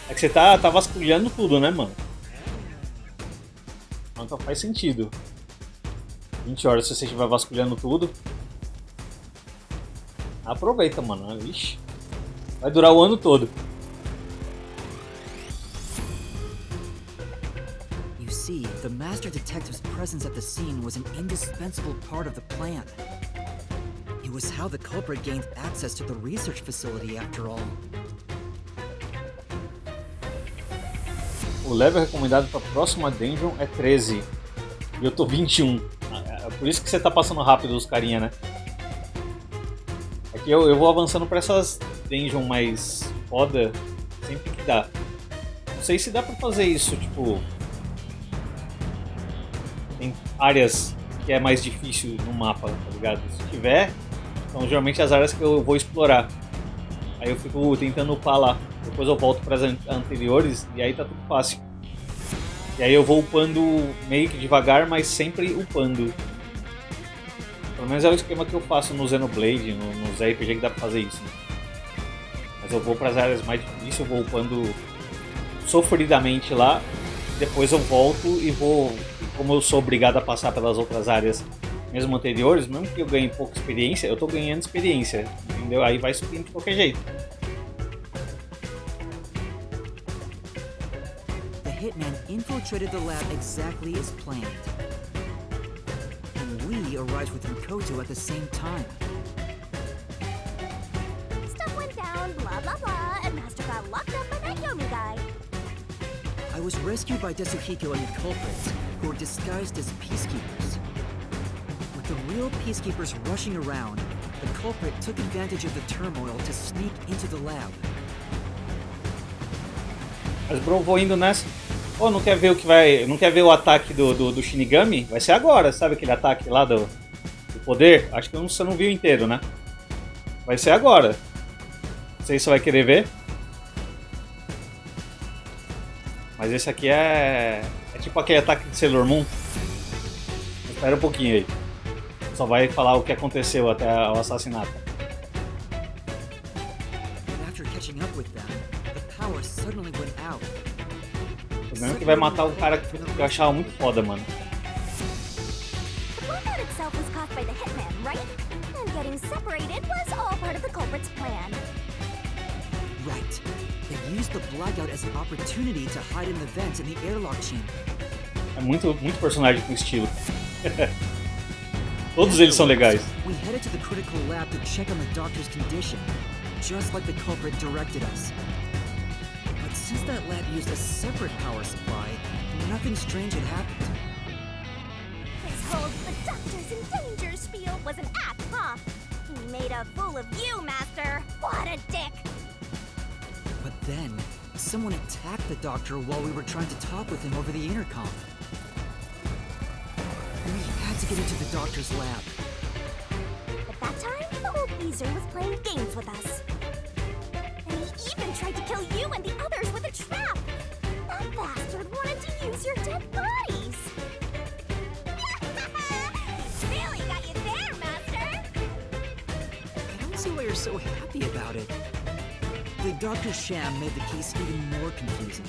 É que você tá vasculhando tudo, né, mano? Então faz sentido. 20 horas se você estiver vasculhando tudo. Aproveita, mano. Vixe. Vai durar o ano todo. You see, the Master Detective's presence at the scene was an indispensable part of the plan. It was how the culprit gained access to the research facility, after all. O level recomendado para a próxima dungeon é 13. E eu tô 21. É por isso que você tá passando rápido os carinha, né? É que eu vou avançando para essas dungeon mais foda sempre que dá. Não sei se dá pra fazer isso, tipo... Tem áreas que é mais difícil no mapa, tá ligado? Se tiver, são geralmente as áreas que eu vou explorar. Aí eu fico tentando upar lá. Depois eu volto para as anteriores e aí tá tudo fácil. E aí eu vou upando meio que devagar, mas sempre upando. Pelo menos é o esquema que eu faço no Xenoblade, nos RPG que dá pra fazer isso. Né? Mas eu vou para as áreas mais difíceis, eu vou upando sofridamente lá. Depois eu volto e vou... Como eu sou obrigado a passar pelas outras áreas mesmo anteriores, mesmo que eu ganhe pouca experiência, eu tô ganhando experiência. Entendeu? Aí vai subindo de qualquer jeito. Hitman infiltrated the lab exactly as planned. And we arrived with Mikoto at the same time. Stuff went down, blah blah blah, and Master got locked up by that Yomi guy. I was rescued by Desuhiko and the culprits, who were disguised as peacekeepers. With the real peacekeepers rushing around, the culprit took advantage of the turmoil to sneak into the lab. Mas bro, vou indo nessa. Pô, não quer ver o que vai. Não quer ver o ataque do Shinigami? Vai ser agora, sabe aquele ataque lá do poder? Acho que você não viu inteiro, né? Vai ser agora. Não sei se você vai querer ver. Mas esse aqui é tipo aquele ataque de Sailor Moon. Espera um pouquinho aí. Só vai falar o que aconteceu até o assassinato. After catching up with them, the power suddenly went out. O problema é que vai matar o cara que eu achava muito foda, mano. The blackout itself was caused by the Hitman, right? And getting separated was all part of the culprit's plan. Right. They used the blackout as an opportunity to hide in the vents in the airlock chamber. É muito personagem com estilo. Todos eles são legais. We headed to the critical lab to check on the doctor's condition, just like the culprit directed us. But since that lab used a separate power supply, nothing strange had happened. This whole the doctor's in danger spiel was an act, huh? He made a fool of you, Master. What a dick! But then, someone attacked the doctor while we were trying to talk with him over the intercom. We had to get into the doctor's lab. At that time, the old geezer was playing games with us. And he even tried to kill you and the others with a trap. That bastard wanted to use your dead bodies. Really got you there, Master! I don't see why you're so happy about it. The doctor's sham made the case even more confusing.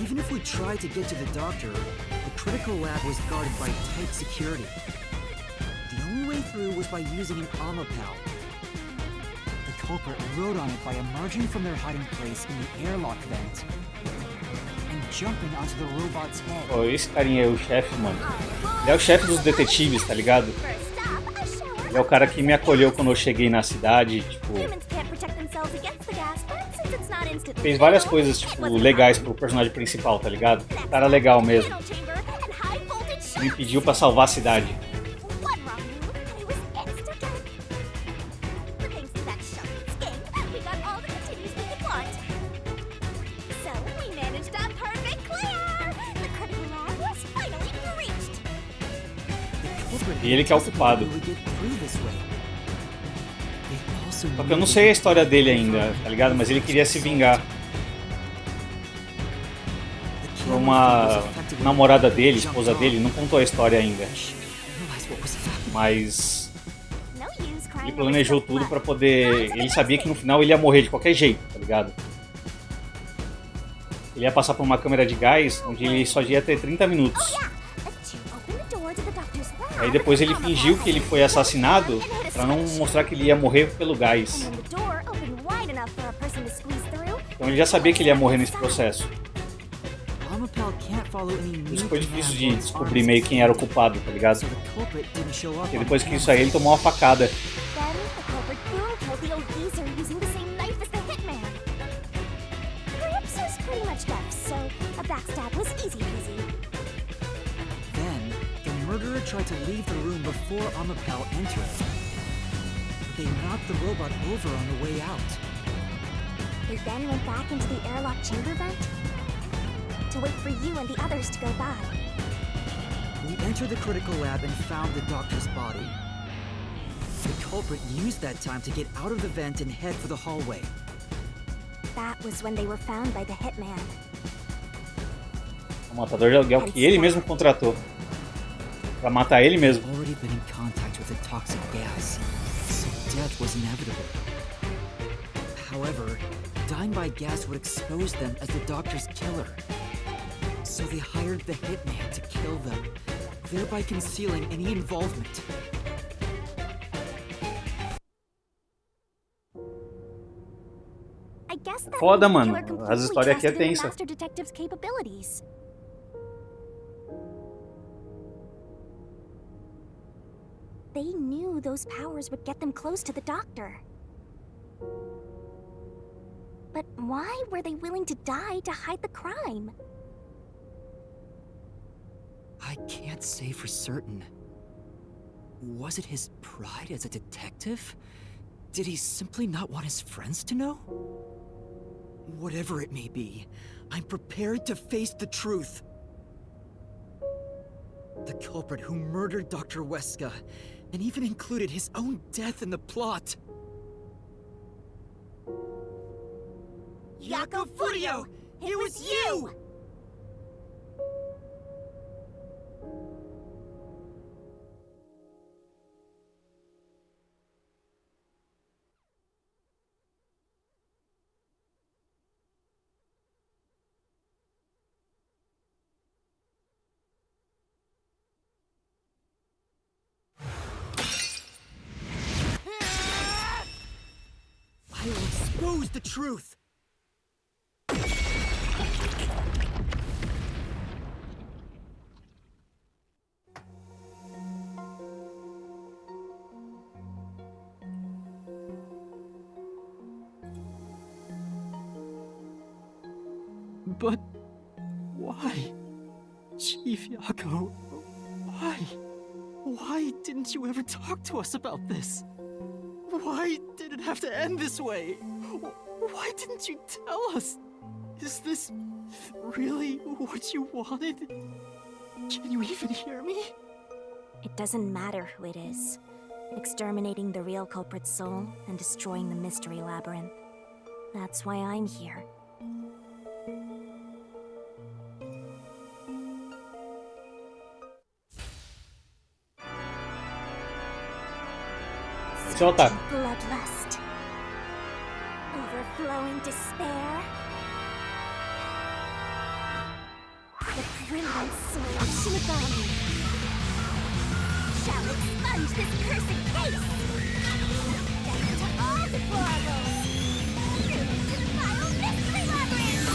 Even if we tried to get to the doctor, the critical lab was guarded by tight security. through was by using an Amapel. The culprit rode on it by emerging from their hiding place in the airlock vent and jumping onto the robot's head. Pô, esse carinha é o chefe, mano. Ele é o chefe dos detetives, tá ligado? Ele é o cara que me acolheu quando eu cheguei na cidade, tipo... Fez várias coisas, tipo, legais pro personagem principal, tá ligado? Cara legal mesmo. Me pediu pra salvar a cidade. E ele que é o culpado. Só que eu não sei a história dele ainda, tá ligado? Mas ele queria se vingar. Por uma namorada dele, esposa dele, não contou a história ainda. Mas ele planejou tudo pra poder... Ele sabia que no final ele ia morrer de qualquer jeito, tá ligado? Ele ia passar por uma câmera de gás, onde ele só ia ter 30 minutos. Aí depois ele fingiu que ele foi assassinado pra não mostrar que ele ia morrer pelo gás. Então ele já sabia que ele ia morrer nesse processo. Isso foi difícil de descobrir meio quem era o culpado, tá ligado? E depois que isso aí ele tomou uma facada. Murderer tried to leave the room before Amapel entered. They knocked the robot over on the way out. They then went back into the airlock chamber vent to wait for you and the others to go by. We entered the critical lab and found the doctor's body. The culprit used that time to get out of the vent and head for the hallway. That was when they were found by the hitman. O matador de aluguel que ele mesmo contratou. Pra matar ele mesmo. Already been in contact with a toxic gas, so death was inevitable. However, dying by gas would expose them as the doctor's killer. So they hired the hitman to kill them, thereby concealing any involvement. I guess that Foda, means the mano. killer As completely histórias aqui é trusted in the tensa. Master Detective's capabilities. They knew those powers would get them close to the doctor. But why were they willing to die to hide the crime? I can't say for certain. Was it his pride as a detective? Did he simply not want his friends to know? Whatever it may be, I'm prepared to face the truth. The culprit who murdered Dr. Weska and even included his own death in the plot. Yako Furio! It was you! I will expose the truth! But why? Chief Yako, why? Why didn't you ever talk to us about this? Why did it have to end this way? Why didn't you tell us? Is this really what you wanted? Can you even hear me? It doesn't matter who it is. Exterminating the real culprit's soul and destroying the mystery labyrinth. That's why I'm here. Esse é o otaku. Bloodlust. Overflowing despair. The brilliant soul of Shinigami. shall expunge this cursed case! Death to all deplorables! Doom to the vile mystery labyrinth!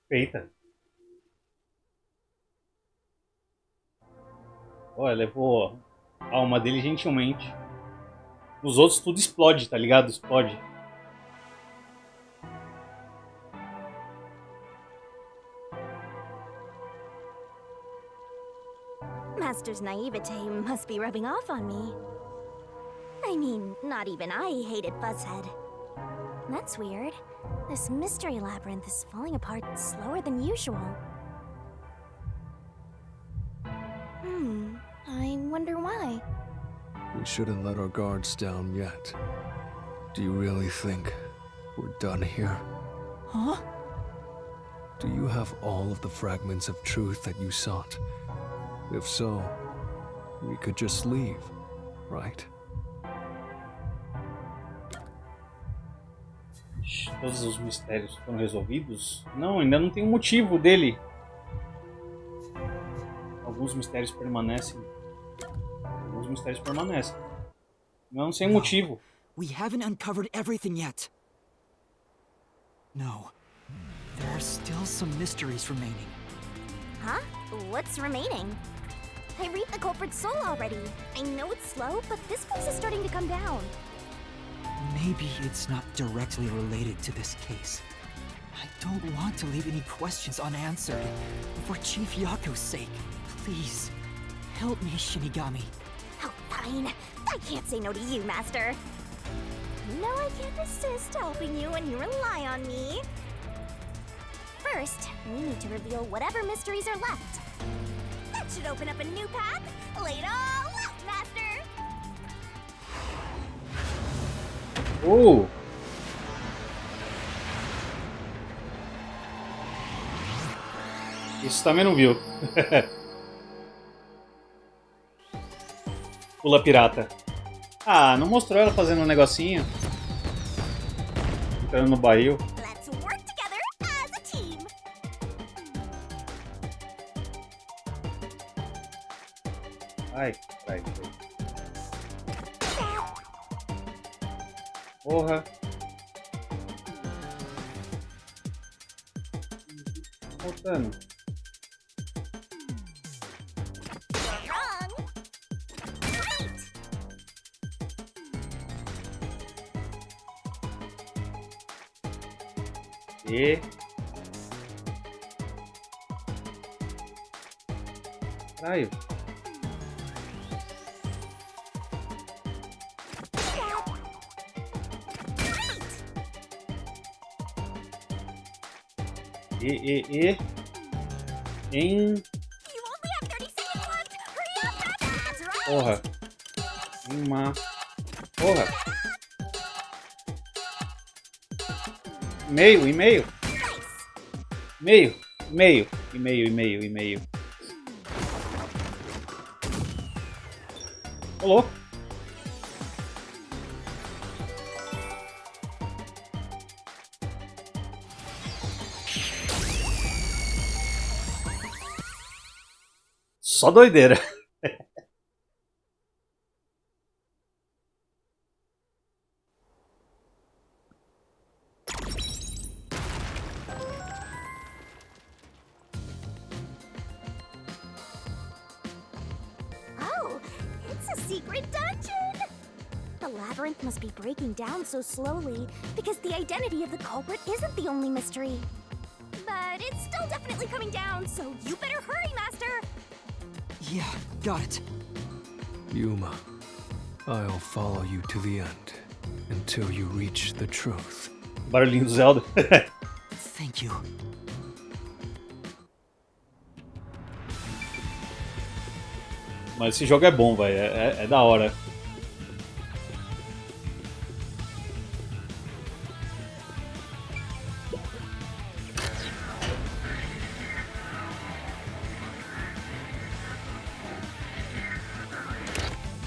Feita. Olha, levou a alma dele gentilmente. Os outros tudo explode, tá ligado? Explode. Master's naivete must be rubbing off on me. I mean, not even I hated Fuzzhead. That's weird. This mystery labyrinth is falling apart slower than usual. I wonder why. We shouldn't let our guards down yet. Do you really think we're done here? Huh? Do you have all of the fragments of truth that you sought? If so, we could just leave, right? Todos os mistérios foram resolvidos? Não, ainda não tem um motivo dele. Alguns mistérios permanecem. Alguns mistérios permanecem. Não sem motivo. We haven't uncovered everything yet. No. There are still some mysteries remaining. Huh? What's remaining? I reaped the culprit's soul already. I know it's slow, but this place is starting to come down. Maybe it's not directly related to this case. I don't want to leave any questions unanswered. For Chief Yaku's sake, please, help me, Shinigami. Oh, fine. I can't say no to you, Master. No, I can't resist helping you when you rely on me. First, we need to reveal whatever mysteries are left. That should open up a new path. Lay it all out, Master! Isso também não viu. Pula pirata. Ah, não mostrou ela fazendo um negocinho? Entrando no barril. Let's work together as a team. Ai, vai. Porra. Voltando. You're wrong. Right. E... Raio. Em... You only have 30 seconds left. Hurry up, that's right. Porra. Uma... Porra. E-mail. E-mail. Ô, louco. Só doideira. Oh, it's a secret dungeon! The labyrinth must be breaking down so slowly because the identity of the culprit isn't the only mystery. But it's still definitely coming down, so you better hurry, Master! Yeah, got it. Yuma, I'll follow you to the end, until you reach the truth. Barulhinho do Zelda. Thank you. Mas esse jogo é bom, velho. É da hora.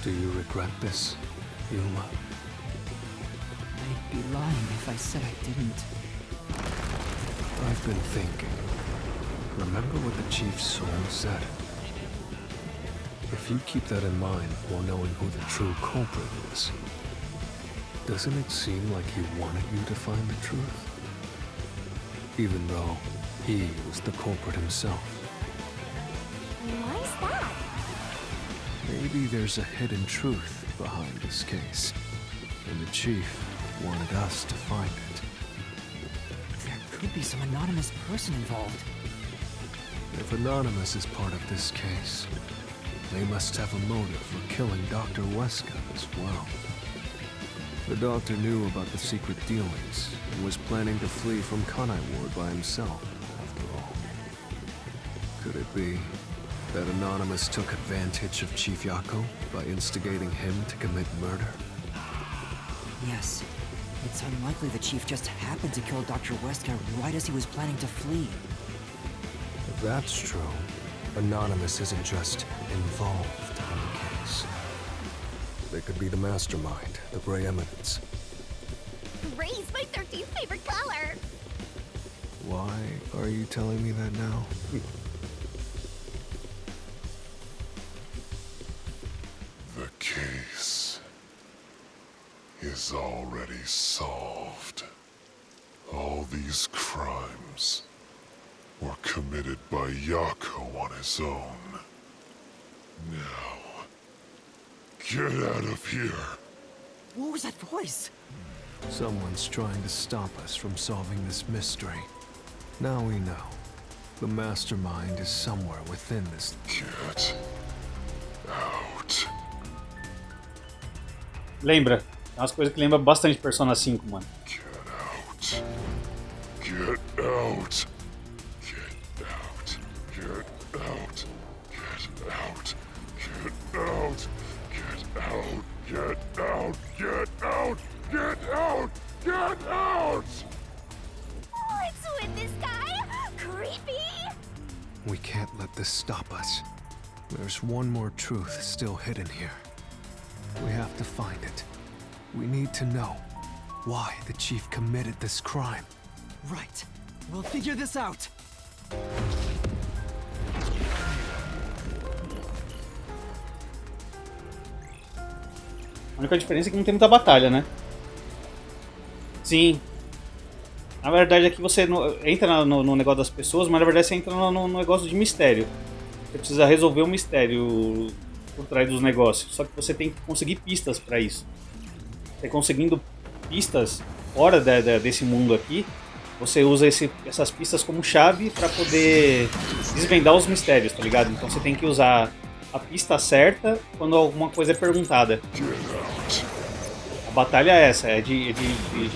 Do you regret this, Yuma? I'd be lying if I said I didn't. I've been thinking. Remember what the Chief's soul said? If you keep that in mind while knowing who the true culprit is, doesn't it seem like he wanted you to find the truth? Even though he was the culprit himself. Why is that? Maybe there's a hidden truth behind this case, and the Chief wanted us to find it. There could be some anonymous person involved. If Anonymous is part of this case, they must have a motive for killing Dr. Weska as well. The doctor knew about the secret dealings and was planning to flee from Kanai Ward by himself, after all. Could it be that Anonymous took advantage of Chief Yako by instigating him to commit murder? Yes. It's unlikely the Chief just happened to kill Dr. Weska right as he was planning to flee. If that's true, Anonymous isn't just involved in the case. They could be the mastermind, the Grey Eminence. Gray's my 13th favorite color. Why are you telling me that now? The case is already solved. All these crimes were committed by Yako on his own. Now, get out of here. What was that voice? Someone's trying to stop us from solving this mystery. Now we know. The mastermind is somewhere within this. Get out. Lembra? Tem umas coisas que lembram bastante Persona 5, mano. Get out. Get out. Get out. Get out. Get out. Get out. Get out. Get out. Get out. Get out. Get out. What's with this guy? Creepy. We can't let this stop us. There's one more truth still hidden here. We have to find it. We need to know why the Chief committed this crime. Right. We'll figure this out. A única diferença é que não tem muita batalha, né? Sim. Na verdade aqui você entra no negócio das pessoas, mas na verdade você entra no negócio de mistério. Você precisa resolver um mistério por trás dos negócios. Só que você tem que conseguir pistas para isso. Você conseguindo pistas fora desse mundo aqui, você usa essas pistas como chave para poder desvendar os mistérios, tá ligado? Então você tem que usar a pista certa quando alguma coisa é perguntada. A batalha é essa, é de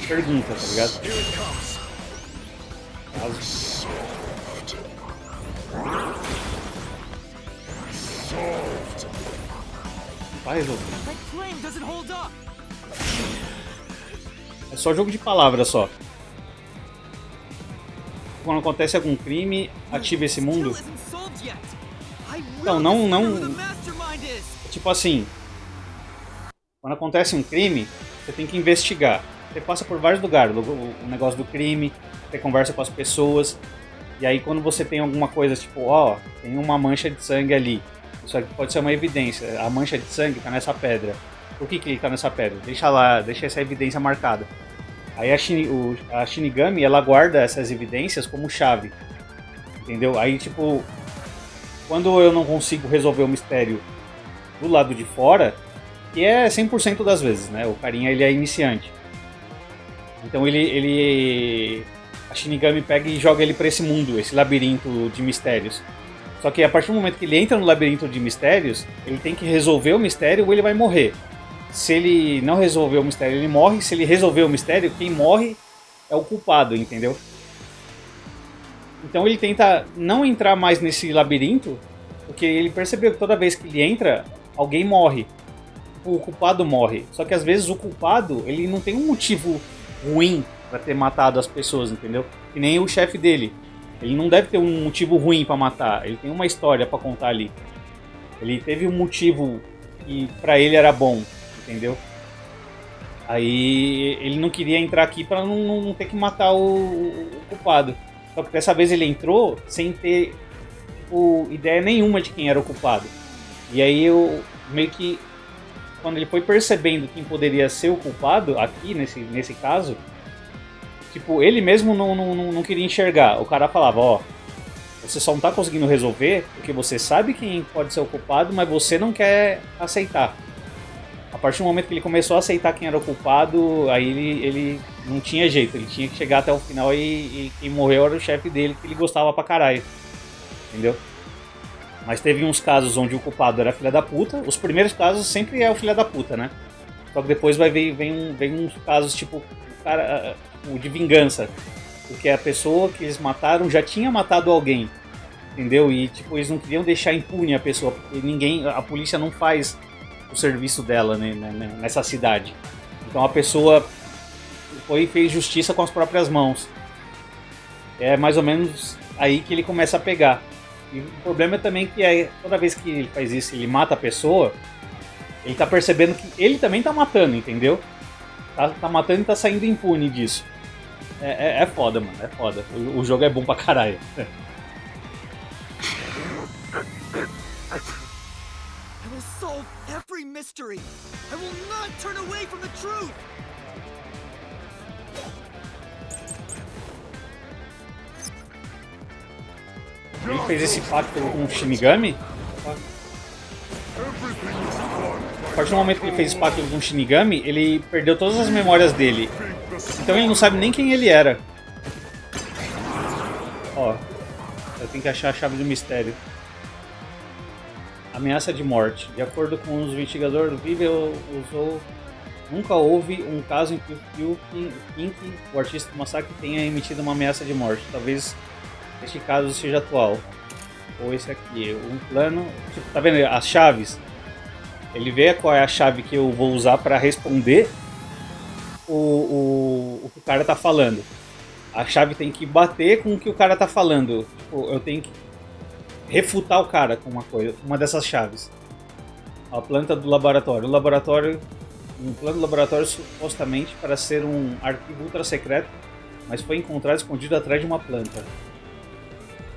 pergunta, tá ligado? Vai resolver. É só jogo de palavras só. Quando acontece algum crime, ativa esse mundo. Então, não... Tipo assim... Quando acontece um crime, você tem que investigar. Você passa por vários lugares, o negócio do crime, você conversa com as pessoas. E aí quando você tem alguma coisa, tipo, ó, tem uma mancha de sangue ali. Isso aqui pode ser uma evidência. A mancha de sangue tá nessa pedra. Por que ele tá nessa pedra? Deixa lá, deixa essa evidência marcada. Aí a Shinigami, ela guarda essas evidências como chave. Entendeu? Aí, tipo, quando eu não consigo resolver o mistério do lado de fora, que é 100% das vezes, né? O carinha, ele é iniciante. Então a Shinigami pega e joga ele pra esse mundo, esse labirinto de mistérios. Só que a partir do momento que ele entra no labirinto de mistérios, ele tem que resolver o mistério ou ele vai morrer. se ele não resolver o mistério, ele morre. Se ele resolver o mistério, quem morre é o culpado, entendeu? Então ele tenta não entrar mais nesse labirinto, porque ele percebeu que toda vez que ele entra, alguém morre. O culpado morre. Só que às vezes o culpado, ele não tem um motivo ruim pra ter matado as pessoas, entendeu? Que nem o chefe dele. Ele não deve ter um motivo ruim pra matar. Ele tem uma história pra contar ali. Ele teve um motivo que pra ele era bom, entendeu? Aí ele não queria entrar aqui pra não ter que matar o culpado. Só que dessa vez ele entrou sem ter tipo, ideia nenhuma de quem era o culpado. E aí eu meio que quando ele foi percebendo quem poderia ser o culpado aqui nesse caso, tipo, ele mesmo não queria enxergar. O cara falava, ó, você só não tá conseguindo resolver porque você sabe quem pode ser o culpado, mas você não quer aceitar. A partir do momento que ele começou a aceitar quem era o culpado, aí ele não tinha jeito, ele tinha que chegar até o final e quem morreu era o chefe dele, que ele gostava pra caralho. Entendeu? Mas teve uns casos onde o culpado era filha da puta. Os primeiros casos sempre é o filha da puta, né? Só que depois vem uns casos tipo cara, de vingança. Porque a pessoa que eles mataram já tinha matado alguém. Entendeu? E tipo, eles não queriam deixar impune a pessoa. Porque a polícia não faz o serviço dela, né, nessa cidade. Então a pessoa foi e fez justiça com as próprias mãos. É mais ou menos aí que ele começa a pegar. E o problema é também que toda vez que ele faz isso, ele mata a pessoa, ele tá percebendo que ele também tá matando, entendeu? Tá matando e tá saindo impune disso. É foda, mano, é foda. O jogo é bom pra caralho. I will solve every mystery. I will not turn away from the truth. Ele fez esse pacto com o Shinigami. A partir do momento que ele fez esse pacto com o Shinigami, ele perdeu todas as memórias dele. Então ele não sabe nem quem ele era. Ó, eu tenho que achar a chave do mistério. Ameaça de morte. De acordo com os investigadores do Vive, nunca houve um caso em que o Pink, o artista do massacre, tenha emitido uma ameaça de morte. Talvez este caso seja atual. Ou esse aqui. Um plano. Tipo, tá vendo as chaves? Ele vê qual é a chave que eu vou usar para responder o que o cara tá falando. A chave tem que bater com o que o cara tá falando. Tipo, eu tenho que refutar o cara com uma dessas chaves. A planta do laboratório. Um plano do laboratório supostamente para ser um arquivo ultra secreto, mas foi encontrado escondido atrás de uma planta.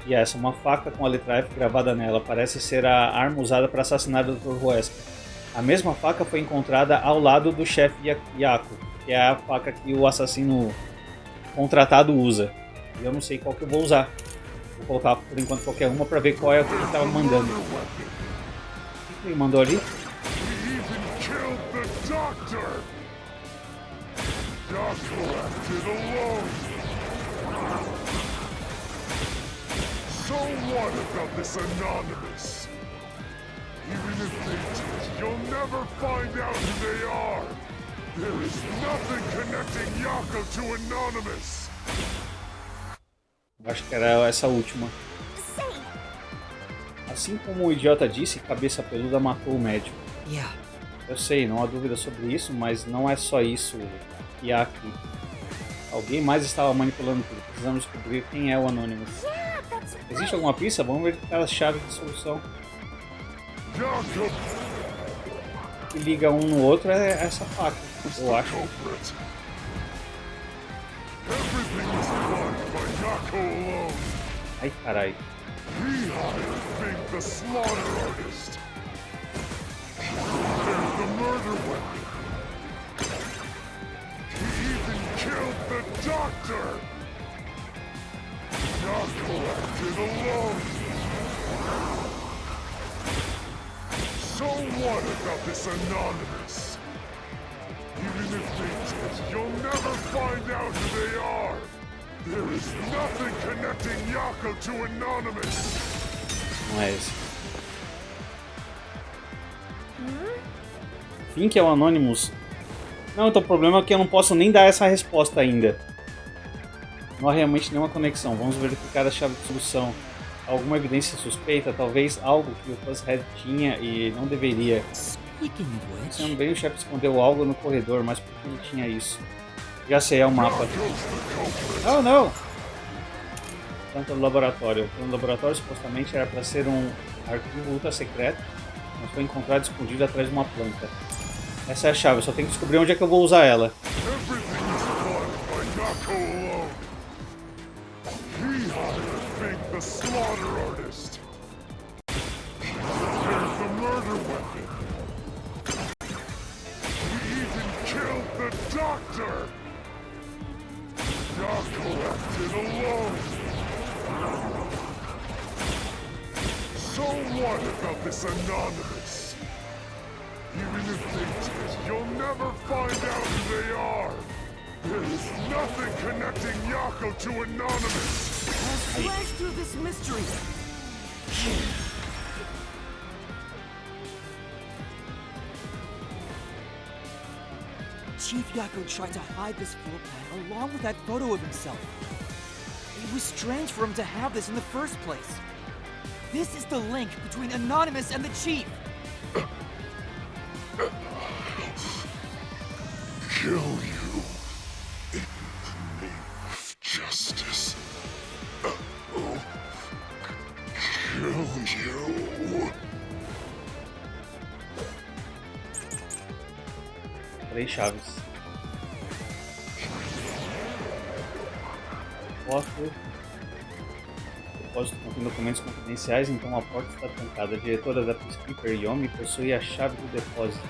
E essa, uma faca com a letra F gravada nela, parece ser a arma usada para assassinar o Dr. Wesker. A mesma faca foi encontrada ao lado do chefe Yako, que é a faca que o assassino contratado usa. E eu não sei qual que eu vou usar. Vou colocar por enquanto qualquer uma para ver qual é o que ele estava mandando. O que ele mandou ali? So what about this Anonymous? Even if they did, you'll never find out who they are. There is nothing connecting Yako to Anonymous. Acho que era essa última. Assim como o idiota disse, Cabeça Peluda matou o médico. Yeah. Eu sei, não há dúvida sobre isso, mas não é só isso que há aqui. Alguém mais estava manipulando tudo. Precisamos descobrir quem é o Anonymous. Existe alguma pista? Vamos verificar as chaves de solução. O que liga um no outro é essa faca, eu acho. Ai, carai. So what about this Anonymous? Even if they did, you'll never find out who they are. There is nothing connecting Yako to Anonymous. Não é esse. Fink é o Anonymous? Não, então o problema é que eu não posso nem dar essa resposta ainda. Não há realmente nenhuma conexão. Vamos verificar a chave de solução. Alguma evidência suspeita? Talvez algo que o Fuzzhead tinha e não deveria. Sendo bem, o chefe escondeu algo no corredor, mas por que ele tinha isso? Já sei, é o mapa. Oh, não! Planta do laboratório. O plano do laboratório supostamente era para ser um arquivo ultra secreto, mas foi encontrado escondido atrás de uma planta. Essa é a chave, eu só tenho que descobrir onde é que eu vou usar ela. The slaughter artist. There's the murder weapon. We even killed the doctor. Yako acted alone. So what about this Anonymous? Even if they did, you'll never find out who they are. There is nothing connecting Yako to Anonymous. Let's flash through this mystery. Chief Yako tried to hide this floor plan along with that photo of himself. It was strange for him to have this in the first place. This is the link between Anonymous and the Chief. Kill you in the name of justice. Kill you. 3 chaves. Foto. Depósito contém documentos confidenciais, então a porta está trancada. A diretora da Peacekeeper, Yomi, possui a chave do depósito.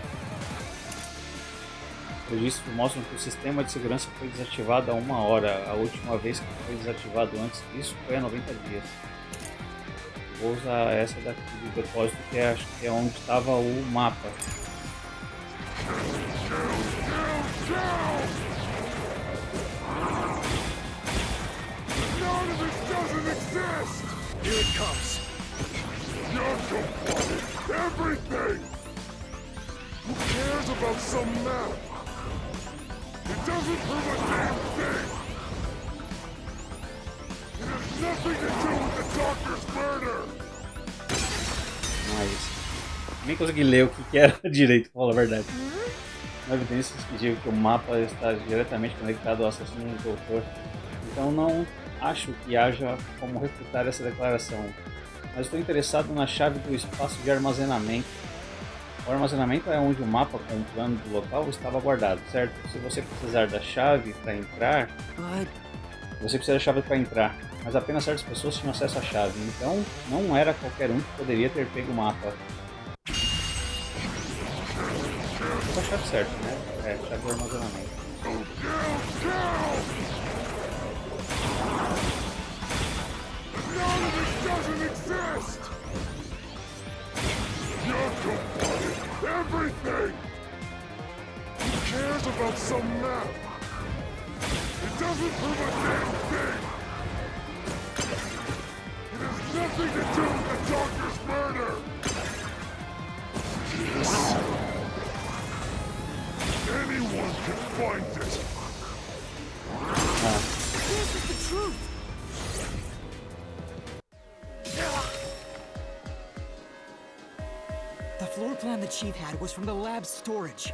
Registros mostram que o sistema de segurança foi desativado há 1 hora. A última vez que foi desativado antes disso foi há 90 dias. Vou usar essa daqui do depósito, que acho que é onde estava o mapa. Here it comes. Yako plotted everything. Who cares about some map? It doesn't prove a damn thing! It has nothing to do with the doctor's murder! Mas nem consegui ler o que era direito, pra falar a verdade. Há evidências que dizem que o mapa está diretamente conectado ao assassino do doutor. Então não acho que haja como refutar essa declaração. Mas estou interessado na chave do espaço de armazenamento. O armazenamento é onde o mapa com o plano do local estava guardado, certo? Se você precisar da chave para entrar, você precisa da chave para entrar, mas apenas certas pessoas tinham acesso à chave, então não era qualquer um que poderia ter pego o mapa. É a chave certa, né? É, a chave do armazenamento. Everything! Who cares about some map? It doesn't prove a damn thing! It has nothing to do with the doctor's murder! Yes. Anyone can find it! This is the truth! The floor plan the Chief had was from the lab's storage.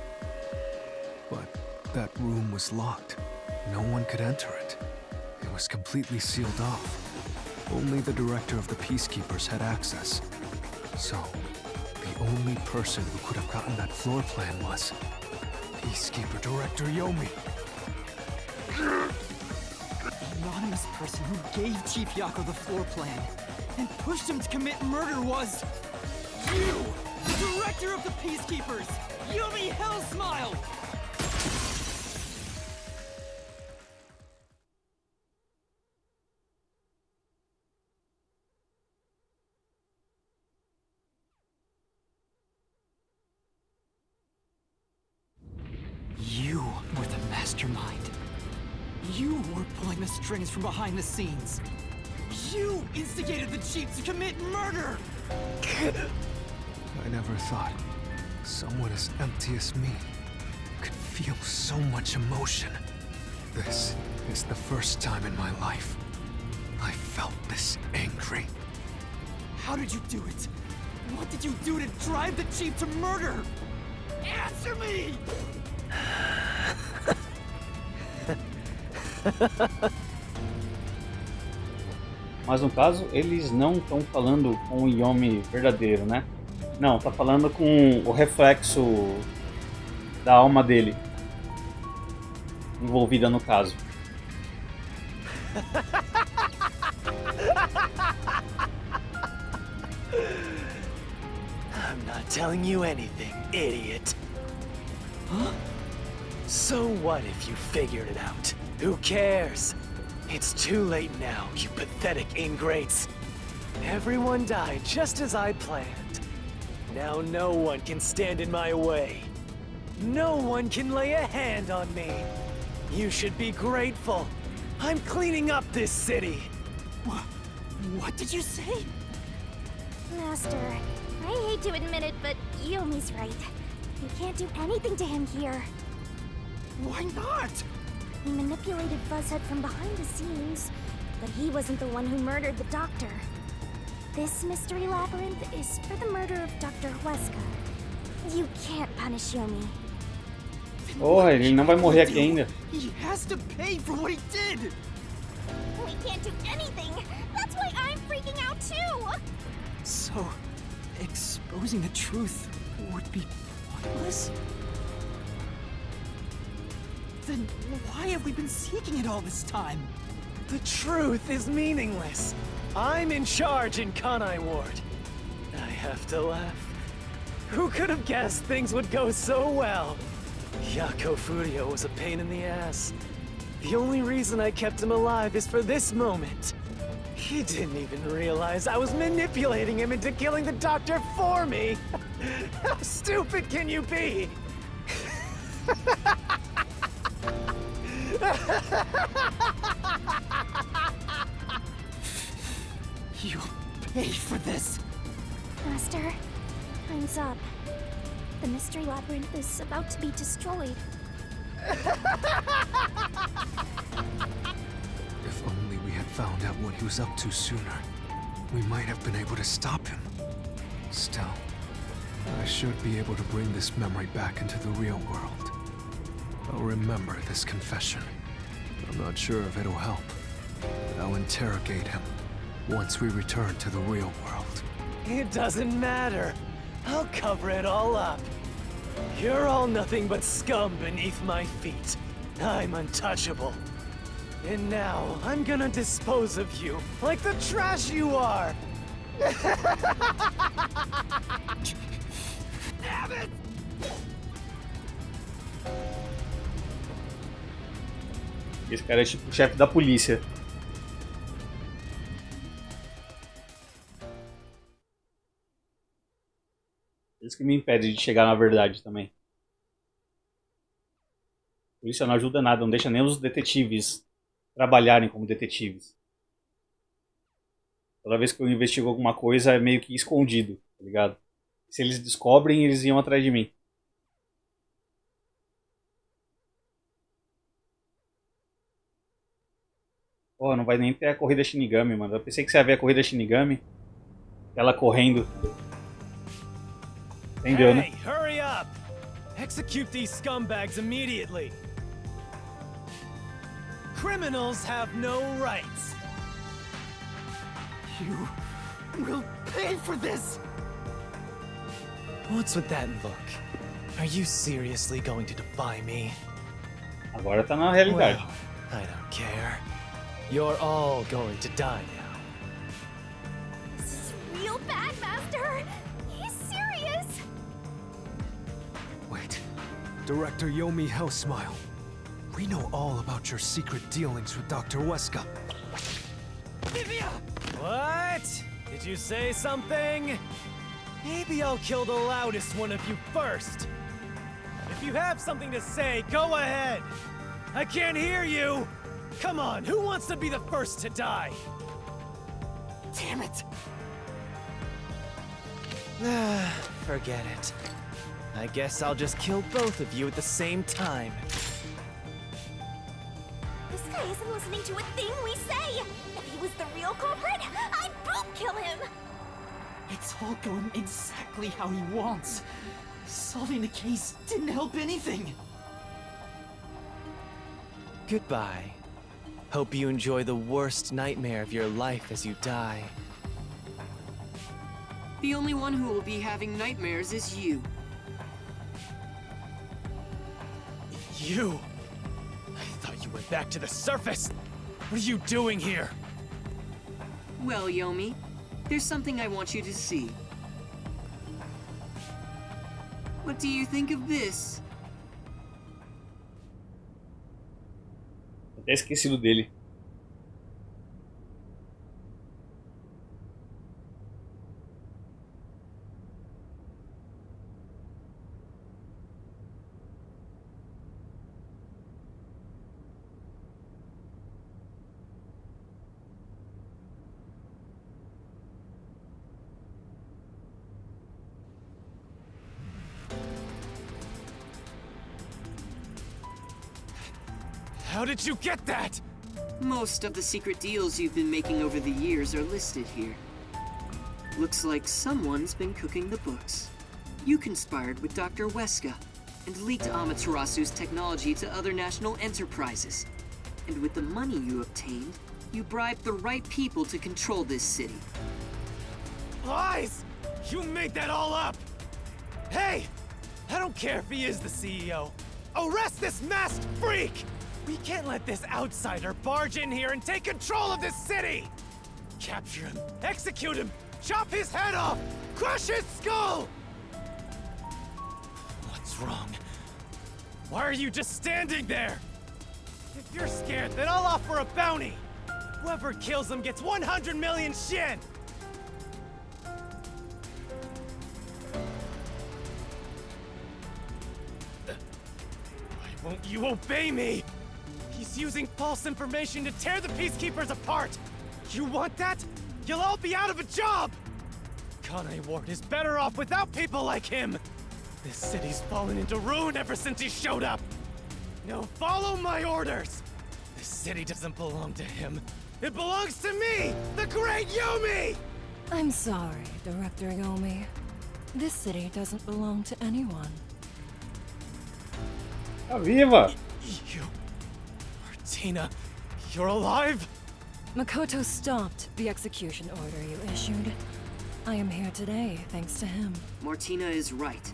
But that room was locked. No one could enter it. It was completely sealed off. Only the director of the Peacekeepers had access. So, the only person who could have gotten that floor plan was Peacekeeper Director Yomi. The anonymous person who gave Chief Yako the floor plan and pushed him to commit murder was... you! The director of the Peacekeepers! Yomi Hellsmile! You were the mastermind. You were pulling the strings from behind the scenes. You instigated the Chief to commit murder! I never thought Someone as empty as me could feel so much emotion. This is the first time in my life I felt this angry. How did you do it? What did you do to drive the chief to murder? Answer me! Mas no caso, eles não estão falando com o Yomi verdadeiro, né? Não, tá falando com o reflexo da alma dele envolvida no caso. I'm not telling you anything, idiot. Huh? So what if you figured it out? Who cares? It's too late now, you pathetic ingrates. Everyone died just as I planned. Now no one can stand in my way. No one can lay a hand on me. You should be grateful. I'm cleaning up this city. What did you say? Master, I hate to admit it, but Yomi's right. You can't do anything to him here. Why not? He manipulated Fuzzhead from behind the scenes, but he wasn't the one who murdered the doctor. This mystery labyrinth is for the murder of Dr. Huesca. You can't punish Yomi. Porra, ele não vai morrer aqui ainda. He has to pay for what he did. We can't do anything. That's why I'm freaking out too. So, exposing the truth would be pointless? Then why have we been seeking it all this time? The truth is meaningless. I'm in charge in Kanai Ward. I have to laugh. Who could have guessed things would go so well? Yako Furio was a pain in the ass. The only reason I kept him alive is for this moment. He didn't even realize I was manipulating him into killing the doctor for me. How stupid can you be? You'll pay for this. Master, time's up. The mystery labyrinth is about to be destroyed. If only we had found out what he was up to sooner, we might have been able to stop him. Still, I should be able to bring this memory back into the real world. I'll remember this confession. I'm not sure if it'll help, but I'll interrogate him once we return to the real world. It doesn't matter. I'll cover it all up. You're all nothing but scum beneath my feet. I'm untouchable. And now, I'm gonna dispose of you like the trash you are! Damn it! Esse cara é tipo o chefe da polícia. Isso que me impede de chegar na verdade também. Por isso não ajuda nada, não deixa nem os detetives trabalharem como detetives. Toda vez que eu investigo alguma coisa é meio que escondido, tá ligado? Se eles descobrem, eles iam atrás de mim. Pô, não vai nem ter a corrida Shinigami, mano. Eu pensei que você ia ver a corrida Shinigami. Ela correndo. Entendeu, né? Hey, hurry up! Execute these scumbags immediately! Criminals have no rights! You will pay for this! What's with that look? Are you seriously going to defy me? Agora tá na realidade. Well, I don't care. You're all going to die now. This is real bad, Master. He's serious. Wait, Director Yomi Hellsmile. We know all about your secret dealings with Dr. Huesca. Livia! What? Did you say something? Maybe I'll kill the loudest one of you first. If you have something to say, go ahead. I can't hear you. Come on, who wants to be the first to die? Damn it! Forget it. I guess I'll just kill both of you at the same time. This guy isn't listening to a thing we say! If he was the real culprit, I'd boot kill him! It's all going exactly how he wants. Solving the case didn't help anything. Goodbye. Hope you enjoy the worst nightmare of your life as you die. The only one who will be having nightmares is you. You! I thought you went back to the surface! What are you doing here? Well, Yomi, there's something I want you to see. What do you think of this? Até esquecido dele. How did you get that? Most of the secret deals you've been making over the years are listed here. Looks like someone's been cooking the books. You conspired with Dr. Weska and leaked Amaterasu's technology to other national enterprises. And with the money you obtained, you bribed the right people to control this city. Lies! You made that all up! Hey! I don't care if he is the CEO. Arrest this masked freak! We can't let this outsider barge in here and take control of this city! Capture him, execute him, chop his head off, crush his skull! What's wrong? Why are you just standing there? If you're scared, then I'll offer a bounty! Whoever kills him gets 100 million Shin! Why won't you obey me? He's using false information to tear the Peacekeepers apart! You want that? You'll all be out of a job! Kanai Ward is better off without people like him! This city's fallen into ruin ever since he showed up! Now follow my orders! This city doesn't belong to him. It belongs to me, the great Yomi! I'm sorry, Director Yomi. This city doesn't belong to anyone. Tá viva! You... Martina, you're alive? Makoto stopped the execution order you issued. I am here today thanks to him. Martina is right.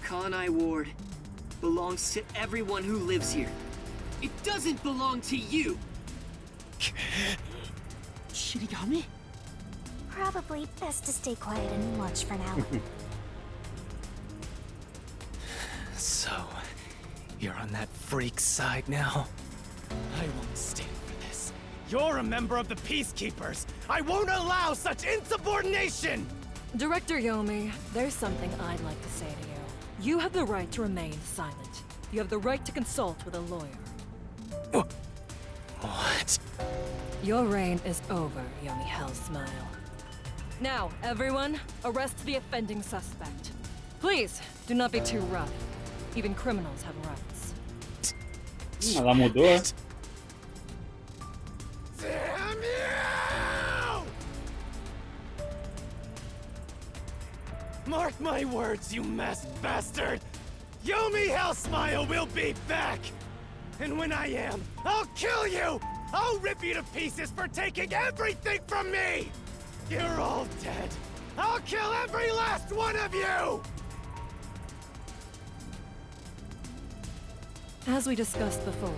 Kanai Ward belongs to everyone who lives here. It doesn't belong to you! Shinigami? Probably best to stay quiet and watch for now. So, you're on that freak's side now? I won't stand for this. You're a member of the Peacekeepers! I won't allow such insubordination! Director Yomi, there's something I'd like to say to you. You have the right to remain silent. You have the right to consult with a lawyer. What? Your reign is over, Yomi Hellsmile. Now, everyone, arrest the offending suspect. Please, do not be too rough. Even criminals have rights. Ela mudou. Damn you! Mark my words, you masked bastard! Yomi Hellsmile will be back! And when I am, I'll kill you! I'll rip you to pieces for taking everything from me! You're all dead! I'll kill every last one of you! As we discussed before,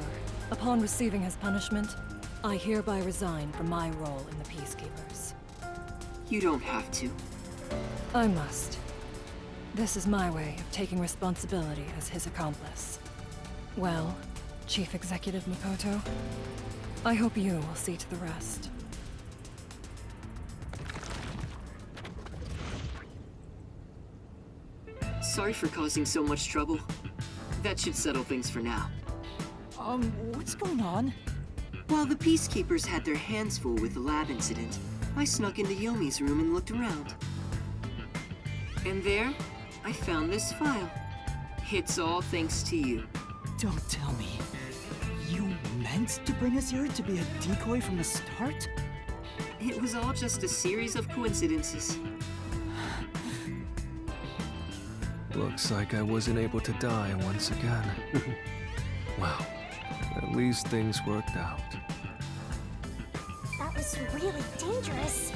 upon receiving his punishment, I hereby resign from my role in the Peacekeepers. You don't have to. I must. This is my way of taking responsibility as his accomplice. Well, Chief Executive Makoto, I hope you will see to the rest. Sorry for causing so much trouble. That should settle things for now. What's going on? While the Peacekeepers had their hands full with the lab incident, I snuck into Yomi's room and looked around. And there, I found this file. It's all thanks to you. Don't tell me. You meant to bring us here to be a decoy from the start? It was all just a series of coincidences. Looks like I wasn't able to die once again. Well, at least things worked out. That was really dangerous.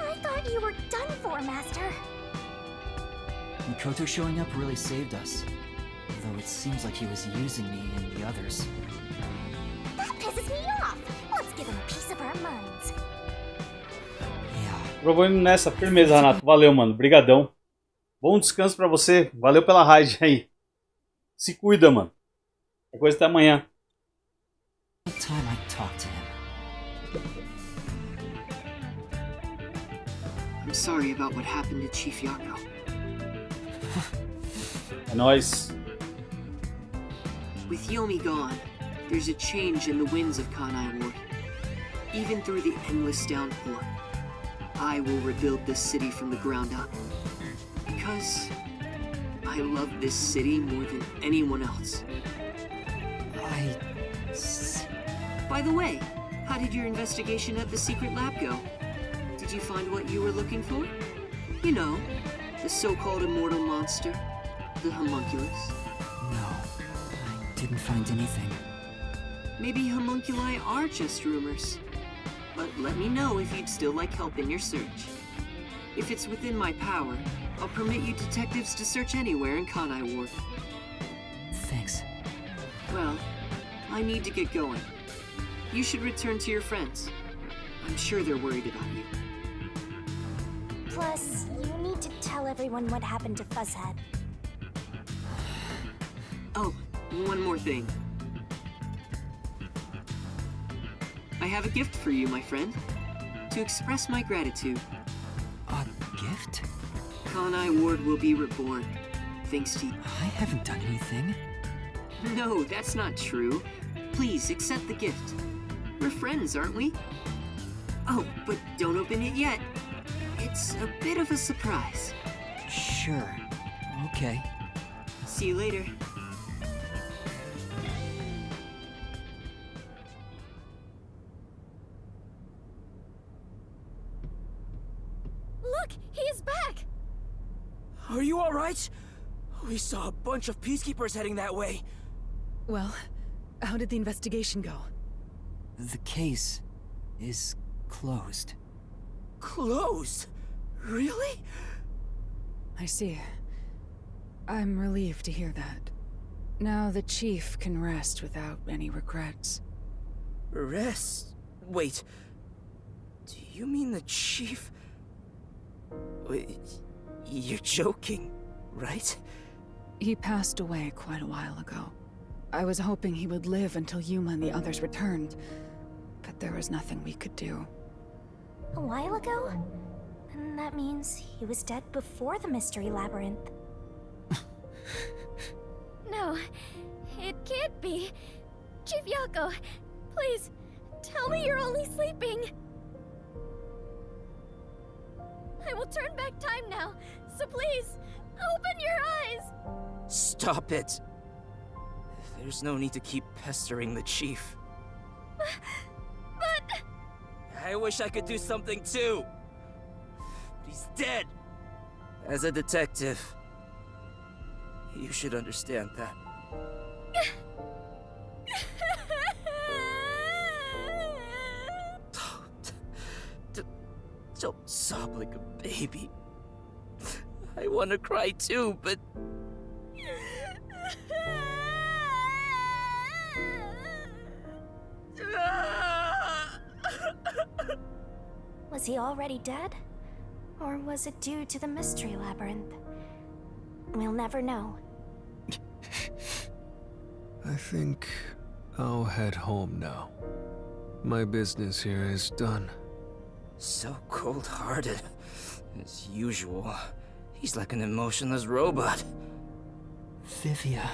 I thought you were done for, Master. Mikoto showing up really saved us. Though it seems like he was using me and the others. That pisses me off. Let's give him a piece of our minds. Vamos nessa, firmeza, Renato. Valeu, mano. Brigadão. Bom descanso pra você. Valeu pela raid aí. Se cuida, mano. É coisa até amanhã. Time I talk to him. I'm sorry about what happened to Chief Yako. É nóis. With Yomi gone, there's a change in the winds of Kanai Ward. Even through the endless downpour, I will rebuild this city from the ground up. Because I love this city more than anyone else. By the way, how did your investigation at the secret lab go? Did you find what you were looking for? You know, the so-called immortal monster, the homunculus. No, I didn't find anything. Maybe homunculi are just rumors. But let me know if you'd still like help in your search. If it's within my power, I'll permit you detectives to search anywhere in Kanai Ward. Thanks. Well, I need to get going. You should return to your friends. I'm sure they're worried about you. Plus, you need to tell everyone what happened to Fuzzhead. Oh, one more thing. I have a gift for you, my friend. To express my gratitude. A gift? Kanai Ward will be reborn, thanks to you. I haven't done anything. No, that's not true. Please, accept the gift. We're friends, aren't we? Oh, but don't open it yet. It's a bit of a surprise. Sure. Okay. See you later. Look, he is back! Are you alright? We saw a bunch of peacekeepers heading that way. Well, how did the investigation go? The case is closed. Closed? Really? I see. I'm relieved to hear that. Now the chief can rest without any regrets. Rest? Wait. Do you mean the chief? Wait, you're joking, right? He passed away quite a while ago. I was hoping he would live until Yuma and the others returned, but there was nothing we could do. A while ago? And that means he was dead before the Mystery Labyrinth. No, it can't be. Chief Yako, please, tell me you're only sleeping. I will turn back time now, so please, open your eyes! Stop it! There's no need to keep pestering the chief. But... I wish I could do something too! But he's dead! As a detective, you should understand that. Don't sob like a baby. I want to cry too, but... Was he already dead? Or was it due to the Mystery Labyrinth? We'll never know. I think I'll head home now. My business here is done. So cold-hearted. As usual. He's like an emotionless robot. Vivia,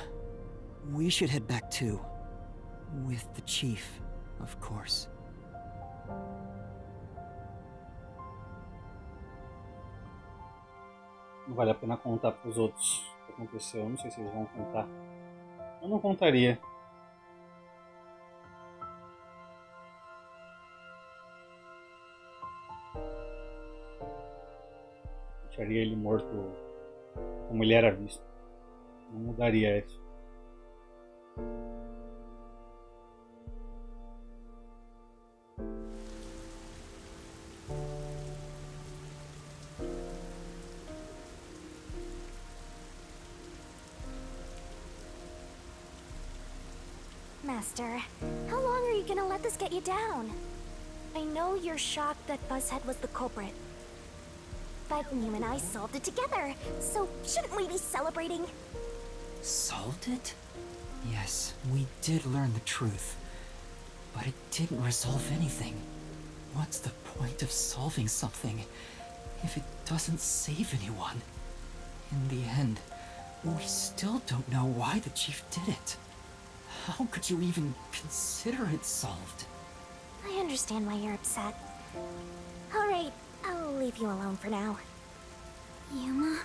we should head back too. With the chief, of course. Não vale a pena contar para os outros o que aconteceu. Eu não sei se eles vão contar. Eu não contaria. Deixaria ele morto como ele era visto. Não mudaria isso. Master, how long are you gonna let this get you down? I know you're shocked that Buzzhead was the culprit. But you and I solved it together, so shouldn't we be celebrating? Solved it? Yes, we did learn the truth. But it didn't resolve anything. What's the point of solving something if it doesn't save anyone? In the end, we still don't know why the chief did it. How could you even consider it solved? I understand why you're upset. Alright, I'll leave you alone for now. Yuma?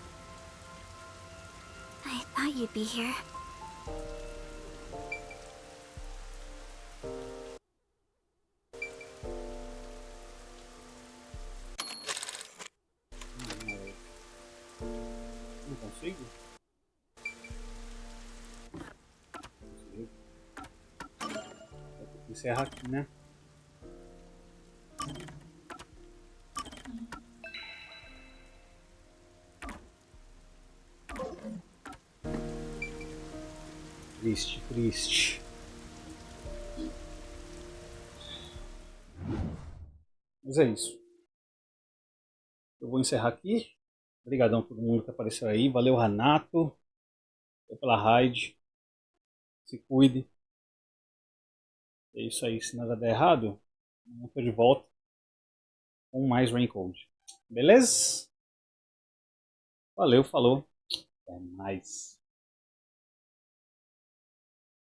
I thought you'd be here. Não consigo? Vou ter que encerrar aqui, né? Triste, triste. Mas é isso. Eu vou encerrar aqui. Obrigadão a todo mundo que apareceu aí. Valeu, Renato. Pela raid. Se cuide. É isso aí. Se nada der errado, eu tô de volta com mais Raincode. Beleza? Valeu, falou. Até mais.